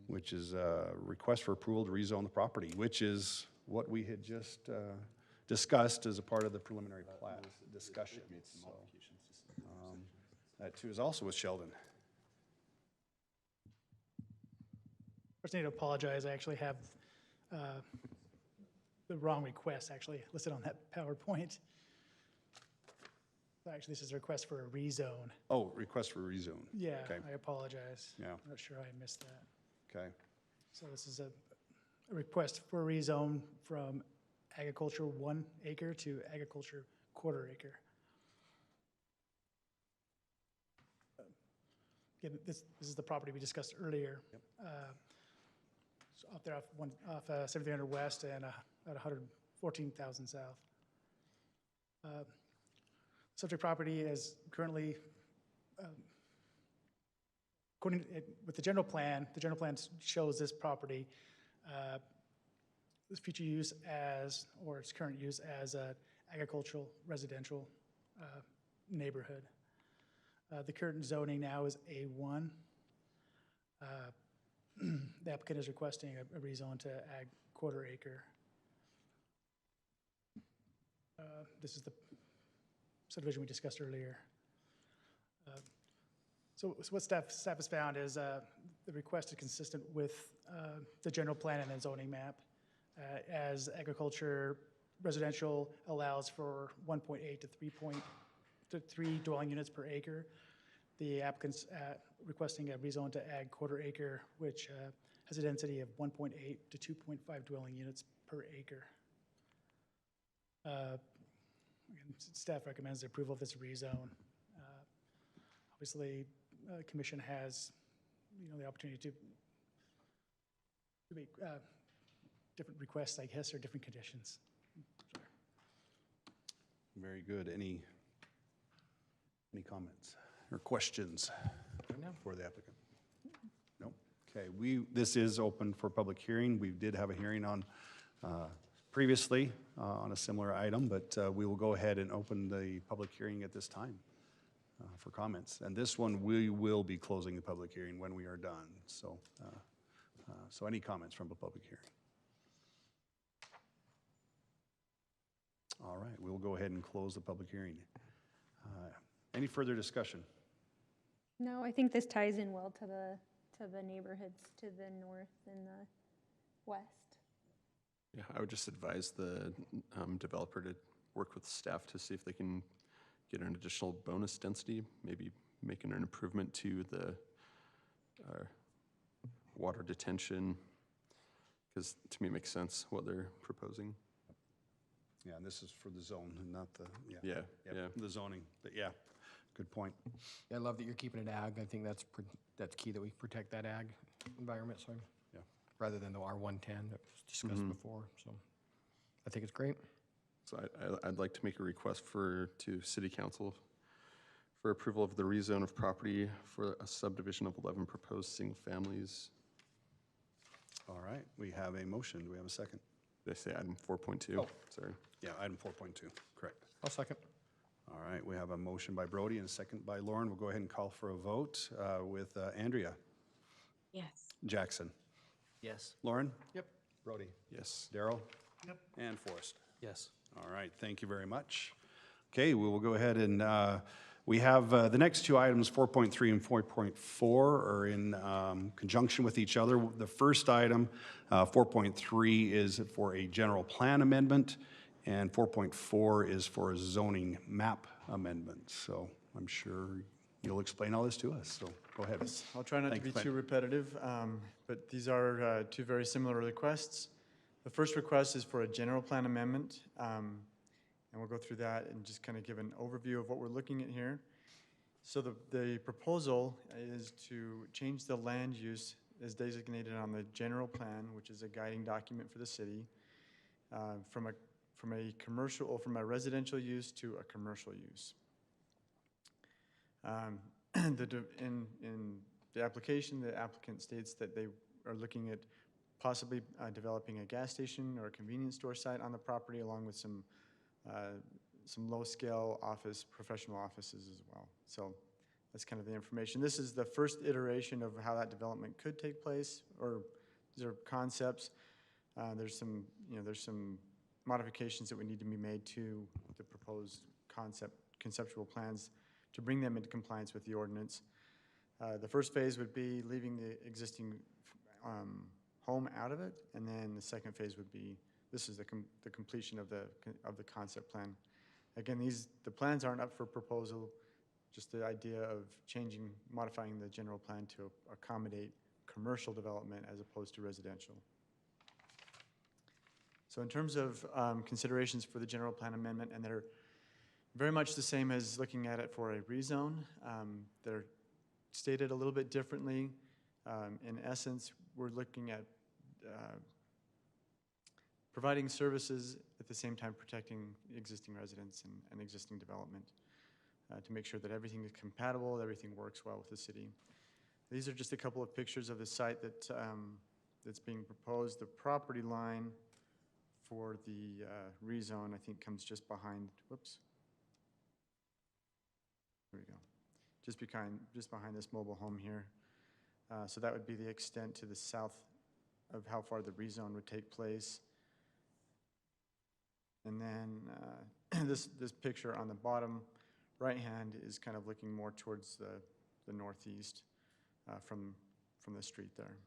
which is a request for approval to rezone the property, which is what we had just discussed as a part of the preliminary plat discussion. So, that too is also with Sheldon. First, I need to apologize. I actually have the wrong request actually listed on that PowerPoint. So actually, this is a request for a rezone. Oh, request for rezone. Yeah, Okay. I apologize. Yeah. I'm not sure I missed that. Okay. So this is a request for a rezone from agriculture 1 acre to agriculture 1/4 acre. Again, this is the property we discussed earlier. So up there off 7300 West and at 114,000 South. Subject property is currently, with the general plan shows this property this future use as, or its current use as a agricultural residential neighborhood. The current zoning now is A1. The applicant is requesting a rezone to ag 1/4 acre. This is the subdivision we discussed earlier. So what staff has found is the request is consistent with the general plan and the zoning map, as agriculture residential allows for 1.8 to 3 dwelling units per acre. The applicant's requesting a rezone to ag 1/4 acre, which has a density of 1.8 to 2.5 dwelling units per acre. Again, staff recommends the approval of this rezone. Obviously, the commission has, the opportunity to make different requests, I guess, or different conditions. Very good. Any comments or questions for the applicant? No? Okay, this is open for public hearing. We did have a hearing on previously on a similar item, but we will go ahead and open the public hearing at this time for comments. And this one, we will be closing the public hearing when we are done. So, so any comments from the public hearing? All right, we'll go ahead and close the public hearing. Any further discussion? No, I think this ties in well to the neighborhoods to the north and the west. Yeah, I would just advise the developer to work with staff to see if they can get an additional bonus density, maybe making an improvement to the water detention, because to me it makes sense what they're proposing. Yeah, and this is for the zone and not the, Yeah. the zoning, but yeah, good point. Yeah, I love that you're keeping it ag. I think that's key, that we protect that ag environment, so. Yeah. Rather than the R110 that was discussed before, so I think it's great. So I'd like to make a request to City Council for approval of the rezone of property for a subdivision of 11 proposed single families. All right, we have a motion. Do we have a second? Did I say item 4.2? Oh. Sorry. Yeah, item 4.2, correct. I'll second. All right, we have a motion by Brody and a second by Lauren. We'll go ahead and call for a vote with Andrea. Yes. Jackson. Yes. Lauren? Yep. Brody? Yes. Darrell? Yep. And Forrest? Yes. All right, thank you very much. Okay, we will go ahead and we have the next two items, 4.3 and 4.4, are in conjunction with each other. The first item, 4.3, is for a general plan amendment, and 4.4 is for a zoning map amendment. So I'm sure you'll explain all this to us, so go ahead. I'll try not to be too repetitive, but these are two very similar requests. The first request is for a general plan amendment, and we'll go through that and just kind of give an overview of what we're looking at here. So the proposal is to change the land use as designated on the general plan, which is a guiding document for the city, from a commercial or from a residential use to a commercial use. In the application, the applicant states that they are looking at possibly developing a gas station or a convenience store site on the property, along with some low-scale professional offices as well. So that's kind of the information. This is the first iteration of how that development could take place, or these are concepts. There's some modifications that would need to be made to the proposed conceptual plans to bring them into compliance with the ordinance. The first phase would be leaving the existing home out of it, and then the second phase would be, this is the completion of the concept plan. Again, the plans aren't up for proposal, just the idea of modifying the general plan to accommodate commercial development as opposed to residential. So in terms of considerations for the general plan amendment, and they're very much the same as looking at it for a rezone. They're stated a little bit differently. In essence, we're looking at providing services at the same time protecting existing residents and existing development to make sure that everything is compatible, everything works well with the city. These are just a couple of pictures of the site that's being proposed. The property line for the rezone, I think, comes just behind, whoops. There we go. Just behind this mobile home here. So that would be the extent to the south of how far the rezone would take place. And then this picture on the bottom right hand is kind of looking more towards the northeast from the street there.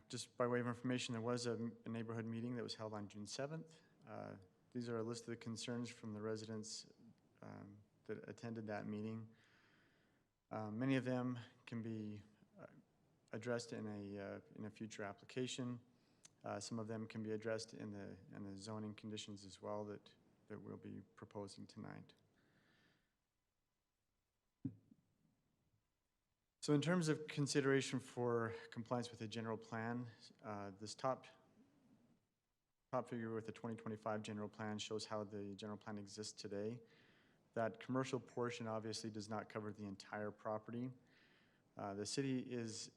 Just by way of information, there was a neighborhood meeting that was held on June 7th. These are a list of the concerns from the residents that attended that meeting. Many of them can be addressed in a future application. Some of them can be addressed in the zoning conditions as well that we'll be proposing tonight. So in terms of consideration for compliance with the general plan, this top figure with the 2025 general plan shows how the general plan exists today. That commercial portion obviously does not cover the entire property. The city is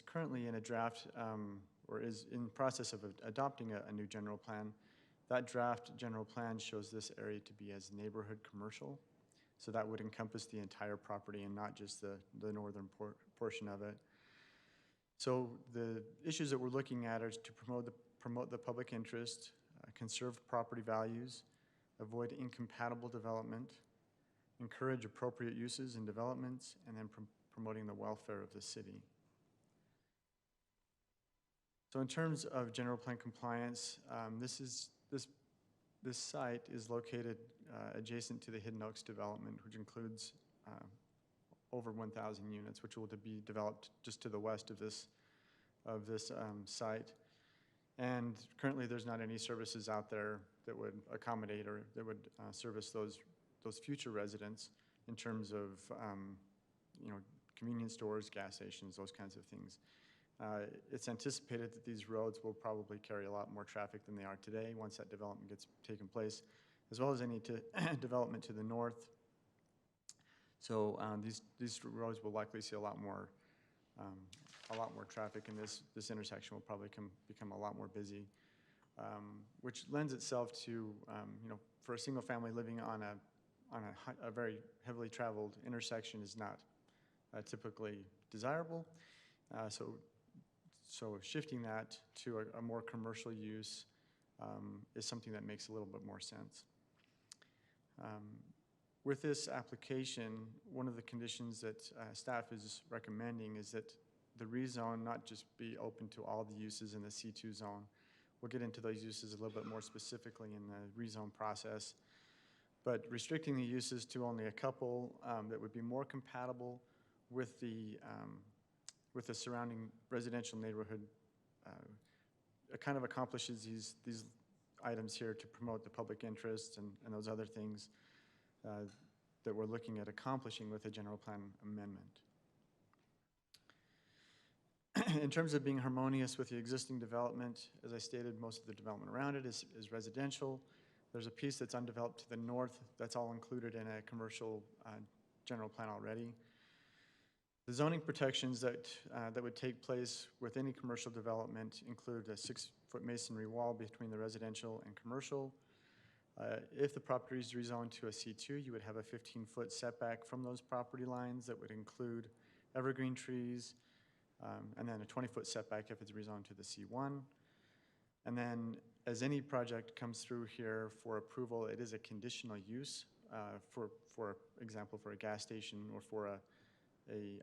currently in a draft or is in the process of adopting a new general plan. That draft general plan shows this area to be as neighborhood commercial. So that would encompass the entire property and not just the northern portion of it. So the issues that we're looking at are to promote the public interest, conserve property values, avoid incompatible development, encourage appropriate uses and developments, and then promoting the welfare of the city. So in terms of general plan compliance, this site is located adjacent to the Hidden Oaks development, which includes over 1,000 units, which will be developed just to the west of this site. And currently, there's not any services out there that would accommodate or that would service those future residents in terms of convenience stores, gas stations, those kinds of things. It's anticipated that these roads will probably carry a lot more traffic than they are today once that development gets taken place, as well as any development to the north. So these roads will likely see a lot more traffic, and this intersection will probably become a lot more busy, which lends itself to for a single family living on on a very heavily traveled intersection is not typically desirable. So shifting that to a more commercial use is something that makes a little bit more sense. With this application, one of the conditions that staff is recommending is that the rezone not just be open to all the uses in the C2 zone. We'll get into those uses a little bit more specifically in the rezone process, but restricting the uses to only a couple that would be more compatible with the surrounding residential neighborhood kind of accomplishes these items here to promote the public interest and those other things that we're looking at accomplishing with a general plan amendment. In terms of being harmonious with the existing development, as I stated, most of the development around it is residential. There's a piece that's undeveloped to the north that's all included in a commercial general plan already. The zoning protections that would take place with any commercial development include a 6-foot masonry wall between the residential and commercial. If the property is rezoned to a C2, you would have a 15-foot setback from those property lines that would include evergreen trees, and then a 20-foot setback if it's rezoned to the C1. And then as any project comes through here for approval, it is a conditional use for example, for a gas station or for a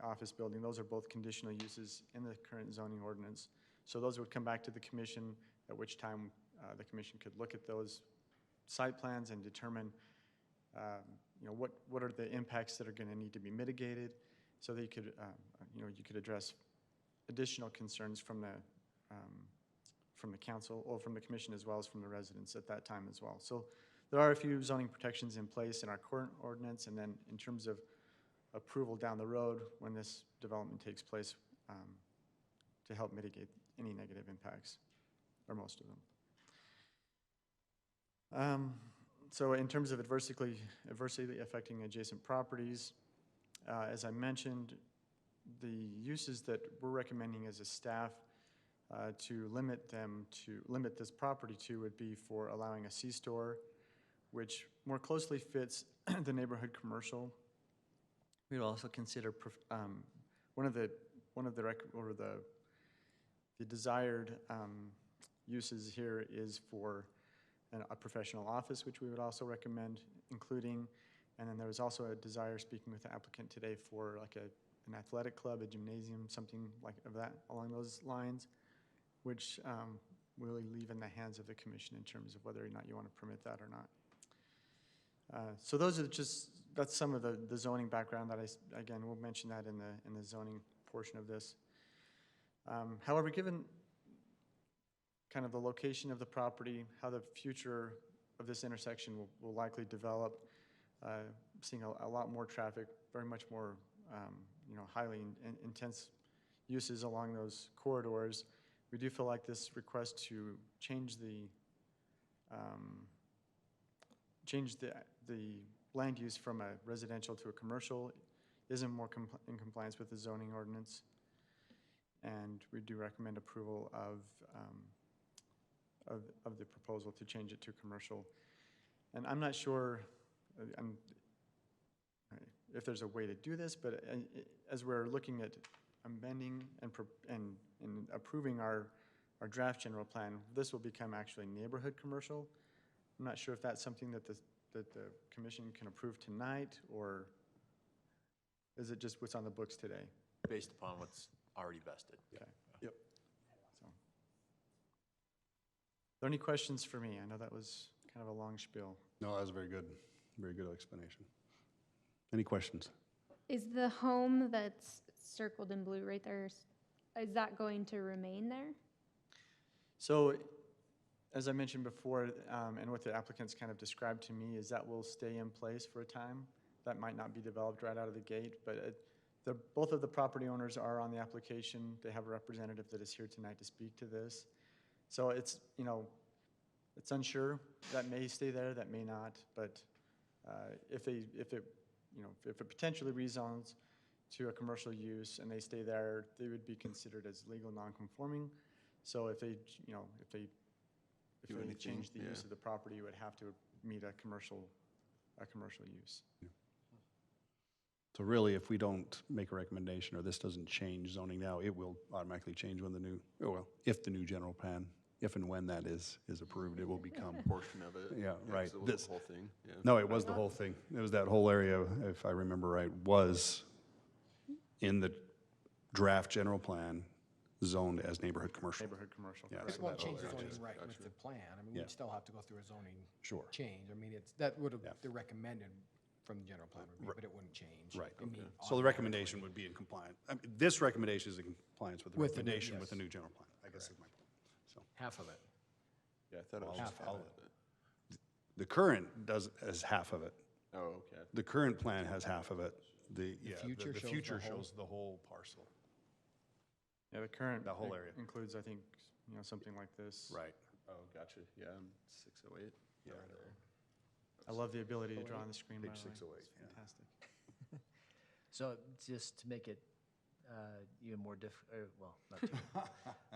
office building. Those are both conditional uses in the current zoning ordinance. So those would come back to the commission, at which time the commission could look at those site plans and determine what are the impacts that are going to need to be mitigated, so that you could you could address additional concerns from the council or from the commission as well as from the residents at that time as well. So there are a few zoning protections in place in our current ordinance, and then in terms of approval down the road when this development takes place to help mitigate any negative impacts, or most of them. So in terms of adversely affecting adjacent properties, as I mentioned, the uses that we're recommending as a staff to limit this property to would be for allowing a C-store, which more closely fits the neighborhood commercial. We'd also consider the desired uses here is for a professional office, which we would also recommend including. And then there was also a desire, speaking with the applicant today, for like an athletic club, a gymnasium, something like of that along those lines, which we'll leave in the hands of the commission in terms of whether or not you want to permit that or not. So those are that's some of the zoning background that again, we'll mention that in the zoning portion of this. However, given kind of the location of the property, how the future of this intersection will likely develop, seeing a lot more traffic, very much more highly intense uses along those corridors, we do feel like this request to change the land use from a residential to a commercial isn't more in compliance with the zoning ordinance, and we do recommend approval of the proposal to change it to commercial. And I'm not sure if there's a way to do this, but as we're looking at amending and approving our draft general plan, this will become actually neighborhood commercial. I'm not sure if that's something that the commission can approve tonight, or is it just what's on the books today? Based upon what's already vested. Okay. Yep. So, are there any questions for me? I know that was kind of a long spiel. No, that was very good explanation. Any questions? Is the home that's circled in blue right there, is that going to remain there? So, as I mentioned before, and what the applicants kind of described to me, is that will stay in place for a time. That might not be developed right out of the gate, but both of the property owners are on the application. They have a representative that is here tonight to speak to this. So it's unsure. That may stay there, that may not. But if it potentially rezones to a commercial use and they stay there, they would be considered as legal non-conforming. So if they change the use of the property, you would have to meet a commercial a commercial use. So really, if we don't make a recommendation or this doesn't change zoning now, it will automatically change when the new, oh well, if the new general plan, if and when that is approved, it will become. Portion of it. Yeah, right. 'cause it was the whole thing, yeah. No, it was the whole thing. It was that whole area, if I remember right, was in the draft general plan zoned as neighborhood commercial. Neighborhood commercial. Yeah, correct. It so won't that whole change the area. zoning right with the plan. I mean, Yeah. we'd still have to go through a zoning Sure. change. I mean, that would have, the recommended from the general plan would be, but it wouldn't change. Right. I mean, So the recommendation would be in compliance. I mean, this recommendation is in compliance with the With the new- recommendation with the yes. new general plan, I guess is my point. So half of it. Yeah, I thought it was All- just all half of of it. the current does, as half of it. Oh, okay. The current plan has half of it. The future the shows future the whole- shows the whole parcel. Yeah, the current. That whole area. Includes, I think, something like this. Right. Oh, gotcha, yeah, 608. Yeah. I love the ability to draw on the screen, by Page the way. 608, It's yeah. fantastic. So just to make it even more well, not too,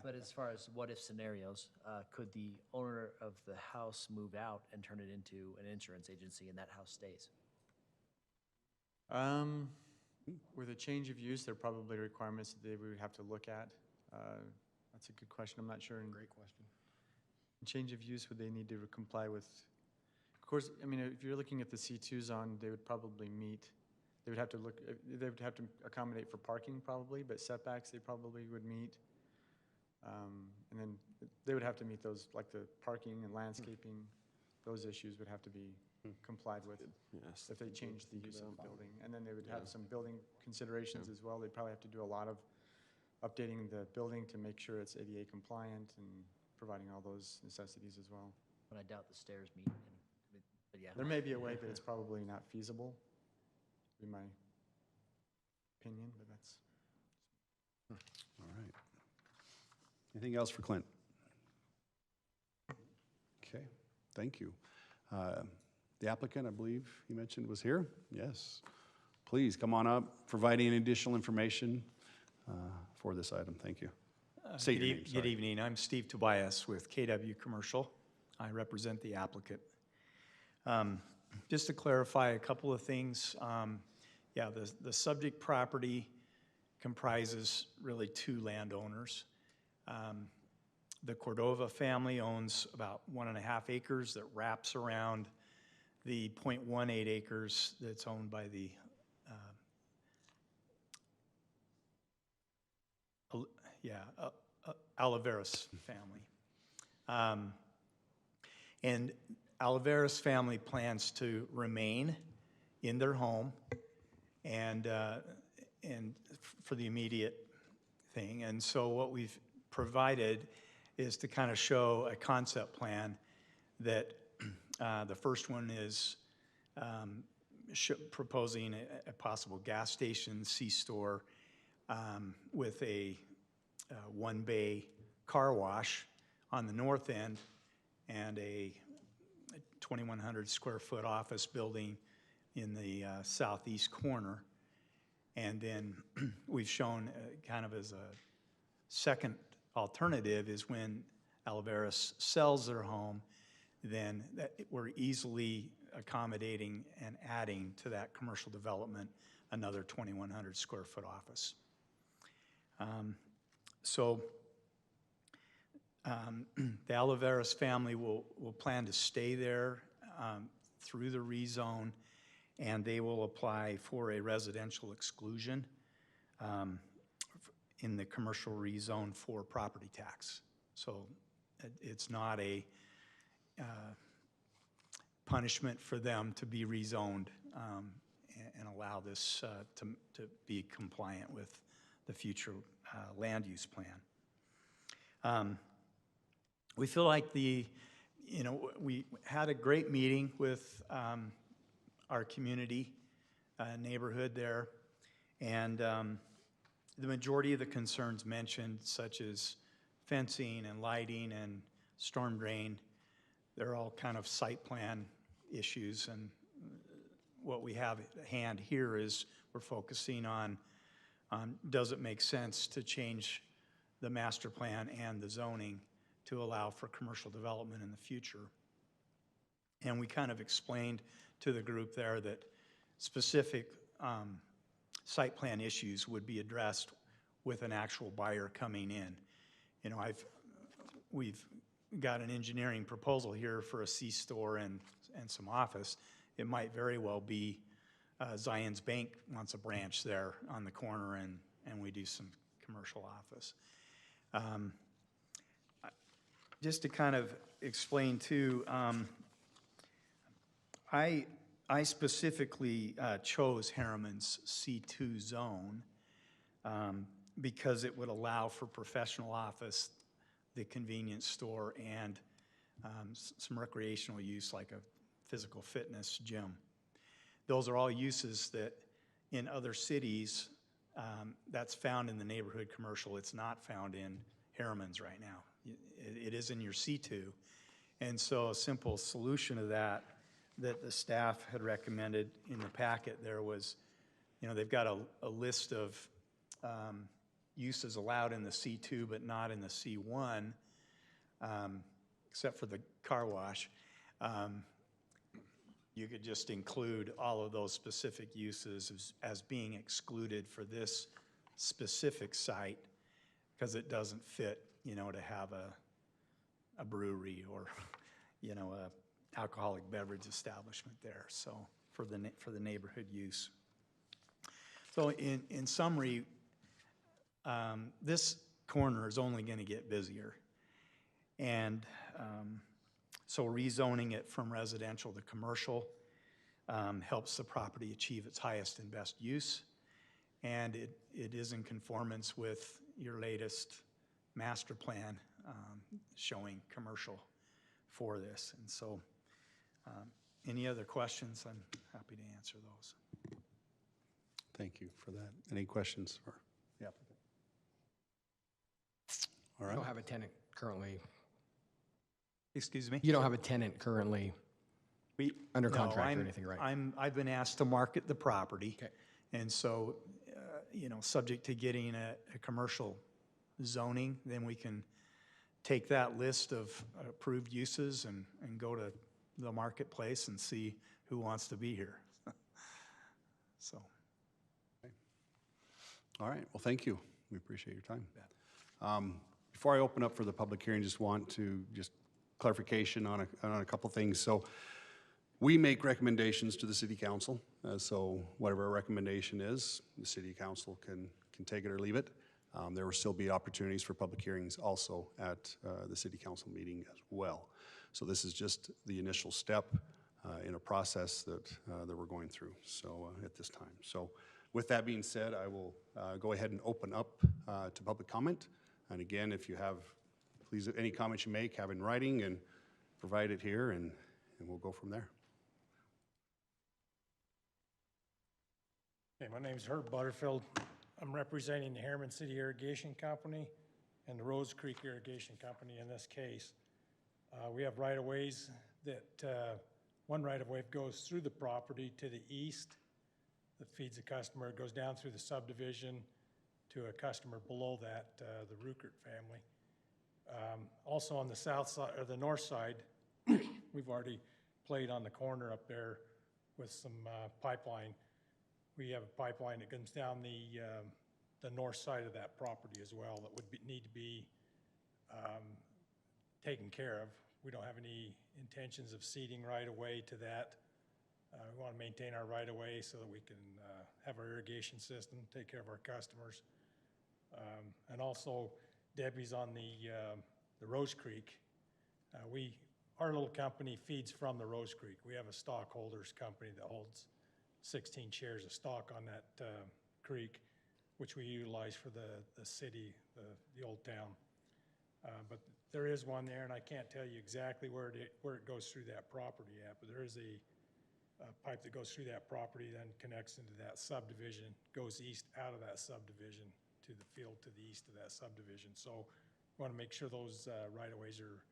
but as far as what-if scenarios, could the owner of the house move out and turn it into an insurance agency and that house stays? With a change of use, there are probably requirements that they would have to look at. That's a good question, I'm not sure. Great question. Change of use, would they need to comply with? Of course, I mean, if you're looking at the C2 zone, they would probably meet, they would have to look, they would have to accommodate for parking probably, but setbacks they probably would meet. And then they would have to meet those, like the parking and landscaping, those issues would have to be complied with Yes. if they change the use of the building. And then they would have some building considerations as well. They'd probably have to do a lot of updating the building to make sure it's ADA compliant and providing all those necessities as well. But I doubt the stairs meet, but yeah. There may be a way, but it's probably not feasible, would be my opinion, but that's. All right. Anything else for Clint? Okay, thank you. The applicant, I believe you mentioned, was here? Yes. Please come on up, provide any additional information for this item. Thank you. Say your name, Good sorry. evening. I'm Steve Tobias with KW Commercial. I represent the applicant. Just to clarify a couple of things, yeah, the subject property comprises really two landowners. The Cordova family owns about 1.5 acres that wraps around the 0.18 acres that's owned by the Oliveras family. And Oliveras family plans to remain in their home and for the immediate thing. And so what we've provided is to kind of show a concept plan that the first one is proposing a possible gas station, C-store, with a one-bay car wash on the north end and a 2,100 square foot office building in the southeast corner. And then we've shown kind of as a second alternative is when Oliveras sells their home, then we're easily accommodating and adding to that commercial development another 2,100 square foot office. The Oliveras family will plan to stay there through the rezone, and they will apply for a residential exclusion in the commercial rezone for property tax. So it's not a punishment for them to be rezoned and allow this to be compliant with the future land use plan. We feel like we had a great meeting with our community neighborhood there, and the majority of the concerns mentioned, such as fencing and lighting and storm drain, they're all kind of site plan issues, and what we have at hand here is we're focusing on does it make sense to change the master plan and the zoning to allow for commercial development in the future. And we kind of explained to the group there that specific site plan issues would be addressed with an actual buyer coming in. You know, we've got an engineering proposal here for a C-store and some office. It might very well be Zion's Bank wants a branch there on the corner, and we do some commercial office. Just to kind of explain too, I specifically chose Harriman's C2 zone because it would allow for professional office, the convenience store, and some recreational use like a physical fitness gym. Those are all uses that in other cities that's found in the neighborhood commercial. It's not found in Harriman's right now. It is in your C2. And so a simple solution to that the staff had recommended in the packet there was, you know, they've got a list of uses allowed in the C2 but not in the C1, except for the car wash. You could just include all of those specific uses as being excluded for this specific site because it doesn't fit, you know, to have a brewery or, you know, a alcoholic beverage establishment there. So for the neighborhood use. So in summary, this corner is only going to get busier, and so rezoning it from residential to commercial helps the property achieve its highest and best use, and it is in conformance with your latest master plan showing commercial for this. And so any other questions, I'm happy to answer those. Thank you for that. Any questions for the applicant? All right. You don't have a tenant currently. Excuse me? You don't have a tenant currently under contract or anything, right? I've been asked to market the property. Okay. And so, you know, subject to getting a commercial zoning, then we can take that list of approved uses and go to the marketplace and see who wants to be here. So. Okay. All right. Well, thank you. We appreciate your time. Before I open up for the public hearing, just want to clarification on a couple things. So we make recommendations to the city council. So whatever our recommendation is, the city council can take it or leave it. There will still be opportunities for public hearings also at the city council meeting as well. So this is just the initial step in a process that we're going through. So at this time. So with that being said, I will go ahead and open up to public comment. And again, if you have, please, any comments you make, have in writing and provide it here, and we'll go from there. Hey, my name's Herb Butterfield. I'm representing the Harriman City Irrigation Company and the Rose Creek Irrigation Company in this case. We have right-of-ways that one right-of-way goes through the property to the east that feeds the customer. It goes down through the subdivision to a customer below that, the Ruckert family. Also on the south side or the north side, we've already played on the corner up there with some pipeline. We have a pipeline that comes down the north side of that property as well that would need to be taken care of. We don't have any intentions of ceding right away to that. We want to maintain our right of way so that we can have our irrigation system, take care of our customers. And also Debbie's on the Rose Creek. Our little company feeds from the Rose Creek. We have a stockholders company that holds 16 shares of stock on that creek, which we utilize for the city, the old town. But there is one there, and I can't tell you exactly where it goes through that property at, but there is a pipe that goes through that property, then connects into that subdivision, goes east out of that subdivision to the field to the east of that subdivision. So we want to make sure those right-of-ways are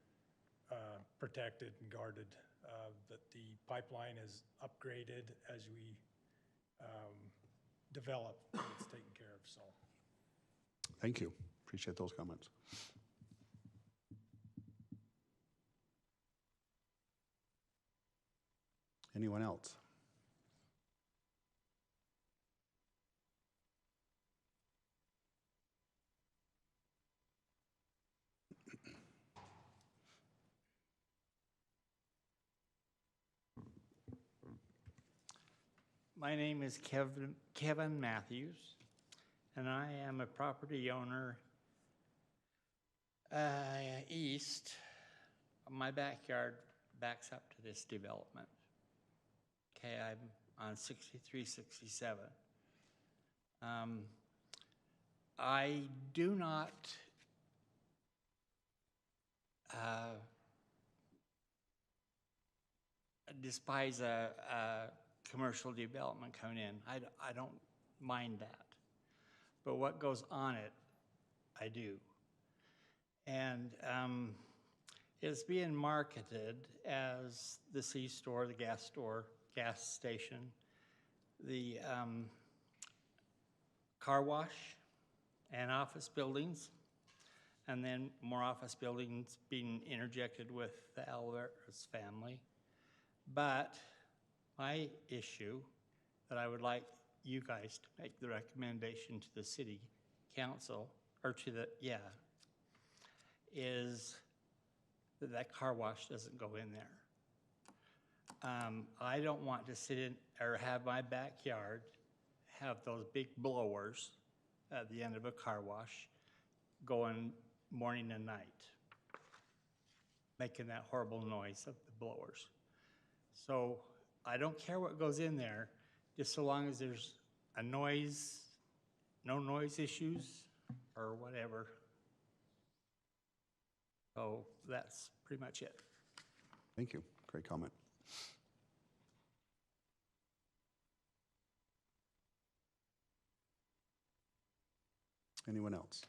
protected and guarded, that the pipeline is upgraded as we develop, it's taken care of. So thank you. Appreciate those comments. Anyone else? My name is Kevin Matthews, and I am a property owner east. My backyard backs up to this development. Okay, I'm on 6367. I do not despise a commercial development coming in. I don't mind that. But what goes on it, I do. And it's being marketed as the C-store, the gas station, the car wash, and office buildings, and then more office buildings being interjected with the Alvarez family. But my issue that I would like you guys to make the recommendation to the city council, or to the, is that that car wash doesn't go in there. I don't want to sit in or have my backyard have those big blowers at the end of a car wash going morning and night, making that horrible noise of the blowers. So I don't care what goes in there, just so long as there's a noise, no noise issues or whatever. So that's pretty much it. Thank you. Great comment. Anyone else?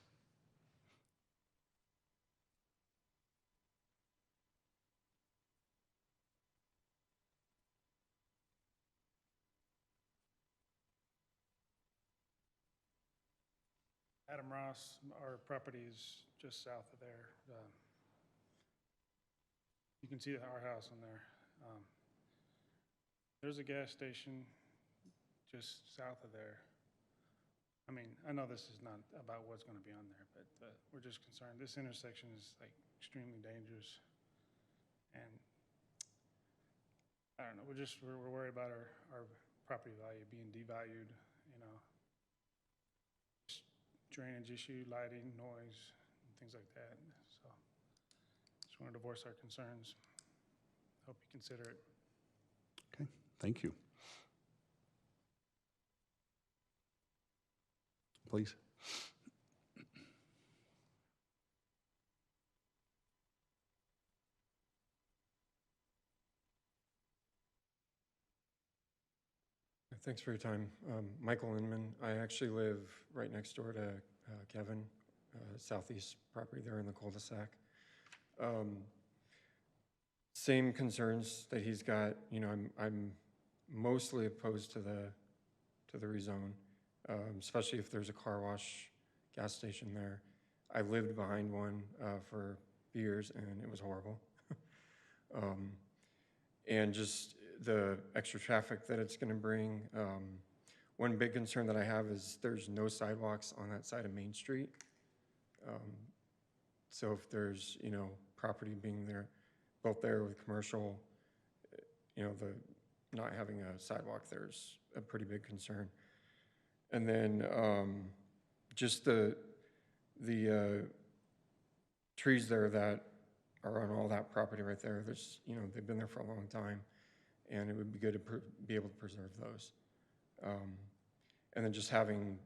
Adam Ross, our property is just south of there. You can see our house on there. There's a gas station just south of there. I mean, I know this is not about what's going to be on there, but we're just concerned. This intersection is like extremely dangerous. And I don't know, we're worried about our property value being devalued, you know. Drainage issue, lighting, noise, and things like that. So just wanted to voice our concerns. Hope you consider it. Okay, thank you. Please. Thanks for your time. Michael Inman. I actually live right next door to Kevin, southeast property there in the cul-de-sac. Same concerns that he's got. You know, I'm mostly opposed to the rezone, especially if there's a car wash gas station there. I lived behind one for years and it was horrible. And just the extra traffic that it's going to bring. One big concern that I have is there's no sidewalks on that side of Main Street. So if there's, you know, property being there, built there with commercial, you know, the not having a sidewalk there's a pretty big concern. And then just the trees there that are on all that property right there, there's, you know, they've been there for a long time. And it would be good to be able to preserve those. And then just having,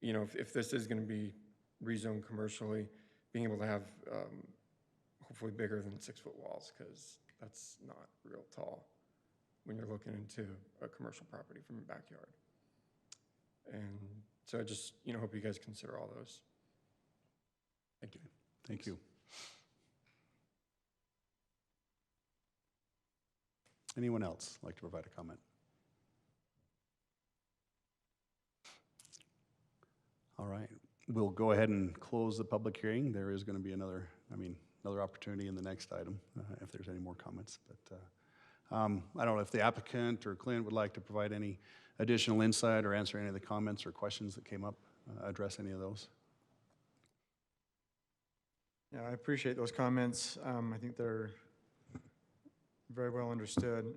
you know, if this is going to be rezoned commercially, being able to have hopefully bigger than 6-foot walls, because that's not real tall when you're looking into a commercial property from a backyard. And so I just, you know, hope you guys consider all those. Thank you. Thank you. Anyone else like to provide a comment? All right, we'll go ahead and close the public hearing. There is going to be another opportunity in the next item if there's any more comments. But I don't know if the applicant or Clint would like to provide any additional insight or answer any of the comments or questions that came up, address any of those. Yeah, I appreciate those comments. I think they're very well understood.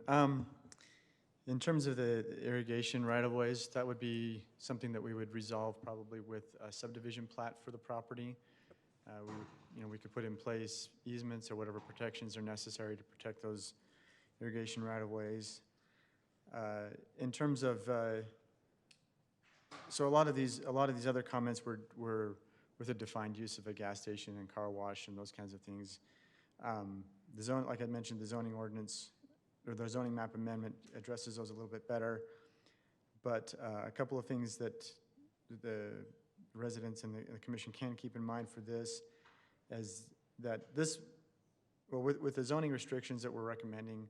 In terms of the irrigation right-of-ways, that would be something that we would resolve probably with a subdivision plat for the property. We could put in place easements or whatever protections are necessary to protect those irrigation right-of-ways. In terms of, so a lot of these other comments were with a defined use of a gas station and car wash and those kinds of things. The zone, like I mentioned, the zoning ordinance or the zoning map amendment addresses those a little bit better. But a couple of things that the residents and the commission can keep in mind for this is that this, well, with the zoning restrictions that we're recommending,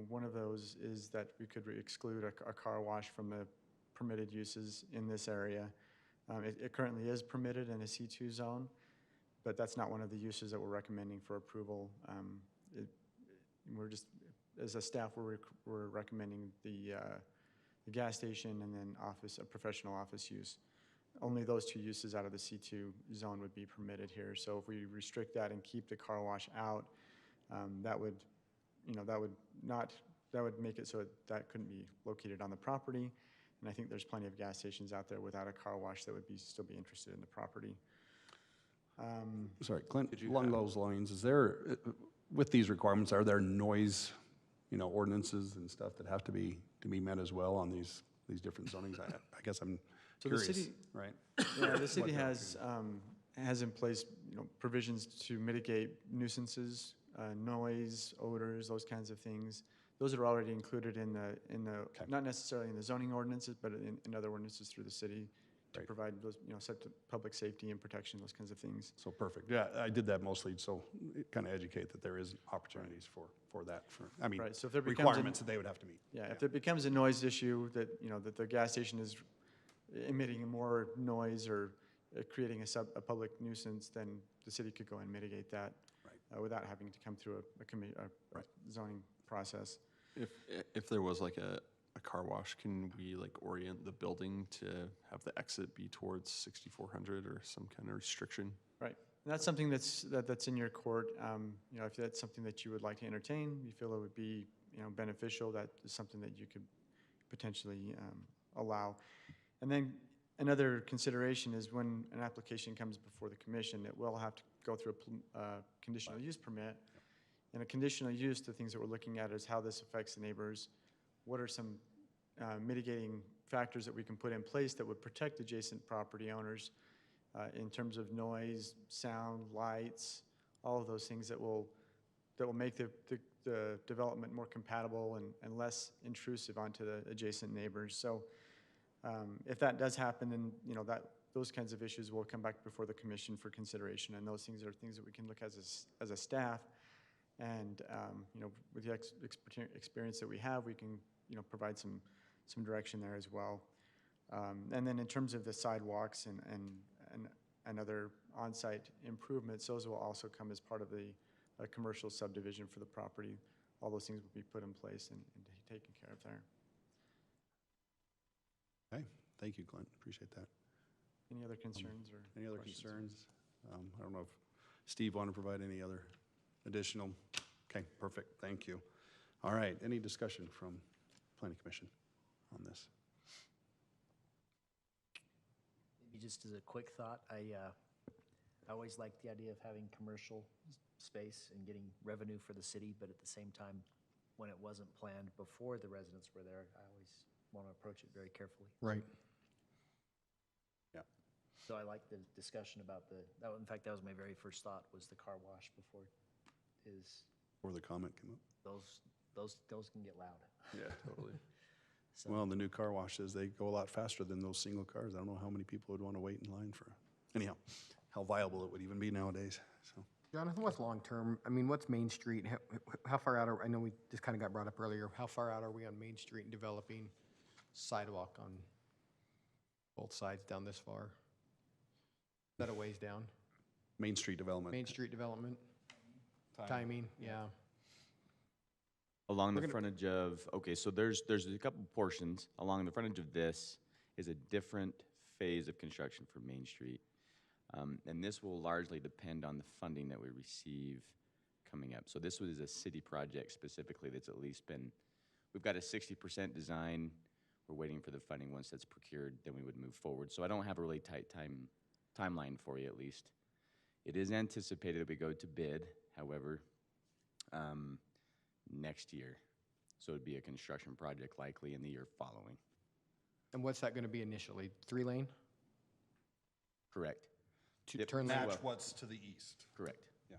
one of those is that we could exclude a car wash from the permitted uses in this area. It currently is permitted in a C2 zone, but that's not one of the uses that we're recommending for approval. We're just, as a staff, we're recommending the gas station and then a professional office use. Only those two uses out of the C2 zone would be permitted here. So if we restrict that and keep the car wash out, that would make it so that couldn't be located on the property. And I think there's plenty of gas stations out there without a car wash that would still be interested in the property. Sorry, Clint, along those lines, is there, with these requirements, are there noise, ordinances and stuff that have to be met as well on these different zonings? I guess I'm curious, the city, right? Yeah, the city has in place, provisions to mitigate nuisances, noise, odors, those kinds of things. Those are already included in the not necessarily in the zoning ordinances, but in other ordinances through the city to provide those, set to public safety and protection, those kinds of things. So perfect. Yeah, I did that mostly so kind of educate that there is opportunities for that. Right. So if there requirements that they would have to meet. Yeah, if it becomes a noise issue that that the gas station is emitting more noise or creating a public nuisance, then the city could go and mitigate that without having to come through a zoning process. If there was like a car wash, can we orient the building to have the exit be towards 6400 or some kind of restriction? Right. And that's something that's in your court. If that's something that you would like to entertain, you feel it would be beneficial, that is something that you could potentially allow. And then another consideration is when an application comes before the commission, it will have to go through a conditional use permit. And a conditional use, the things that we're looking at is how this affects the neighbors. What are some mitigating factors that we can put in place that would protect adjacent property owners in terms of noise, sound, lights, all of those things that will make the development more compatible and less intrusive onto the adjacent neighbors. So if that does happen, then those kinds of issues will come back before the commission for consideration, and those things are things that we can look as a staff. And with the experience that we have, we can provide some direction there as well. And then in terms of the sidewalks and other on-site improvements, those will also come as part of the commercial subdivision for the property. All those things will be put in place and taken care of there. Okay, thank you, Clint. Appreciate that. Any other concerns or any other questions? concerns? I don't know if Steve want to provide any other additional. Okay, perfect. Thank you. All right, any discussion from Planning Commission on this? Maybe just as a quick thought, I always liked the idea of having commercial space and getting revenue for the city, but at the same time, when it wasn't planned before the residents were there, I always want to approach it very carefully. Right. Yeah. So I like the discussion about in fact, that was my very first thought, was the car wash before the comment came up. Those can get loud. Yeah, totally. So, Well, the new car washes, they go a lot faster than those single cars. I don't know how many people would want to wait in line for, anyhow, how viable it would even be nowadays, so. Jonathan, what's long-term? I mean, what's Main Street? How far out I know we just kind of got brought up earlier. How far out are we on Main Street and developing sidewalk on both sides down this far? Is that a ways down? Main Street development. Main Street development? Timing, yeah. Along the frontage of, okay, so there's a couple portions. Along the frontage of this is a different phase of construction for Main Street. And this will largely depend on the funding that we receive coming up. So this was a city project specifically that's at least been, we've got a 60% design. We're waiting for the funding. Once that's procured, then we would move forward. So I don't have a really tight timeline for you, at least. It is anticipated that we go to bid, however, next year. So it'd be a construction project likely in the year following. And what's that going to be initially? 3-lane? Correct. Turn lane? Match what's to the east. Correct. Yeah.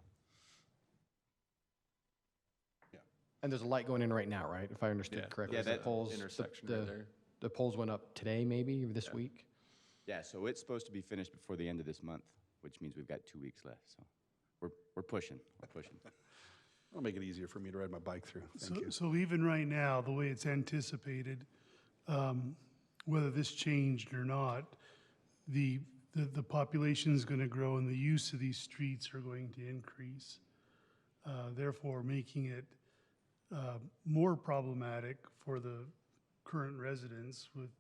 Yeah. And there's a light going in right now, right? If I understood correctly. Yeah, The that poles, intersection right there. The poles went up today, maybe, or this week? Yeah, so it's supposed to be finished before the end of this month, which means we've got 2 weeks left. So we're pushing. We're pushing. It'll make it easier for me to ride my bike through. Thank you. So even right now, the way it's anticipated, whether this changed or not, the population is going to grow and the use of these streets are going to increase, therefore making it more problematic for the current residents with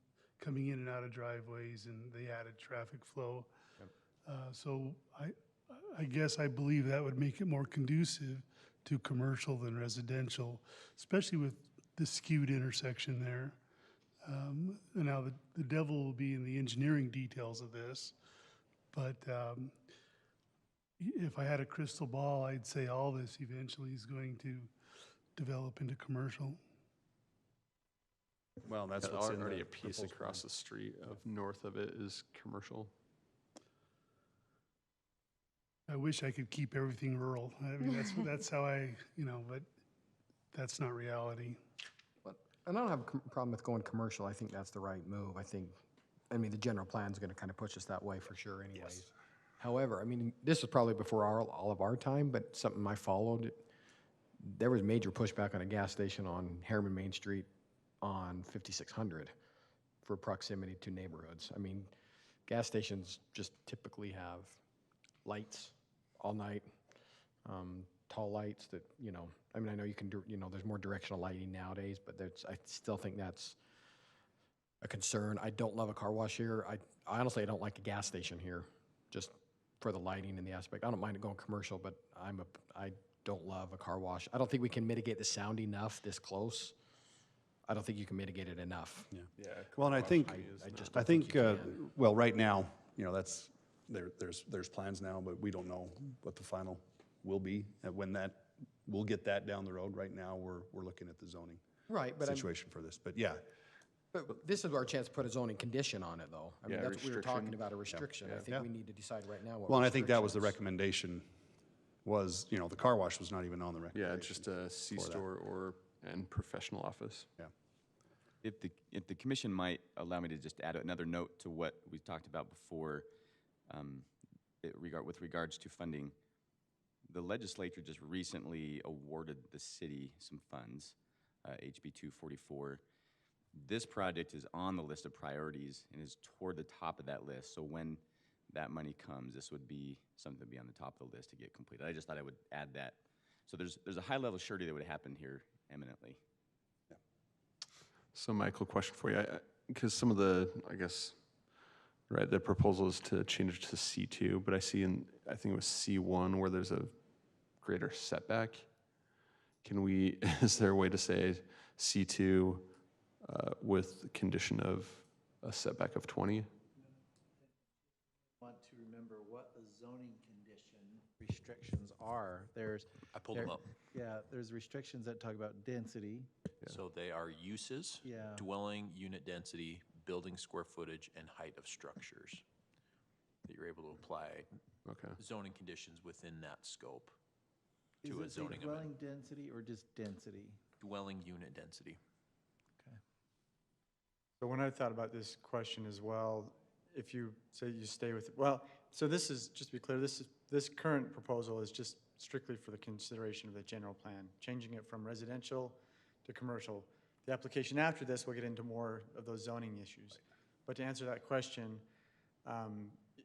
coming in and out of driveways and the added traffic flow. So I guess I believe that would make it more conducive to commercial than residential, especially with the skewed intersection there. And now the devil will be in the engineering details of this, but if I had a crystal ball, I'd say all this eventually is going to develop into commercial. Well, that's Yeah, what's in already the a piece proposed across the street of north of it is commercial. I wish I could keep everything rural. I mean, that's how but that's not reality. And I don't have a problem with going commercial. I think that's the right move. I mean, the general plan is going to kind of push us that way for sure anyways. However, I mean, this is probably before all of our time, but something I followed, there was major pushback on a gas station on Harriman Main Street on 5600 for proximity to neighborhoods. I mean, gas stations just typically have lights all night, tall lights that, I mean, I know you can do, there's more directional lighting nowadays, but I still think that's a concern. I don't love a car wash here. I honestly, I don't like a gas station here, just for the lighting and the aspect. I don't mind it going commercial, but I don't love a car wash. I don't think we can mitigate the sound enough this close. I don't think you can mitigate it enough. Yeah. Well, and I think, well, right now, that's, there's plans now, but we don't know what the final will be. And when we'll get that down the road. Right now, we're looking at the zoning situation for this. But yeah. But this is our chance to put a zoning condition on it, though. I mean, that's what we were talking about, a restriction. Yeah. I think we need to decide right now what Well, and I think that was the restrictions- recommendation was, the car wash was not even on the recommendation. Yeah, it's just a C-store and professional office. Yeah. If the commission might allow me to just add another note to what we talked about before, with regards to funding, the legislature just recently awarded the city some funds, HB 244. This project is on the list of priorities and is toward the top of that list. So when that money comes, this would be something to be on the top of the list to get completed. I just thought I would add that. So there's a high level of surety that would happen here imminently. So Michael, question for you, because some of the, I guess, right, the proposal is to change it to C2, but I see I think it was C1 where there's a greater setback. Is there a way to say C2 with the condition of a setback of 20? Want to remember what the zoning condition restrictions are. I pulled them up. Yeah, there's restrictions that talk about density. So they are uses, dwelling, unit density, building square footage, and height of structures that you're able to apply zoning conditions within that scope to a zoning amendment. Dwelling density or just density? Dwelling unit density. So when I thought about this question as well, if you say you stay with, so this is, just to be clear, this current proposal is just strictly for the consideration of the general plan, changing it from residential to commercial. The application after this will get into more of those zoning issues. But to answer that question,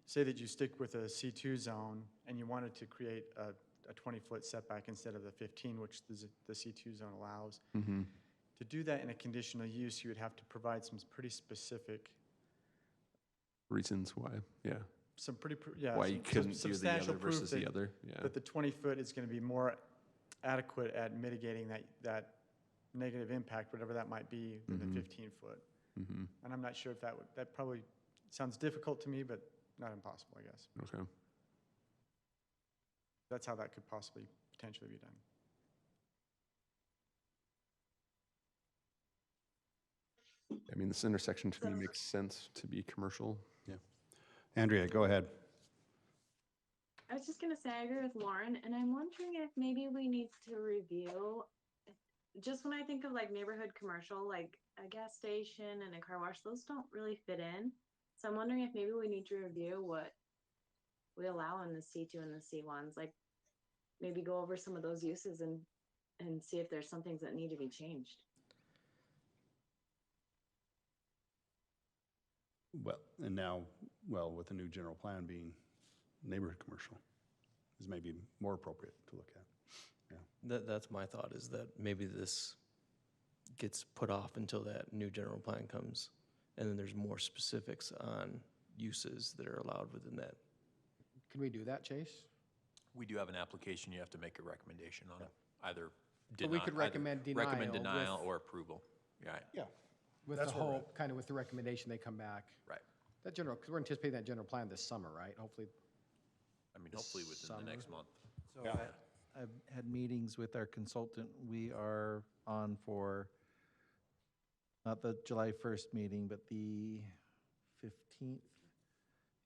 say that you stick with a C2 zone and you wanted to create a a 20-foot setback instead of the 15, which the C2 zone allows. Mm-hmm. To do that in a conditional use, you would have to provide some pretty specific, Reasons why, yeah. some pretty, yeah. Why some- you couldn't do the substantial other proof versus the that- other, yeah. That the 20-foot is going to be more adequate at mitigating that negative impact, whatever that might be, than the 15-foot. Mm-hmm. And I'm not sure if that probably sounds difficult to me, but not impossible, I guess. Okay. That's how that could possibly, potentially be done. I mean, this intersection to me makes sense to be commercial. Yeah. Andrea, go ahead. I was just gonna say, I agree with Lauren, and I'm wondering if maybe we need to review, just when I think of like neighborhood commercial, like a gas station and a car wash, those don't really fit in. So I'm wondering if maybe we need to review what we allow in the C2 and the C1s, like maybe go over some of those uses and see if there's some things that need to be changed. Well, and now, with the new general plan being neighborhood commercial is maybe more appropriate to look at. Yeah. That's my thought, is that maybe this gets put off until that new general plan comes, and then there's more specifics on uses that are allowed within that. Can we do that, Chase? We do have an application, you have to make a recommendation on it, either But we could recommend denial recommend denial with- or approval, right? Yeah. With That's the where we're hope, kind of with the recommendation they come back. Right. That general, because we're anticipating that general plan this summer, right? Hopefully. I mean, hopefully within the next month. So I've had meetings with our consultant. We are on for, not the July 1st meeting, but the 15th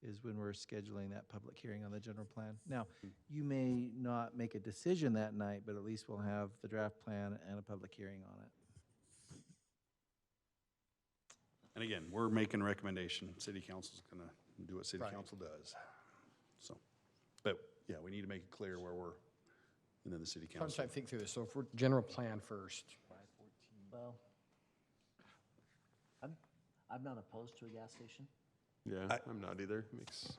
is when we're scheduling that public hearing on the general plan. Now, you may not make a decision that night, but at least we'll have the draft plan and a public hearing on it. And again, we're making a recommendation. City council's going to do what city Right. council does. So, but yeah, we need to make it clear where we're, and then the city I'm council. trying to think through this. So if we're general plan first. Well, I'm not opposed to a gas station. Yeah, I'm not either.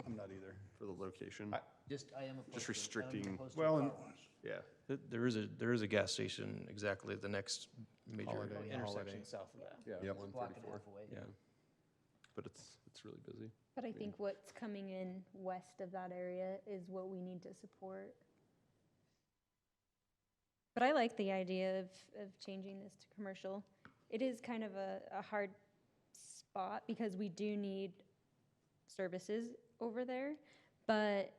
I'm not either. For the location. I am opposed Just to- restricting- I'm opposed to a Well, car and- wash. Yeah. There is a gas station exactly at the next major Holiday. intersection south of that. Yeah, Yep. Block and a 134. half away. Yeah. But it's really busy. But I think what's coming in west of that area is what we need to support. But I like the idea of changing this to commercial. It is kind of a hard spot because we do need services over there. But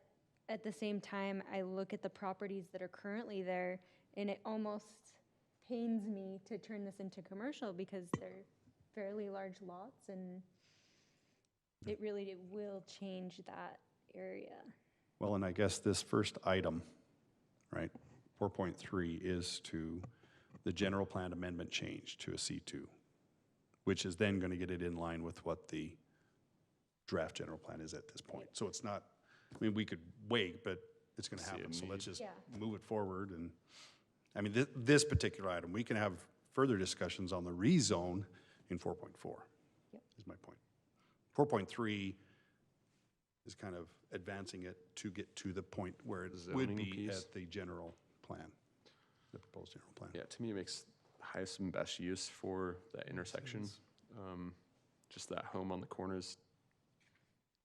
at the same time, I look at the properties that are currently there and it almost pains me to turn this into commercial because they're fairly large lots and it will change that area. Well, and I guess this first item, right, 4.3 is to the general plan amendment change to a C2, which is then going to get it in line with what the draft general plan is at this point. So it's not, I mean, we could wait, but it's going to See a happen. So let's just Yeah. move it forward. And I mean, this particular item, we can have further discussions on the rezone in 4.4, Yep. is my point. 4.3 is kind of advancing it to get to the point where it would Zoning be piece. at the general plan, the proposed general plan. Yeah, to me, it makes highest and best use for that intersection. Just that home on the corner is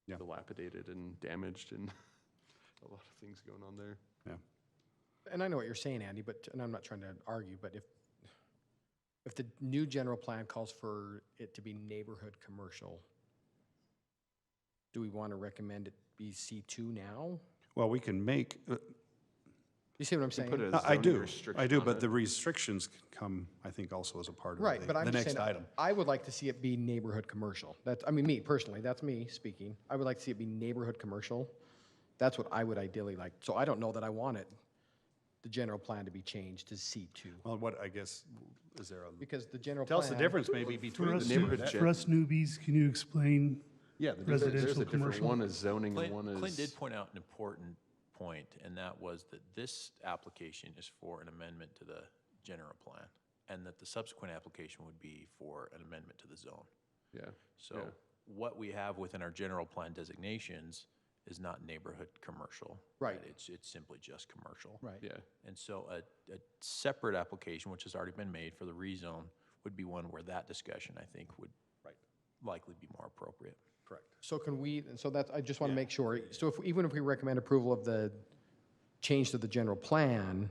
Yeah. dilapidated and damaged and a lot of things going on there. Yeah. And I know what you're saying, Andy, and I'm not trying to argue, but if the new general plan calls for it to be neighborhood commercial, do we want to recommend it be C2 now? Well, we can make, You see what I'm saying? put it as I zoning do, restriction on but it. the restrictions come, I think, also as a part of Right, but the I'm just next saying, item. I would like to see it be neighborhood commercial. Me personally, that's me speaking. I would like to see it be neighborhood commercial. That's what I would ideally like. So I don't know that I want the general plan to be changed to C2. Well, what, I guess, is there a, Because the general tell us plan. the difference maybe between For the us, neighborhood. for us newbies, can you explain Yeah, There's a residential, different, commercial? one is zoning and one Clint is. did point out an important point, and that was that this application is for an amendment to the general plan, and that the subsequent application would be for an amendment to the zone. Yeah. So yeah. what we have within our general plan designations is not neighborhood commercial. Right. It's simply just commercial. Right. Yeah. And so a separate application, which has already been made for the rezone, would be one where that discussion, I think, would likely be more appropriate. Correct. So can we, and so that's, I just want to make sure, so even if we recommend approval of the change to the general plan,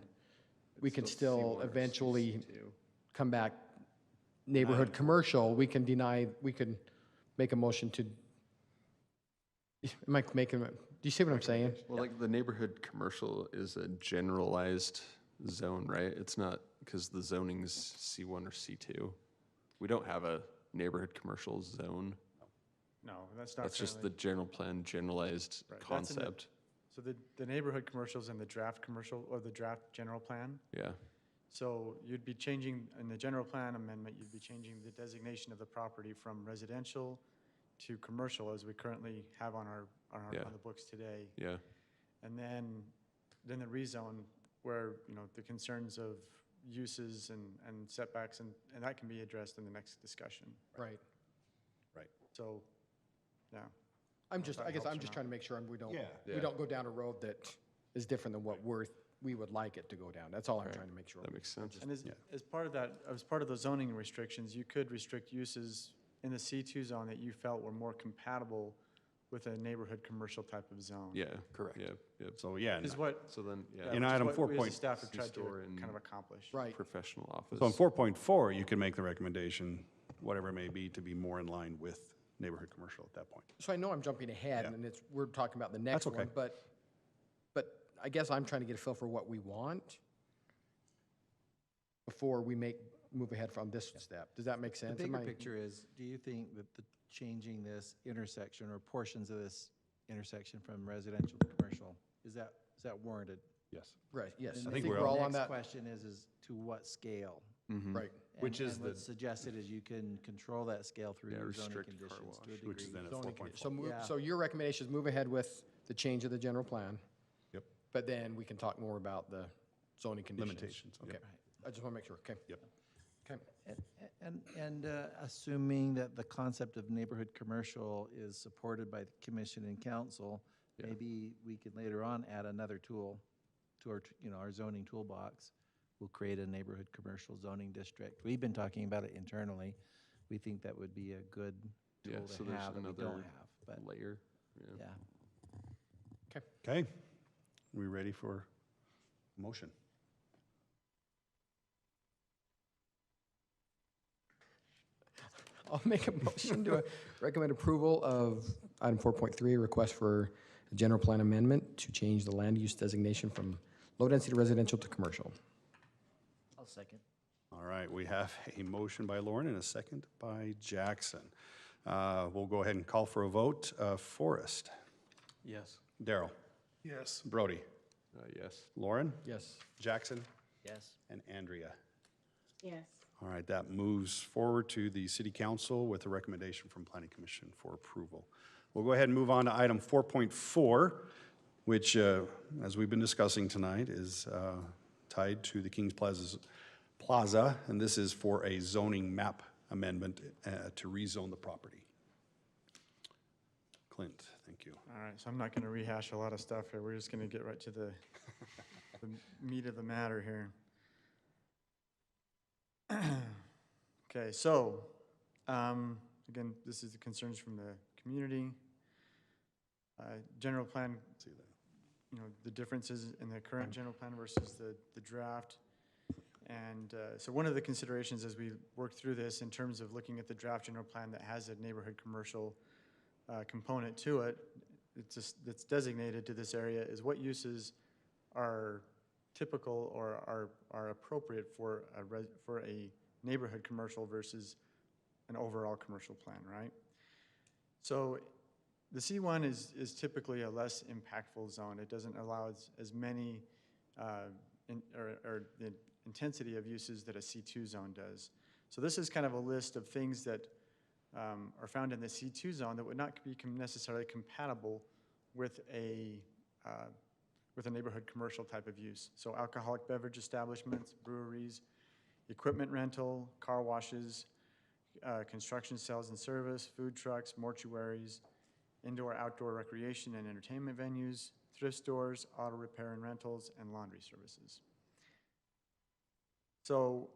we can still eventually come back, neighborhood commercial, we can deny, we can make a motion to, am I making, do you see what I'm saying? Well, like the neighborhood commercial is a generalized zone, right? It's not, because the zoning's C1 or C2. We don't have a neighborhood commercial zone. No, that's not. That's just the currently- general plan, generalized Right, that's in the- concept. So the neighborhood commercial's in the draft commercial, or the draft general plan. Yeah. So you'd be changing, in the general plan amendment, you'd be changing the designation of the property from residential to commercial, as we currently have on Yeah. on the books today. Yeah. And then the rezone, where, the concerns of uses and setbacks, and that can be addressed in the next discussion. Right. Right. So, yeah. I'm just, that I guess helps I'm or just not. trying to make sure we don't, Yeah. we don't go down a road that is different than what we would like it to go down. That's all I'm trying to make sure. That makes sense. And as part of that, as part of the zoning restrictions, you could restrict uses in the C2 zone that you felt were more compatible with a neighborhood commercial type of zone. Yeah. Correct. Yeah. Yeah. So, yeah. Is what, So then, yeah. In which is item what 4 we as a point- staff have tried to C-store and- kind of accomplish. Right. Professional office. So in 4.4, you can make the recommendation, whatever it may be, to be more in line with neighborhood commercial at that point. So I know I'm jumping ahead, Yeah. and we're talking about the next That's okay. one, but I guess I'm trying to get a feel for what we want before we move ahead from this step. Does that make The sense? bigger Am I- picture is, do you think that the changing this intersection or portions of this intersection from residential to commercial, is that warranted? Yes. Right, yes. And I maybe think the we're all on next that. question is to what scale? Right. Which is And the- what's suggested is you can control that scale through Yeah, your zoning restrict car conditions to a wash, degree. which is then at Zoning 4.4. condi- So move, Yeah. so your recommendation is move ahead with the change of the general plan, Yep. but then we can talk more about the zoning conditions. Limitations, Okay. yep. I just want to make sure, okay. Yep. Okay. And assuming that the concept of neighborhood commercial is supported by the commission and council, Yeah. maybe we can later on add another tool to our, our zoning toolbox. We'll create a neighborhood commercial zoning district. We've been talking about it internally. We think that would be a good Yeah, tool so to there's have that we don't another have, but, layer. yeah. Okay. We ready for motion? I'll make a motion to recommend approval of item 4.3, request for a general plan amendment to change the land use designation from low-density residential to commercial. I'll second. All right, we have a motion by Lauren and a second by Jackson. We'll go ahead and call for a vote. Forrest? Yes. Darrell? Yes. Brody? Yes. Lauren? Yes. Jackson? Yes. And Andrea? Yes. All right, that moves forward to the City Council with a recommendation from Planning Commission for approval. We'll go ahead and move on to item 4.4, which, as we've been discussing tonight, is tied to the Kings Plaza, and this is for a zoning map amendment to rezone the property. Clint, thank you. All right, so I'm not going to rehash a lot of stuff here. We're just going to get right to the meat of the matter here. Okay, so, again, this is the concerns from the community. General plan, the differences in the current general plan versus the draft. And so one of the considerations as we work through this in terms of looking at the draft general plan that has a neighborhood commercial component to it, that's designated to this area, is what uses are typical or are appropriate for a neighborhood commercial versus an overall commercial plan, right? So the C1 is typically a less impactful zone. It doesn't allow as many, or the intensity of uses that a C2 zone does. So this is kind of a list of things that are found in the C2 zone that would not be necessarily compatible with a neighborhood commercial type of use. So alcoholic beverage establishments, breweries, equipment rental, car washes, construction sales and service, food trucks, mortuaries, indoor-outdoor recreation and entertainment venues, thrift stores, auto repair and rentals, and laundry services. So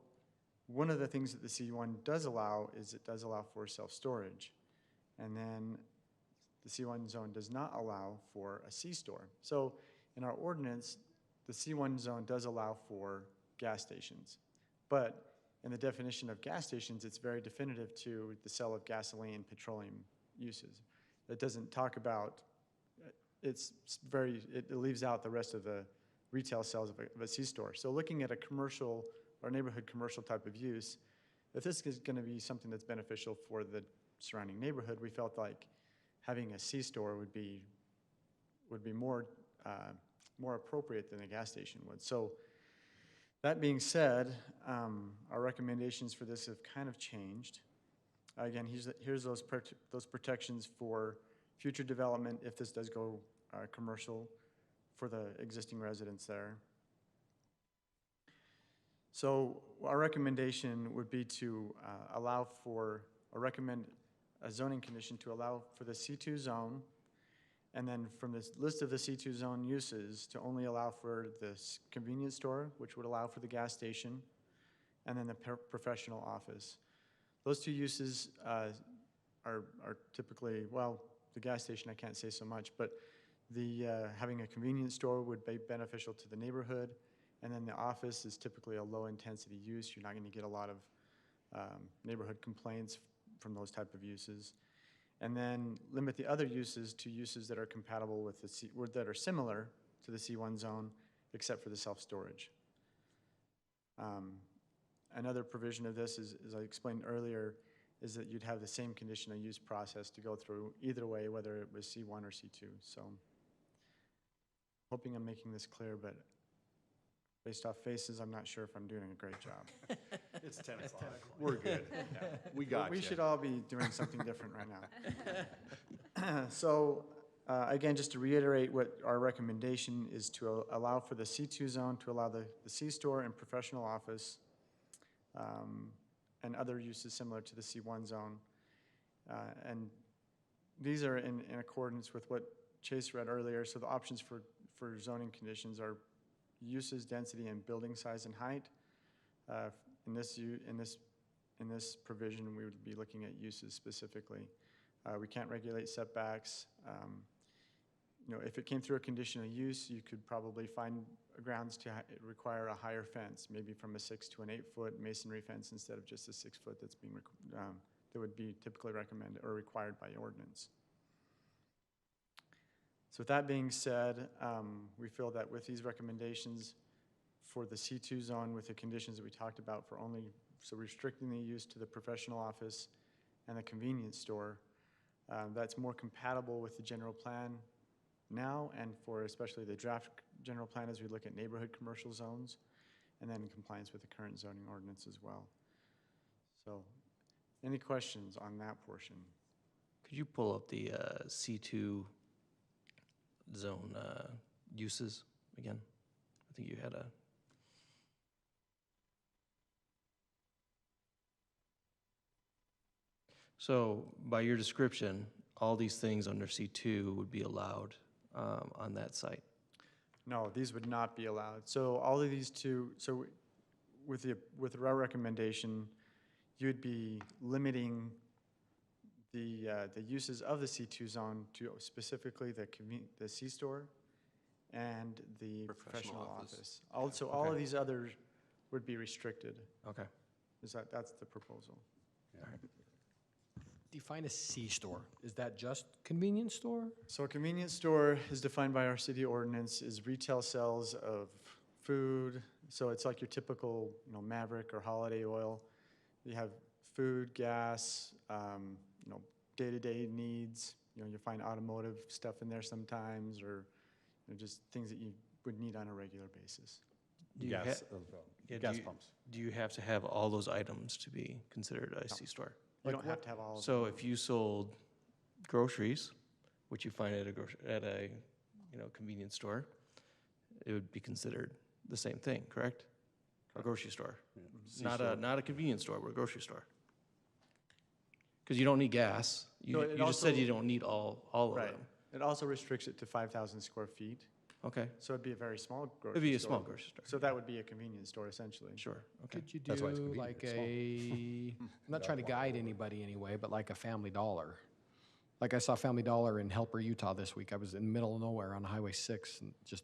one of the things that the C1 does allow is it does allow for self-storage. And then the C1 zone does not allow for a C-store. So in our ordinance, the C1 zone does allow for gas stations. But in the definition of gas stations, it's very definitive to the sale of gasoline and petroleum uses. It doesn't talk about, it leaves out the rest of the retail sales of a C-store. So looking at a commercial or neighborhood commercial type of use, if this is going to be something that's beneficial for the surrounding neighborhood, we felt like having a C-store would be more appropriate than a gas station would. So that being said, our recommendations for this have kind of changed. Again, here's those protections for future development if this does go commercial for the existing residents there. So our recommendation would be to recommend a zoning condition to allow for the C2 zone, and then from this list of the C2 zone uses to only allow for this convenience store, which would allow for the gas station, and then the professional office. Those two uses are typically, well, the gas station I can't say so much, but having a convenience store would be beneficial to the neighborhood, and then the office is typically a low-intensity use. You're not going to get a lot of neighborhood complaints from those type of uses. And then limit the other uses to uses that are compatible with that are similar to the C1 zone, except for the self-storage. Another provision of this is, as I explained earlier, is that you'd have the same conditional use process to go through either way, whether it was C1 or C2. So, hoping I'm making this clear, but based off faces, I'm not sure if I'm doing a great job. It's 10 o'clock. We're good. Yeah, we got We you. should all be doing something different right now. So, again, just to reiterate what our recommendation is to allow for the C2 zone, to allow the C-store and professional office, and other uses similar to the C1 zone. And these are in accordance with what Chase read earlier. So the options for zoning conditions are uses, density, and building size and height. In this provision, we would be looking at uses specifically. We can't regulate setbacks. If it came through a conditional use, you could probably find grounds to require a higher fence, maybe from a 6 to an 8-foot masonry fence instead of just a 6-foot that's being that would be typically recommended or required by ordinance. So with that being said, we feel that with these recommendations for the C2 zone with the conditions that we talked about so restricting the use to the professional office and the convenience store, that's more compatible with the general plan now and for especially the draft general plan as we look at neighborhood commercial zones and then in compliance with the current zoning ordinance as well. So any questions on that portion? Could you pull up the C2 zone uses again? I think you had a... So by your description, all these things under C2 would be allowed on that site? No, these would not be allowed. So all of these so with our recommendation, you'd be limiting the uses of the C2 zone to specifically the C-store and the professional office. Also, all of these others would be restricted. Okay. That's the proposal. All right. Define a C-store. Is that just convenience store? So a convenience store is defined by our city ordinance is retail sales of food. So it's like your typical, Maverick or Holiday Oil. You have food, gas, day-to-day needs. You'll find automotive stuff in there sometimes, or just things that you would need on a regular basis. Gas pumps. Do you have to have all those items to be considered a C-store? You don't have to have all of them. So if you sold groceries, which you find at a convenience store, it would be considered the same thing, correct? A grocery store. Yeah. Not a convenience store, but a grocery store. Because you don't need gas. You, So it you just said also- you don't need all of Right. them. It also restricts it to 5,000 square feet. Okay. So it'd be a very small grocery store. It'd be a small grocery store. So that would be a convenience store essentially. Sure, okay. Could you That's why it's do convenient, like it's small. I'm not trying to guide anybody anyway, but like a Family Dollar? Like I saw Family Dollar in Helper, Utah this week. I was in the middle of nowhere on Highway 6 and just.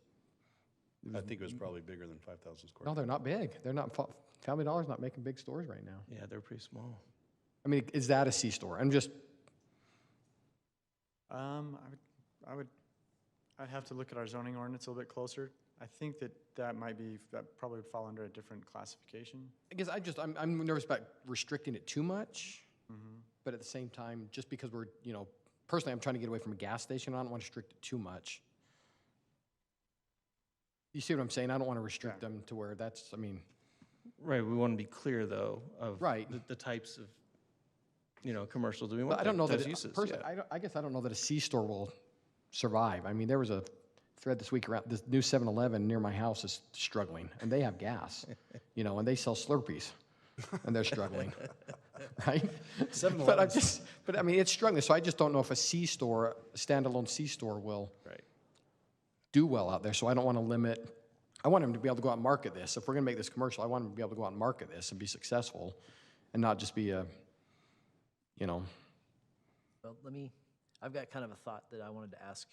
I think it was probably bigger than 5,000 square. No, they're not big. They're not, Family Dollar's not making big stores right now. Yeah, they're pretty small. I mean, is that a C store? I'm just, I'd have to look at our zoning ordinance a little bit closer. I think that probably would fall under a different classification. I guess I'm nervous about restricting it too much. But at the same time, just because we're, personally, I'm trying to get away from a gas station. I don't want to restrict it too much. You see what I'm saying? I don't want to restrict them to where that's, Right, we want to be clear, though, of Right. the types of, commercials that we But want. I don't know those that, uses, personally, yeah. I guess I don't know that a C store will survive. I mean, there was a thread this week around, this new 7-Eleven near my house is struggling, and they have gas, and they sell Slurpees, and they're struggling, right? But I mean, it's struggling, so I just don't know if a C store, a standalone C store will do well out there, so I don't want to limit. I want them to be able to go out and market this. If we're going to make this commercial, I want them to be able to go out and market this and be successful and not just be a, Well, I've got kind of a thought that I wanted to ask.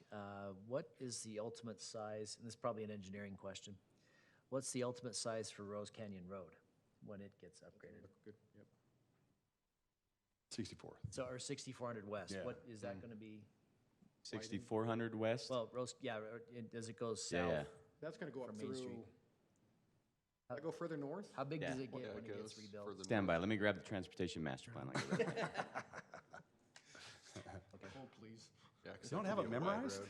What is the ultimate size, and this is probably an engineering question, what's the ultimate size for Rose Canyon Road when it gets upgraded? Good, yep. 64. So, or 6400 West, Yeah. what is that going to be? 6,400 west? Well, Rose, does it go south? Yeah. That's going to go up from Main through. Street? Does that go further north? How big does Yeah. it get when it gets rebuilt? Stand by, let me grab the transportation master plan. I'll get right back. Oh, please. You don't have it memorized?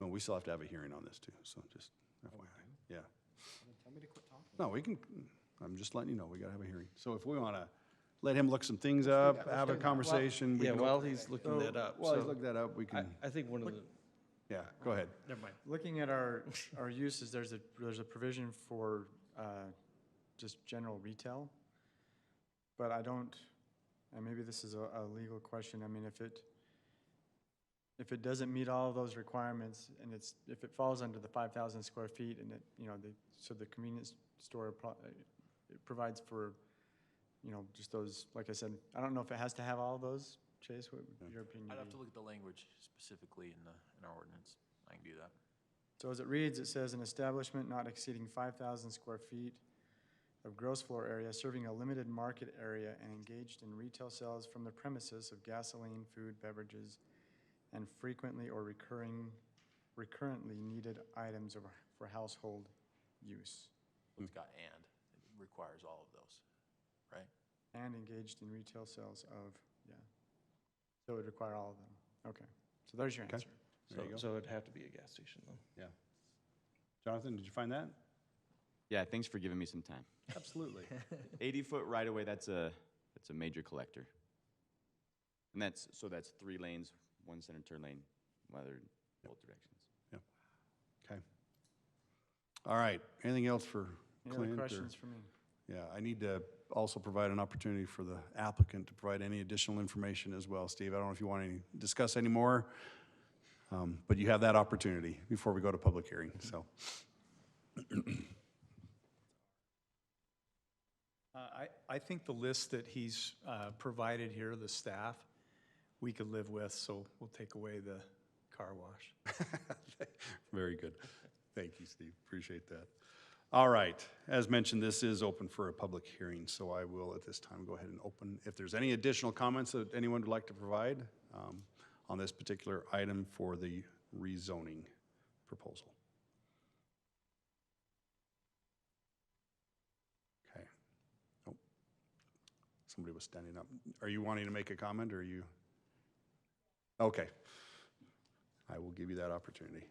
No, we still have to have a hearing on this too, so just FYI, yeah. Tell me to quit talking. No, we can, I'm just letting you know, we gotta have a hearing. So if we wanna let him look some things up, have a conversation. we Yeah, can while open- he's looking that up. While he's so looking that up, we can, I think one of the, yeah, go ahead. never mind. Looking at our uses, there's a provision for just general retail. But I don't, and maybe this is a legal question, I mean, if it doesn't meet all of those requirements and if it falls under the 5,000 square feet and so the convenience store it provides for, just those, like I said, I don't know if it has to have all of those. Chase, what would your opinion I'd have be? to look at the language specifically in our ordinance. I can do that. So as it reads, it says an establishment not exceeding 5,000 square feet of gross floor area serving a limited market area and engaged in retail sales from the premises of gasoline, food, beverages, and frequently or recurrently needed items for household use. It's got and, it requires all of those, right? And engaged in retail sales of, yeah. So it would require all of them. Okay, so there's your answer. There you go. So it'd have to be a gas station, though. Yeah. Jonathan, did you find that? Yeah, thanks for giving me some time. Absolutely. 80-foot right-of-way, that's a major collector. And that's 3 lanes, 1 center turn lane, whether both directions. Yeah. Okay. All right, anything else for Any Clint? other or- questions for me? Yeah, I need to also provide an opportunity for the applicant to provide any additional information as well. Steve, I don't know if you want to discuss any more, but you have that opportunity before we go to public hearing, so. I think the list that he's provided here, the staff, we could live with, so we'll take away the car wash. Very good. Thank you, Steve. Appreciate that. All right. As mentioned, this is open for a public hearing, so I will at this time go ahead and open. If there's any additional comments that anyone would like to provide on this particular item for the rezoning proposal. Okay. Oh, somebody was standing up. Are you wanting to make a comment, or are you? Okay. I will give you that opportunity.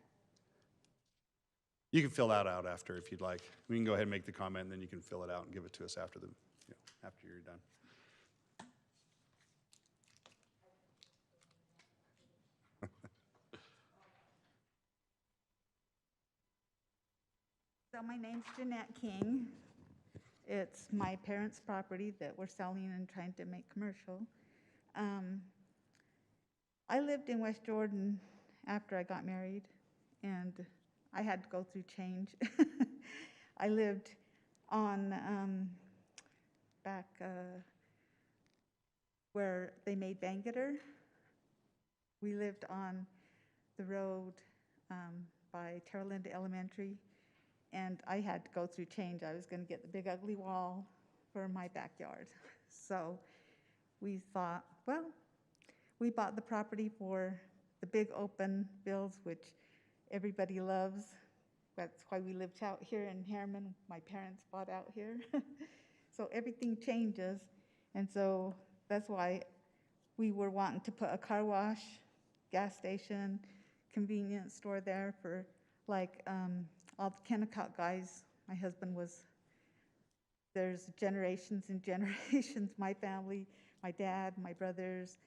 You can fill that out after if you'd like. We can go ahead and make the comment, and then you can fill it out and give it to us after after you're done. So my name's Jeanette King. It's my parents' property that we're selling and trying to make commercial. I lived in West Jordan after I got married, and I had to go through change. I lived on back where they made Bangeter. We lived on the road by Terralinda Elementary, and I had to go through change. I was going to get the big ugly wall for my backyard. So we thought, well, we bought the property for the big open fields, which everybody loves. That's why we lived out here in Harriman. My parents bought out here. So everything changes. And so that's why we were wanting to put a car wash, gas station, convenience store there for like all the Kennecott guys. My husband was, there's generations and generations, my family, my dad, my brothers,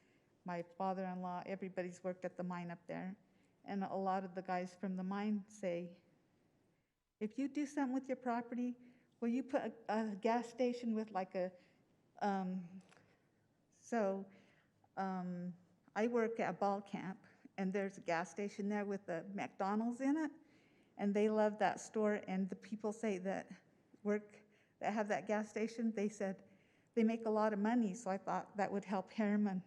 my father-in-law, everybody's worked at the mine up there. And a lot of the guys from the mine say, if you do something with your property, will you put a gas station with like a, I work at a ball camp, and there's a gas station there with a McDonald's in it, and they love that store, and the people say that have that gas station, they said they make a lot of money, so I thought that would help Harriman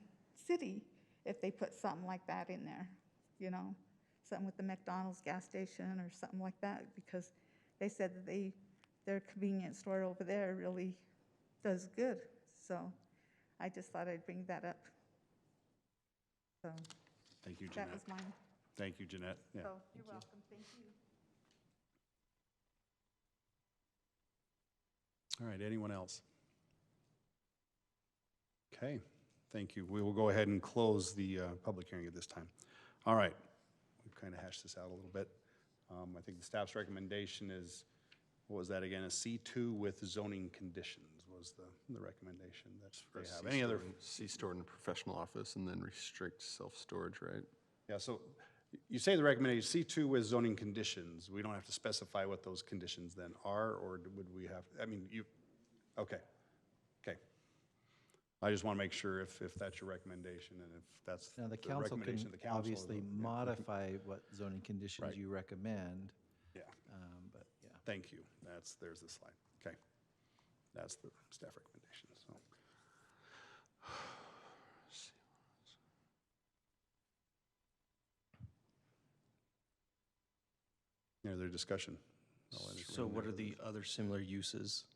City if they put something like that in there, you know, something with the McDonald's gas station or something like that, because they said that their convenience store over there really does good. So I just thought I'd bring that up. So Thank you, Jeanette. that was mine. Thank you, Jeanette. Yeah. So you're welcome. Thank you. All right, anyone else? Okay, thank you. We will go ahead and close the public hearing at this time. All right, we've kind of hashed this out a little bit. I think the staff's recommendation is, what was that again? A C2 with zoning conditions was the recommendation that they have. Any other? C-store and professional office, and then restrict self-storage, right? Yeah, so you say the recommendation, C2 with zoning conditions. We don't have to specify what those conditions then are, or would we have, I mean, okay. I just want to make sure if that's your recommendation, and if that's Now, the the council recommendation can of the council. obviously yeah. modify what zoning conditions Right. you recommend. Yeah. But yeah. Thank you. There's the slide. Okay. That's the staff recommendation, so. Any other discussion? So what are the other similar uses?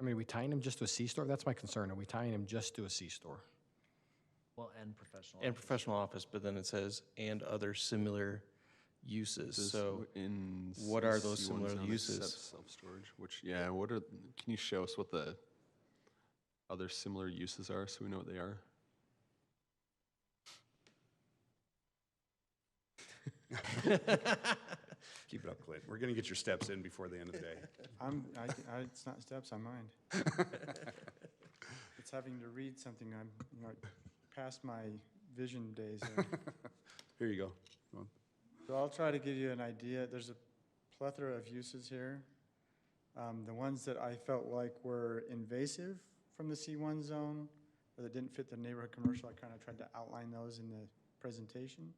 I mean, are we tying them just to a C-store? That's my concern. Are we tying them just to a C-store? Well, and professional. And office. professional office, but then it says, and other similar uses. So what are those similar uses? Self-storage, which, yeah, can you show us what the other similar uses are so we know what they are? Keep it up, Clint. We're going to get your steps in before the end of the day. It's not steps on mine. It's having to read something. I'm, past my vision days. Here you go. So I'll try to give you an idea. There's a plethora of uses here. The ones that I felt like were invasive from the C1 zone, or that didn't fit the neighborhood commercial, I kind of tried to outline those in the presentation.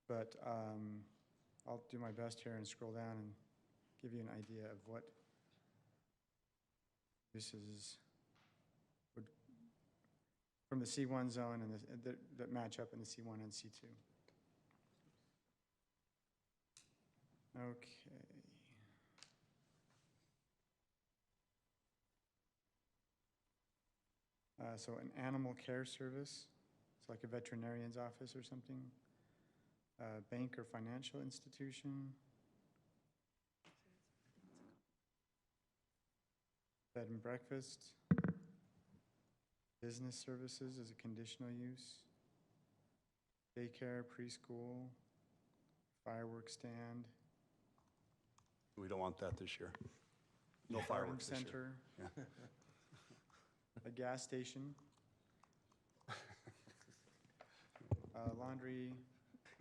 But I'll do my best here and scroll down and give you an idea of what uses would, from the C1 zone and that match up in the C1 and C2. Okay. So an animal care service, it's like a veterinarian's office or something. Bank or financial institution. Bed and breakfast. Business services is a conditional use. Daycare, preschool, fireworks stand. We don't want that this year. No fireworks this year. Center. Yeah. A gas station. Laundry,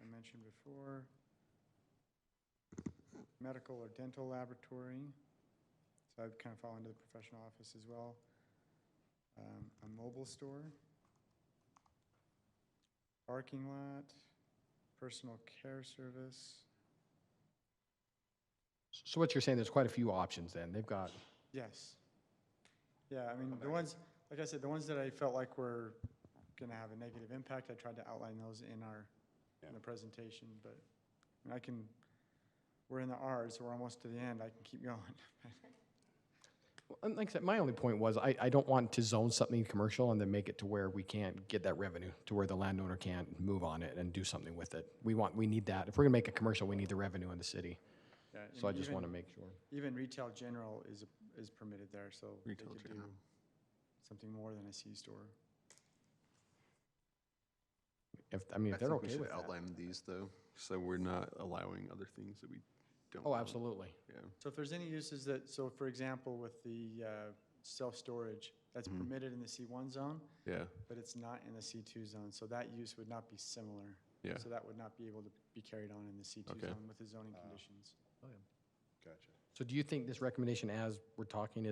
I mentioned before. medical or dental laboratory. So I'd kind of fall into the professional office as well. A mobile store. Parking lot, personal care service. So what you're saying, there's quite a few options then. They've got, Yes. Yeah, I mean, the ones, like I said, the ones that I felt like were gonna have a negative impact, I tried to outline those in the presentation, but I can, we're in the R's, so we're almost to the end, I can keep going. and like I said, my only point was I don't want to zone something commercial and then make it to where we can't get that revenue, to where the landowner can't move on it and do something with it. We need that. If we're gonna make it commercial, we need the revenue in the city. Yeah, So I and just want to even- make sure. Even retail general is permitted there, so they Retail could do general. something more than a C-store. If they're think we okay should with that. outline these though, so we're not allowing other things that we don't. Oh, want. absolutely. Yeah. So if there's any uses that, so for example, with the self-storage, that's Mhm. permitted in the C1 zone, Yeah. but it's not in the C2 zone, so that use would not be similar. Yeah. So that would not be able to be carried on in the C2 Okay. zone with the zoning conditions. Gotcha. So do you think this recommendation as we're talking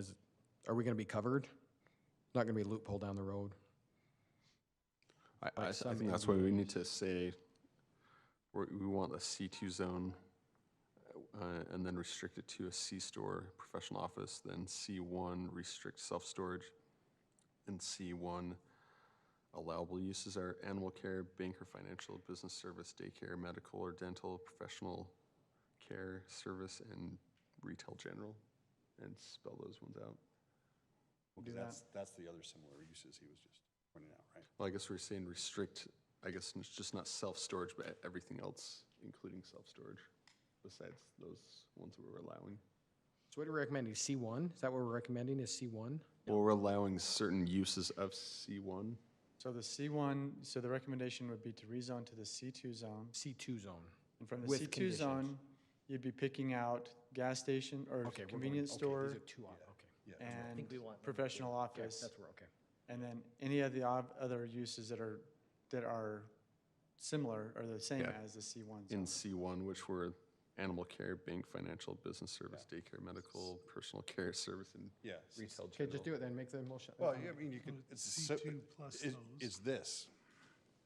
are we gonna be covered? Not gonna be a loophole down the road? I think that's why we need to say, we want a C2 zone, and then restrict it to a C-store, professional office, then C1, restrict self-storage, and C1, allowable uses are animal care, bank or financial, business service, daycare, medical or dental, professional care, service, and retail general, and spell those ones out. Well, 'cause that's the other similar uses he was just pointing out, right? Well, I guess we're saying restrict, I guess it's just not self-storage, but everything else, including self-storage, besides those ones that we're allowing. So what are we recommending, C1? Is that what we're recommending, is C1? Well, we're allowing certain uses of C1. So the C1, so the recommendation would be to rezone to the C2 zone. C2 zone. And from the With C2 conditions. zone, you'd be picking out gas station or Okay, we're going- convenience okay, store these are two, okay. and think we want them. professional Okay, office. that's where, okay. And then any of the other uses that are similar or the same Yeah. as the C1 In zone. C1, which were animal care, bank, financial, business service, daycare, medical, personal care service, and Yes. retail Okay, general. just do it then, make the motion. Well, yeah, I mean, you could, it's, C2 plus those. is this.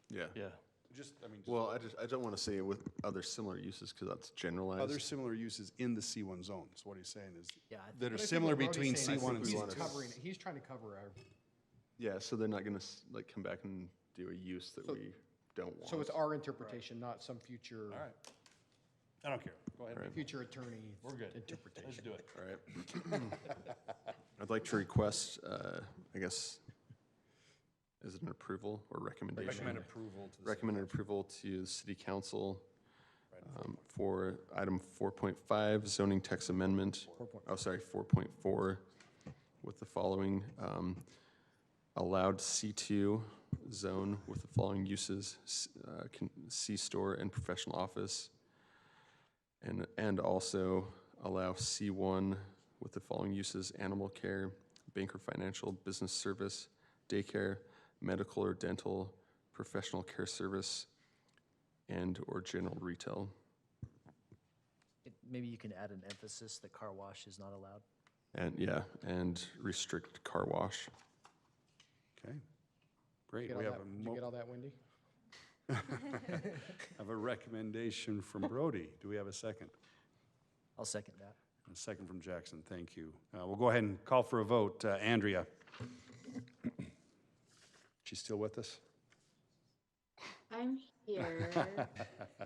Yeah. Yeah. Just, I mean, Well, I don't want to say with other similar uses, because that's generalized. other similar uses in the C1 zone, so what he's saying is, Yeah, I that But I are think similar what Brody's between saying is C1 and we he's wanna- C2. covering it. He's trying to cover our, Yeah, so they're not going to come back and do a use that So- we don't want. so it's our interpretation, not some future, All right. I don't care. Go ahead. All right. future attorney We're good. interpretation. Let's do it. All right. I'd like to request, I guess, is it an approval or recommendation? Recommend approval to the. Recommended approval to the city council for item 4.5 zoning text amendment. Oh, sorry, 4.4 with the following, allowed C2 zone with the following uses, C-store and professional office. And also allow C1 with the following uses, animal care, bank or financial, business service, daycare, medical or dental, professional care service, and/or general retail. Maybe you can add an emphasis that car wash is not allowed. And restrict car wash. Okay. Great. Get We all have that- a, Did you get all that, Wendy? have a recommendation from Brody. Do we have a second? I'll second that. A second from Jackson. Thank you. We'll go ahead and call for a vote. Andrea? She's still with us? I'm here.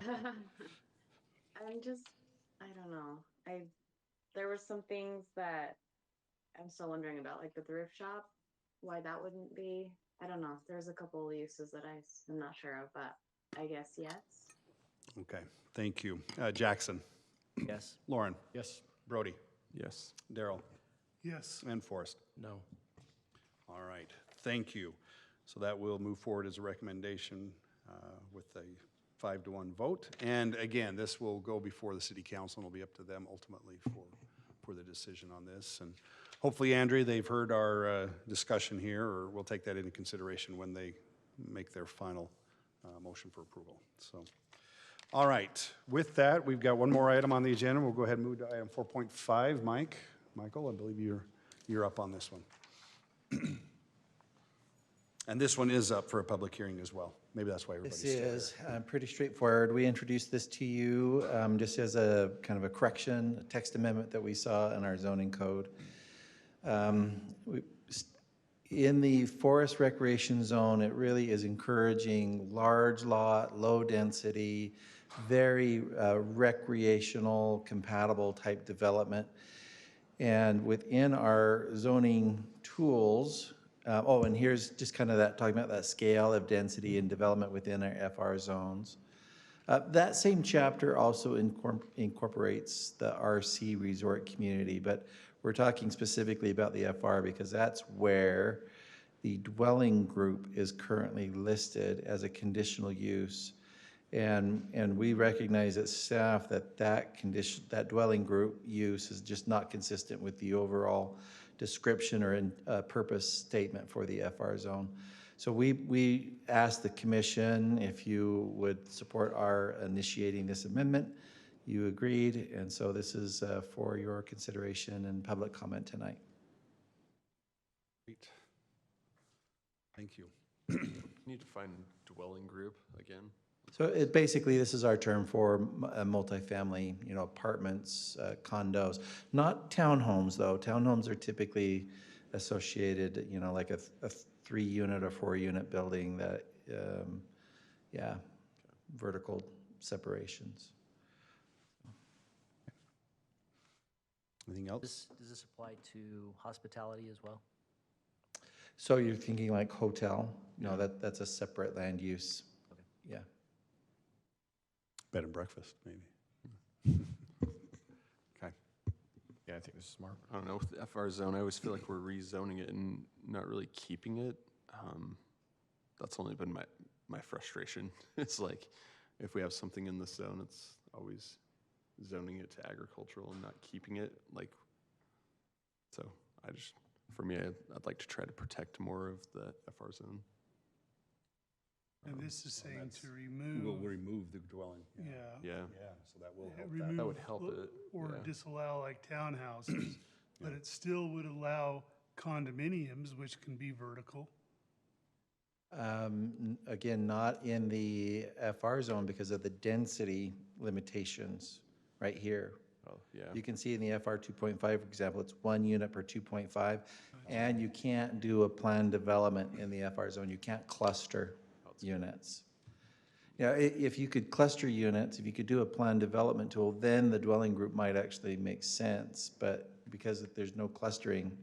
I'm just, I don't know. There were some things that I'm still wondering about, like the thrift shop, why that wouldn't be. I don't know. There's a couple of uses that I'm not sure of, but I guess yes. Okay, thank you. Jackson? Yes. Lauren? Yes. Brody? Yes. Daryl? Yes. And Forrest? No. All right, thank you. So that will move forward as a recommendation with a 5-1 vote. And again, this will go before the city council and will be up to them ultimately for the decision on this. And hopefully, Andrea, they've heard our discussion here, or we'll take that into consideration when they make their final motion for approval. So All right, with that, we've got one more item on the agenda. We'll go ahead and move to item 4.5. Michael, I believe you're up on this one. And this one is up for a public hearing as well. Maybe that's why everybody's This still here. is pretty straightforward. We introduced this to you just as a kind of a correction, a text amendment that we saw in our zoning code. In the forest recreation zone, it really is encouraging large lot, low density, very recreational compatible type development. And within our zoning tools, and here's just kind of that, talking about that scale of density and development within our FR zones. That same chapter also incorporates the RC resort community, but we're talking specifically about the FR because that's where the dwelling group is currently listed as a conditional use. And we recognize as staff that dwelling group use is just not consistent with the overall description or purpose statement for the FR zone. So we asked the commission if you would support our initiating this amendment. You agreed, and so this is for your consideration and public comment tonight. Great. Thank you. Need to find dwelling group again. So basically, this is our term for multifamily, apartments, condos, not townhomes though. Townhomes are typically associated, like a 3-unit or 4-unit building that, vertical separations. Anything else? Does this apply to hospitality as well? So you're thinking like hotel? No, that's a separate land use. Okay. Yeah. Bed and breakfast, maybe. Okay. Yeah, I think this is smart. I don't know, with the FR zone, I always feel like we're rezoning it and not really keeping it. That's only been my frustration. It's like, if we have something in the zone, it's always zoning it to agricultural and not keeping it. So for me, I'd like to try to protect more of the FR zone. And this is saying to We'll remove, remove the dwelling. yeah. Yeah. So that will help that. Remove That would help it, Or yeah. disallow like townhouses, but it still would allow condominiums, which can be vertical. Again, not in the FR zone because of the density limitations right here. Oh, yeah. You can see in the FR 2.5, for example, it's 1 unit per 2.5, and you can't do a planned development in the FR zone. You can't cluster units. If you could cluster units, if you could do a planned development tool, then the dwelling group might actually make sense. But because there's no clustering,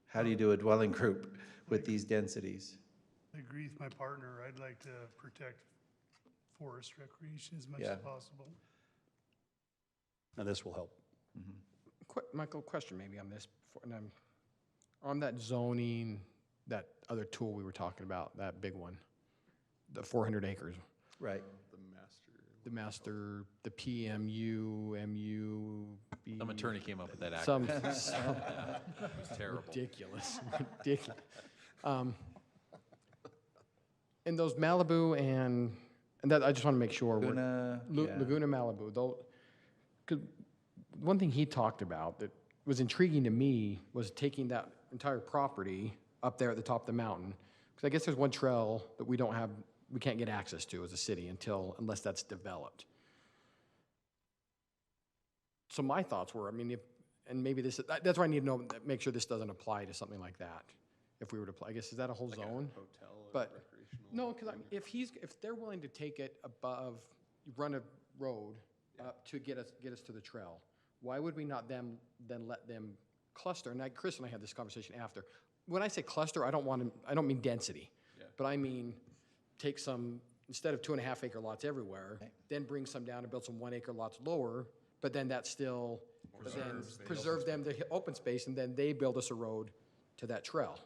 how do you do a dwelling group with these densities? I agree with my partner. I'd like to protect forest recreation as much Yeah. as possible. And this will help. Michael, question maybe on this, on that zoning, that other tool we were talking about, that big one, the 400 acres. Right. The master, the PMU, MUB. Some attorney came up with that Some, acronym. Yeah, it was terrible. Ridiculous, ridiculous. And those Malibu and that, I just want to make sure. Laguna, yeah. Laguna Malibu, though, because one thing he talked about that was intriguing to me was taking that entire property up there at the top of the mountain. Because I guess there's one trail that we can't get access to as a city unless that's developed. So my thoughts were, and maybe that's why I need to know, make sure this doesn't apply to something like that. If we were to apply, I guess, is that a whole zone? Hotel or But recreational. no, because if they're willing to take it above, run a road up to get us to the trail, why would we not then let them cluster? And Chris and I had this conversation after. When I say cluster, I don't mean density, but I mean take some, instead of 2.5 acre lots everywhere, then bring some down and build some 1 acre lots lower, but then that still preserve them the open space, and then they build us a road to that trail.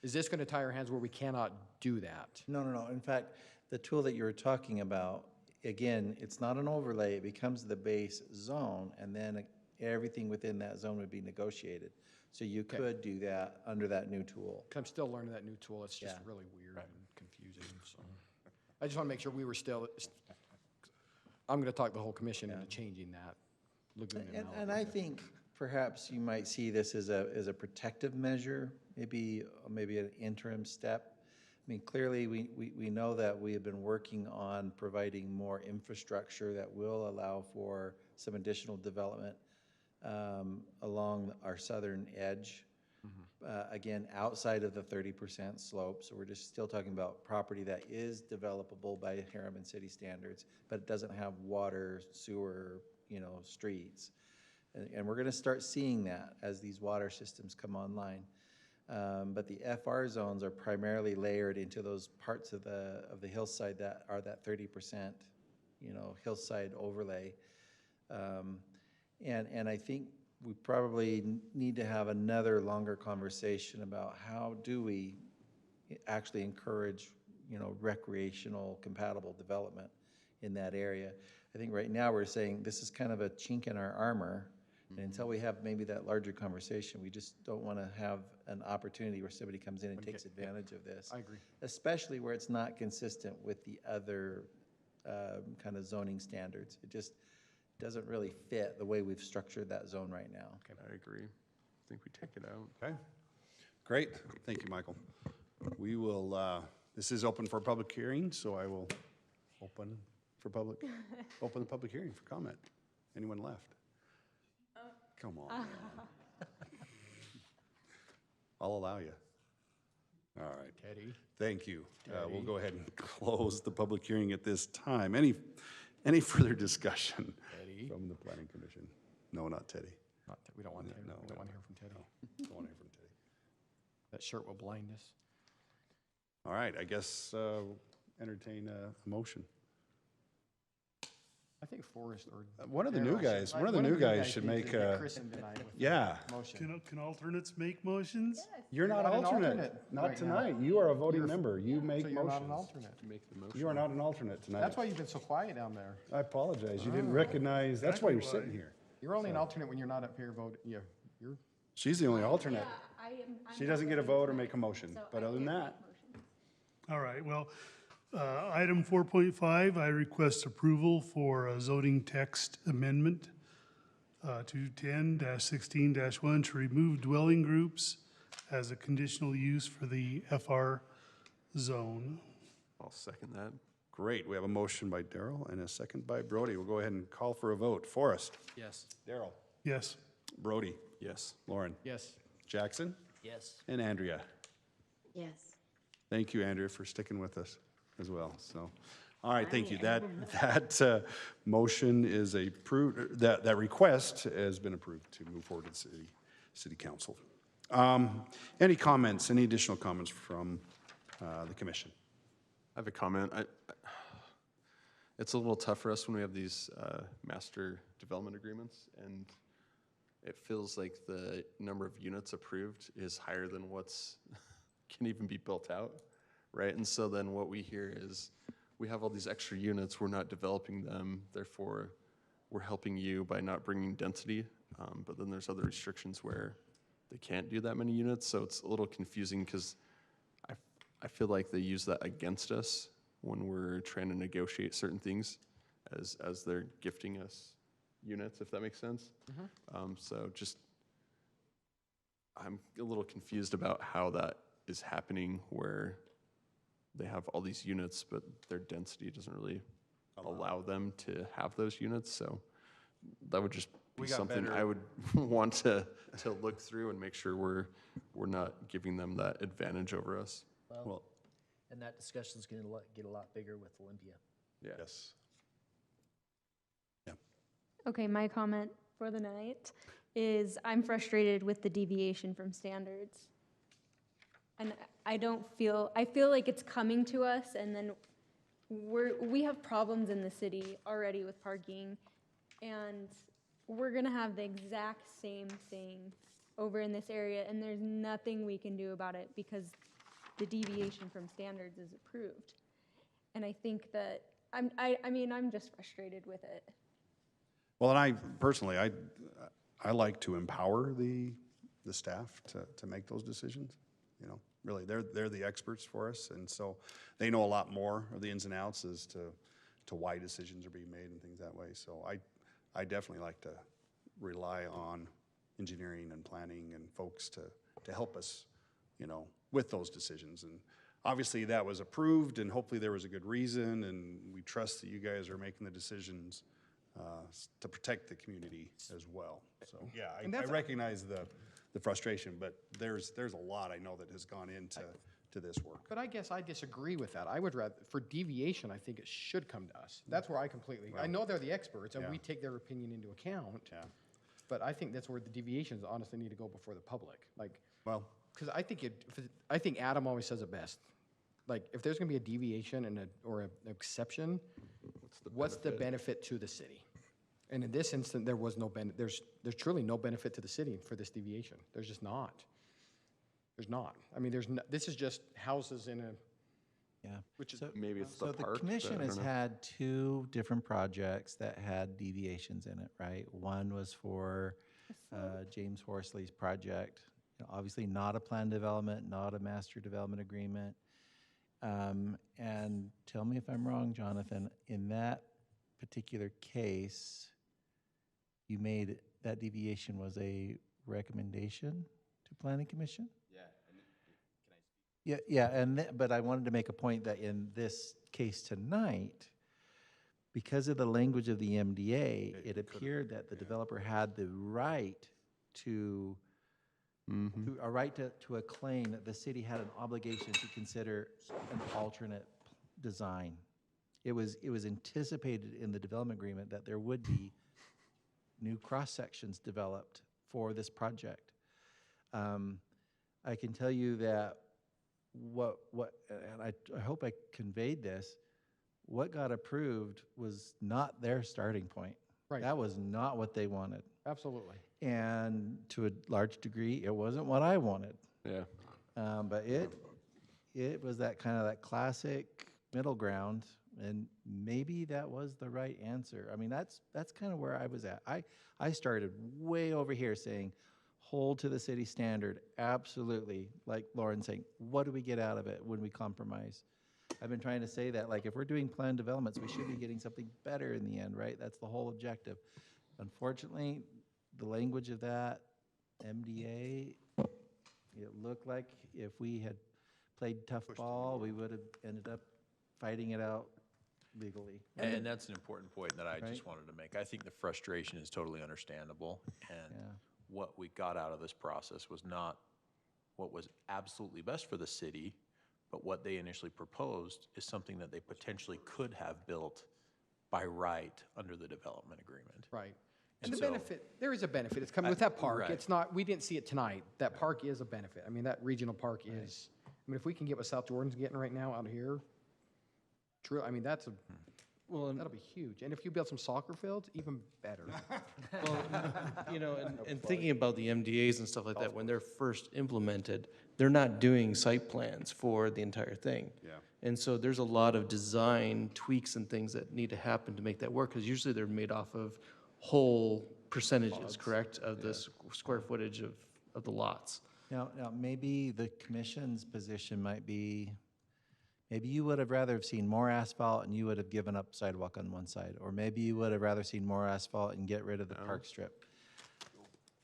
Is this going to tie our hands where we cannot do that? No. In fact, the tool that you were talking about, again, it's not an overlay. It becomes the base zone, and then everything within that zone would be negotiated. So you could do that under that new tool. 'Cause I'm still learning that new tool. It's just really weird and confusing. So I just want to make sure we were still. I'm gonna talk the whole commission into changing that. Lagoon and Malibu. And I think perhaps you might see this as a protective measure, maybe an interim step. I mean, clearly, we know that we have been working on providing more infrastructure that will allow for some additional development along our southern edge. Again, outside of the 30% slope, so we're just still talking about property that is developable by Harriman City standards, but it doesn't have water, sewer, streets. And we're gonna start seeing that as these water systems come online. But the FR zones are primarily layered into those parts of the hillside that are that 30%, hillside overlay. And I think we probably need to have another longer conversation about how do we actually encourage, recreational compatible development in that area. I think right now we're saying this is kind of a chink in our armor. And until we have maybe that larger conversation, we just don't want to have an opportunity where somebody comes in and takes advantage of this. I agree. Especially where it's not consistent with the other kind of zoning standards. It just doesn't really fit the way we've structured that zone right now. Okay, I agree. I think we take it out. Okay, great. Thank you, Michael. We will, this is open for public hearing, so I will open the public hearing for comment. Anyone left? Come on. Man. I'll allow you. All right. Teddy. Thank you. We'll go ahead and close the public hearing at this time. Any further discussion from the Planning Commission? No, not Teddy. We don't want to hear from Teddy. No, don't want to hear from Teddy. That shirt will blind us. All right, I guess entertain a motion. I think Forrest or one of the new guys should make a motion. Can alternates make motions? You're not an alternate. Not tonight. You are a voting member. You make motions. You're not an alternate. Make the motion. You are not an alternate tonight. That's why you've been so quiet down there. I apologize. You didn't recognize. That's why you're sitting here. You're only an alternate when you're not up here voting. Yeah, you're. She's the only alternate. I'm She doesn't get a vote or make a motion. But other than that, All right, well, item 4.5, I request approval for a zoning text amendment to 10-16-1 to remove dwelling groups as a conditional use for the FR zone. I'll second that. great. We have a motion by Darrell and a second by Brody. We'll go ahead and call for a vote. Forrest? Yes. Darrell? Yes. Brody? Yes. Lauren? Yes. Jackson? Yes. And Andrea? Yes. Thank you, Andrea, for sticking with us as well. So, all right, thank you. That motion is approved, that request has been approved to move forward to the city council. Any comments, any additional comments from the commission? I have a comment. It's a little tough for us when we have these master development agreements, and it feels like the number of units approved is higher than what's can even be built out, right? And so then what we hear is, we have all these extra units, we're not developing them, therefore we're helping you by not bringing density, but then there's other restrictions where they can't do that many units, so it's a little confusing because I feel like they use that against us when we're trying to negotiate certain things as they're gifting us units, if that makes sense. So just, I'm a little confused about how that is happening where they have all these units, but their density doesn't really allow them to have those units. So that would just be something I would want to look through and make sure we're not giving them that advantage over us. Well, and that discussion's going to get a lot bigger with Olympia. Yeah. Yes. Okay, my comment for the night is I'm frustrated with the deviation from standards. And I feel like it's coming to us, and then we have problems in the city already with parking, and we're gonna have the exact same thing over in this area, and there's nothing we can do about it because the deviation from standards is approved. And I think that, I'm just frustrated with it. Well, and I personally, I like to empower the staff to make those decisions. You know, really, they're the experts for us, and so they know a lot more of the ins and outs as to why decisions are being made and things that way. So I definitely like to rely on engineering and planning and folks to help us, you know, with those decisions. And obviously that was approved, and hopefully there was a good reason, and we trust that you guys are making the decisions to protect the community as well. So yeah, I recognize the frustration, but there's a lot I know that has gone into this work. But I guess I disagree with that. I would rather, for deviation, I think it should come to us. That's where I completely, I know they're the experts, and we take their opinion into account. Yeah. But I think that's where the deviations honestly need to go before the public. Like, well, because I think Adam always says it best. Like, if there's going to be a deviation or an exception, what's the benefit to the city? And in this instance, there was no benefit. There's truly no benefit to the city for this deviation. There's just not. There's not. I mean, this is just houses in a. Yeah. Which is maybe it's the So park. the commission but I has don't know. had 2 different projects that had deviations in it, right? One was for James Horsley's project. You know, obviously not a plan development, not a master development agreement. And tell me if I'm wrong, Jonathan, in that particular case, you made that deviation was a recommendation to Planning Commission? Yeah, but I wanted to make a point that in this case tonight, because of the language of the MDA, it appeared that the developer had the right to a claim that the city had an obligation to consider an alternate design. It was anticipated in the development agreement that there would be new cross-sections developed for this project. I can tell you that and I hope I conveyed this, what got approved was not their starting point. Right. That was not what they wanted. Absolutely. And to a large degree, it wasn't what I wanted. Yeah. But it was that kind of that classic middle ground, and maybe that was the right answer. I mean, that's kind of where I was at. I started way over here saying, hold to the city standard, absolutely. Like Lauren's saying, what do we get out of it when we compromise? I've been trying to say that, like, if we're doing planned developments, we should be getting something better in the end, right? That's the whole objective. Unfortunately, the language of that MDA, it looked like if we had played tough ball, we would have ended up fighting it out legally. And that's an important point that I just wanted to make. I think the frustration is totally understandable, and what we got out of this process was not what was absolutely best for the city, but what they initially proposed is something that they potentially could have built by right under the development agreement. Right. And the benefit, there is a benefit. It's coming with that park. right. It's not, we didn't see it tonight. That park is a benefit. I mean, that regional park is, I mean, if we can get what South Jordan's getting right now out here, true, I mean, that'll be huge. And if you build some soccer fields, even better. Well, you know, and thinking about the MDAs and stuff like that, when they're first implemented, they're not doing site plans for the entire thing. Yeah. And so there's a lot of design tweaks and things that need to happen to make that work, because usually they're made off of whole percentages, correct, of the square footage of the lots. Now, maybe the commission's position might be, maybe you would have rather have seen more asphalt and you would have given up sidewalk on one side, or maybe you would have rather seen more asphalt and get rid of the park strip.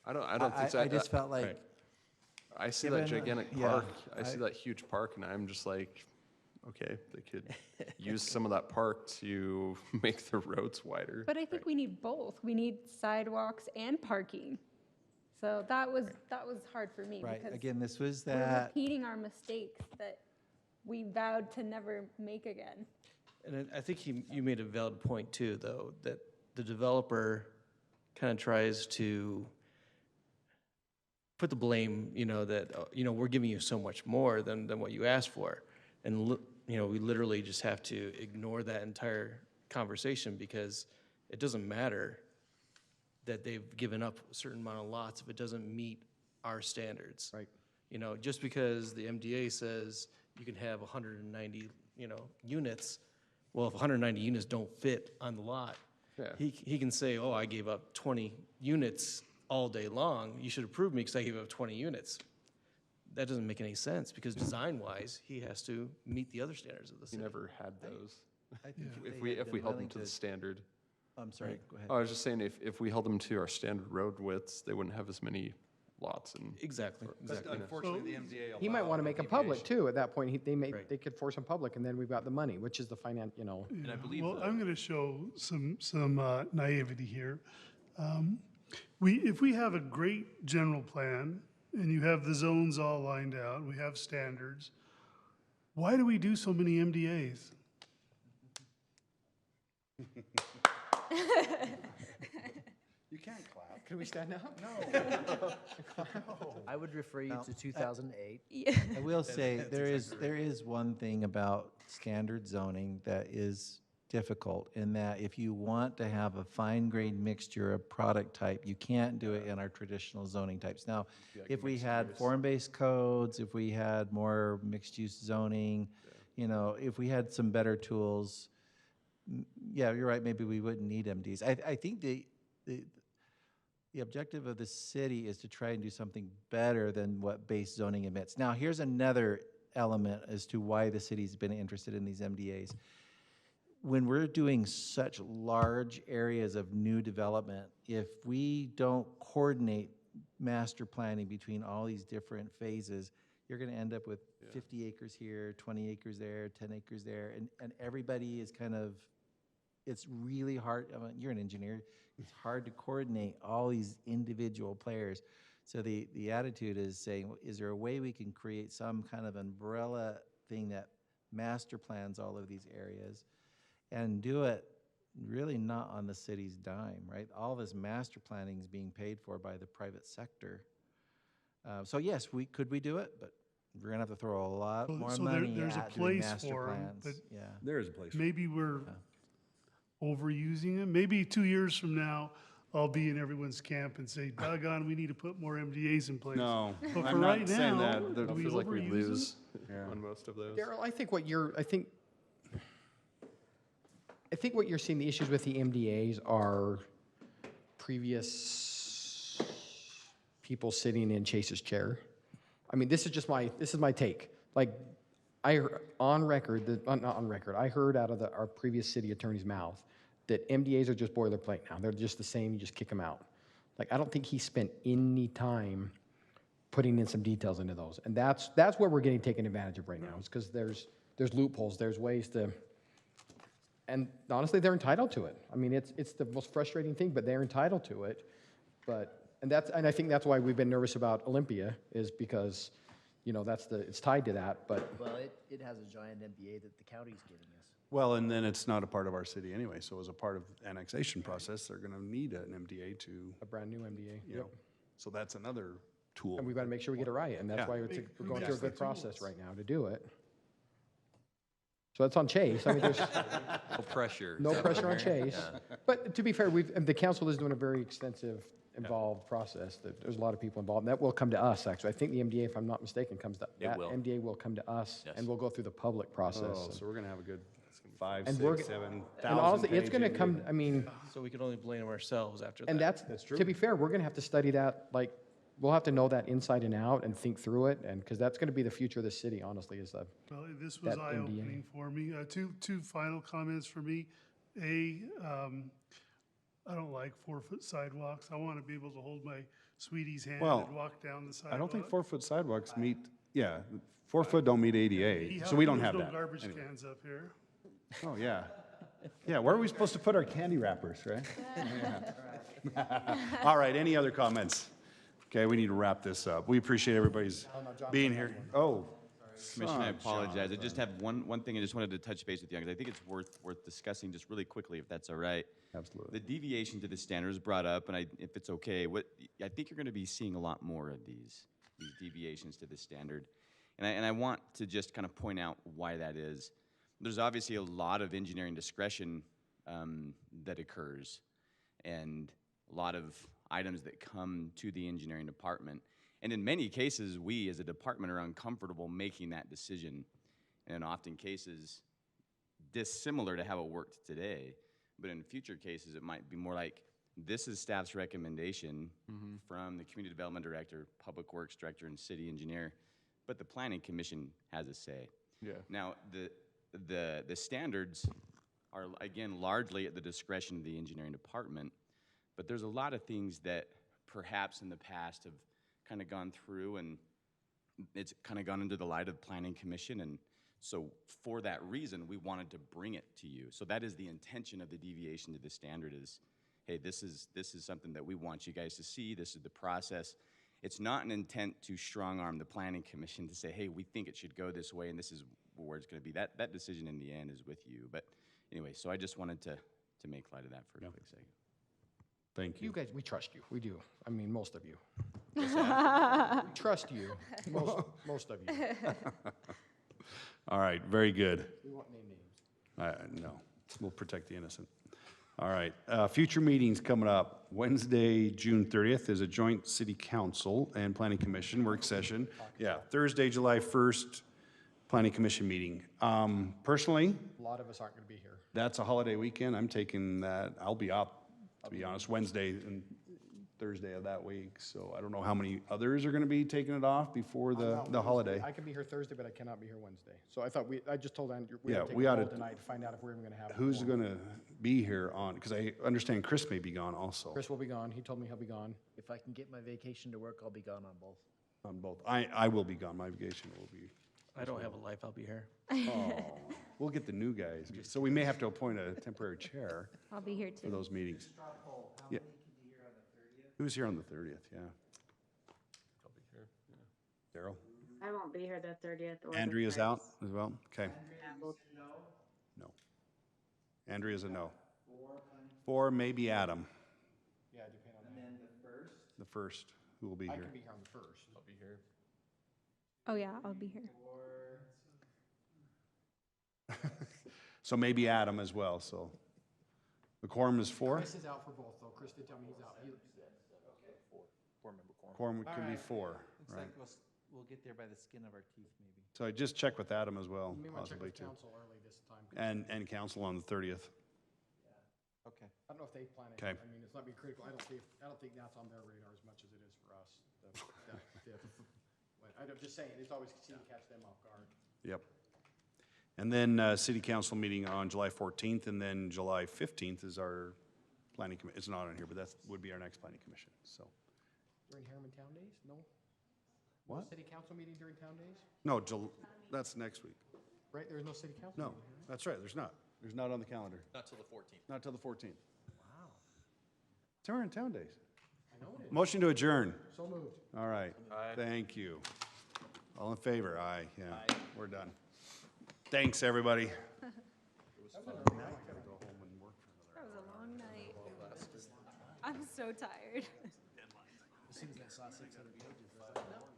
I don't think so. I just felt like. I see that gigantic park. I see that huge park, and I'm just like, okay, they could use some of that park to make the roads wider. But I think we need both. We need sidewalks and parking. So that was hard for me Right, because again, this was we're that. repeating our mistakes that we vowed to never make again. And I think you made a valid point too, though, that the developer kind of tries to put the blame, that, we're giving you so much more than what you asked for. And, we literally just have to ignore that entire conversation, because it doesn't matter that they've given up a certain amount of lots if it doesn't meet our standards. Right. Just because the MDA says you can have 190, units, well, if 190 units don't fit on the lot, he can say, oh, I gave up 20 units all day long. You should approve me because I gave up 20 units. That doesn't make any sense, because design-wise, he has to meet the other standards of the city. He never had those. I think if If they we, had if we been held them willing to the to- standard. I'm sorry, go ahead. I was just saying, if we held them to our standard road widths, they wouldn't have as many lots and. Exactly, exactly. Unfortunately, the MDA He might want to make them public too. At that point, Right. they could force them public, and then we've got the money, which is the And I believe Well, the- I'm going to show some naivety here. If we have a great general plan and you have the zones all lined out, we have standards, why do we do so many MDAs? You can't clap. Can we stand up? No. I would refer you Now, to 2008. I will say, there is one thing about standard zoning that is difficult, in that if you want to have a fine-grained mixture of product type, you can't do it in our traditional zoning types. Now, if we had form-based codes, if we had more mixed-use zoning, you know, if we had some better tools, yeah, you're right, maybe we wouldn't need MDs. I think the objective of the city is to try and do something better than what base zoning admits. Now, here's another element as to why the city's been interested in these MDAs. When we're doing such large areas of new development, if we don't coordinate master planning between all these different phases, you're gonna end up with 50 acres here, 20 acres there, 10 acres there, and everybody is kind of, it's really hard. I mean, you're an engineer. It's hard to coordinate all these individual players. So the attitude is saying, is there a way we can create some kind of umbrella thing that master plans all of these areas and do it really not on the city's dime, right? All this master planning is being paid for by the private sector. So yes, could we do it? But we're gonna have to throw a lot more money there's a at doing place master for 'em, plans. but Yeah. There is a place. Maybe we're overusing them. Maybe 2 years from now, I'll be in everyone's camp and say, doggone, we need to put more MDAs in place. No, But for I'm not right saying now, that. do It we feels like we overuse lose Yeah. on most of those. Daryl, I think what you're seeing, the issues with the MDAs are previous people sitting in Chase's chair. I mean, this is my take. Like, I heard on record, not on record, I heard out of our previous city attorney's mouth that MDAs are just boilerplate now. They're just the same, you just kick them out. Like, I don't think he spent any time putting in some details into those. And that's where we're getting taken advantage of right now, is because there's loopholes, there's ways to, and honestly, they're entitled to it. I mean, it's the most frustrating thing, but they're entitled to it. And I think that's why we've been nervous about Olympia, is because, you know, it's tied to that, but. Well, it has a giant MBA that the county's giving us. Well, and then it's not a part of our city anyway, so as a part of the annexation process, they're gonna need an MDA to, A brand-new MDA, you know, so that's another tool. And we've got to make sure we get it right, and that's Yeah. why we're going through a good Exactly. process right now to do it. So that's on Chase. I mean, there's No pressure. no Is that pressure what on I'm hearing? Chase. Yeah. But to be fair, the council is doing a very extensive, involved process. There's a lot of people involved, and that will come to us, actually. I think the MDA, if I'm not mistaken, that will. MDA will come to us, Yes. and we'll go through the public process. Oh, so we're gonna have a good 5, And 6, 7,000 And honestly, it's page going to come, MDA. I mean, So we can only blame ourselves after that. and that's true. to be fair, we're going to have to study that, like, we'll have to know that inside and out and think through it, and, because that's going to be the future of the city, honestly, is the. Well, this was that eye-opening for me. Two final comments for me. I don't like 4-foot sidewalks. I want to be able to hold my sweetie's hand Well, and walk down the sidewalk. I don't think 4-foot sidewalks meet, 4-foot don't meet ADA, so we don't have There's that. no garbage Anyway. cans up here. Oh, yeah. Yeah, where are we supposed to put our candy wrappers, right? All right, any other comments? Okay, we need to wrap this up. We appreciate everybody's being here. Oh. Commissioner, I son, apologize. I Jonathan. just have one thing I just wanted to touch base with you on, because I think it's worth discussing just really quickly, if that's all right. Absolutely. The deviation to the standard was brought up, and if it's okay, I think you're going to be seeing a lot more of these deviations to the standard. And I want to just kind of point out why that is. There's obviously a lot of engineering discretion that occurs, and a lot of items that come to the engineering department. And in many cases, we as a department are uncomfortable making that decision. And in often cases, dissimilar to how it worked today. But in future cases, it might be more like, this is staff's recommendation from the community development director, public works director, and city engineer, but the planning commission has a say. Yeah. Now, the standards are, again, largely at the discretion of the engineering department. But there's a lot of things that perhaps in the past have kind of gone through, and it's kind of gone under the light of the Planning Commission. And so for that reason, we wanted to bring it to you. So that is the intention of the deviation to the standard is, hey, this is something that we want you guys to see. This is the process. It's not an intent to strong-arm the Planning Commission to say, hey, we think it should go this way, and this is where it's going to be. That decision in the end is with you. But anyway, so I just wanted to make light of that for a quick second. Thank you. You guys, we trust you. We do. I mean, most of you. We trust you. Most of you. All right, very good. We won't name names. No, we'll protect the innocent. All right, future meetings coming up. Wednesday, June 30th is a joint city council and planning commission work session. Yeah, Thursday, July 1st, planning commission meeting. Personally, A lot of us aren't going to be here. that's a holiday weekend. I'm taking that. I'll be up, to be honest, Wednesday and Thursday of that week. So I don't know how many others are going to be taking it off before the holiday. I can be here Thursday, but I cannot be here Wednesday. So I thought I just told Andrew we Yeah, had to take we a oughta- poll tonight to find out if we're even going to have. Who's one. going to be here on, because I understand Chris may be gone also. Chris will be gone. He told me he'll be gone. If I can get my vacation to work, I'll be gone on both. On both. I will be gone. My vacation will be. I don't have a life, I'll be here. Oh, we'll get the new guys. So we may have to appoint a temporary chair I'll be here for too. those meetings. Yeah. Who's here on the 30th? Yeah. I'll be here, yeah. Daryl? I won't be here the 30th or the Andrea's 1st. out as well? Okay. Both. No. Andrea's a no. 4, maybe Adam. Yeah, depending on. And then The first, who will be I here? can be here on the first. I'll be here. Oh, yeah, I'll be here. So maybe Adam as well, so. The quorum is 4? Chris is out for both, though. Chris did tell me he's out. Four-member quorum. Quorum can be 4, Looks right? like we'll get there by the skin of our teeth, maybe. So I just check with Adam as well, We might check possibly with too. council early this time. And council on the 30th. Okay. I don't know if they plan it. Okay. I mean, it's not being critical. I don't think that's on their radar as much as it is for us. I'm just saying, it's always easy to catch them off guard. Yep. And then city council meeting on July 14th, and then July 15th is our planning commission. It's not on here, but that would be our next planning commission, so. During Harriman Town Days? No? What? No city council meeting during town days? No, that's next week. Right, there's no city council No, meeting here, right? that's right, there's not. There's not on the calendar. Not till the 14th. Not till the 14th. Wow. It's our town days. I know it is. Motion to adjourn. So moved. All right. Thank you. All in favor? Aye, yeah. We're done. Thanks, everybody. That was a long night. I'm so tired. As soon as I saw 600 pages, I was like, no.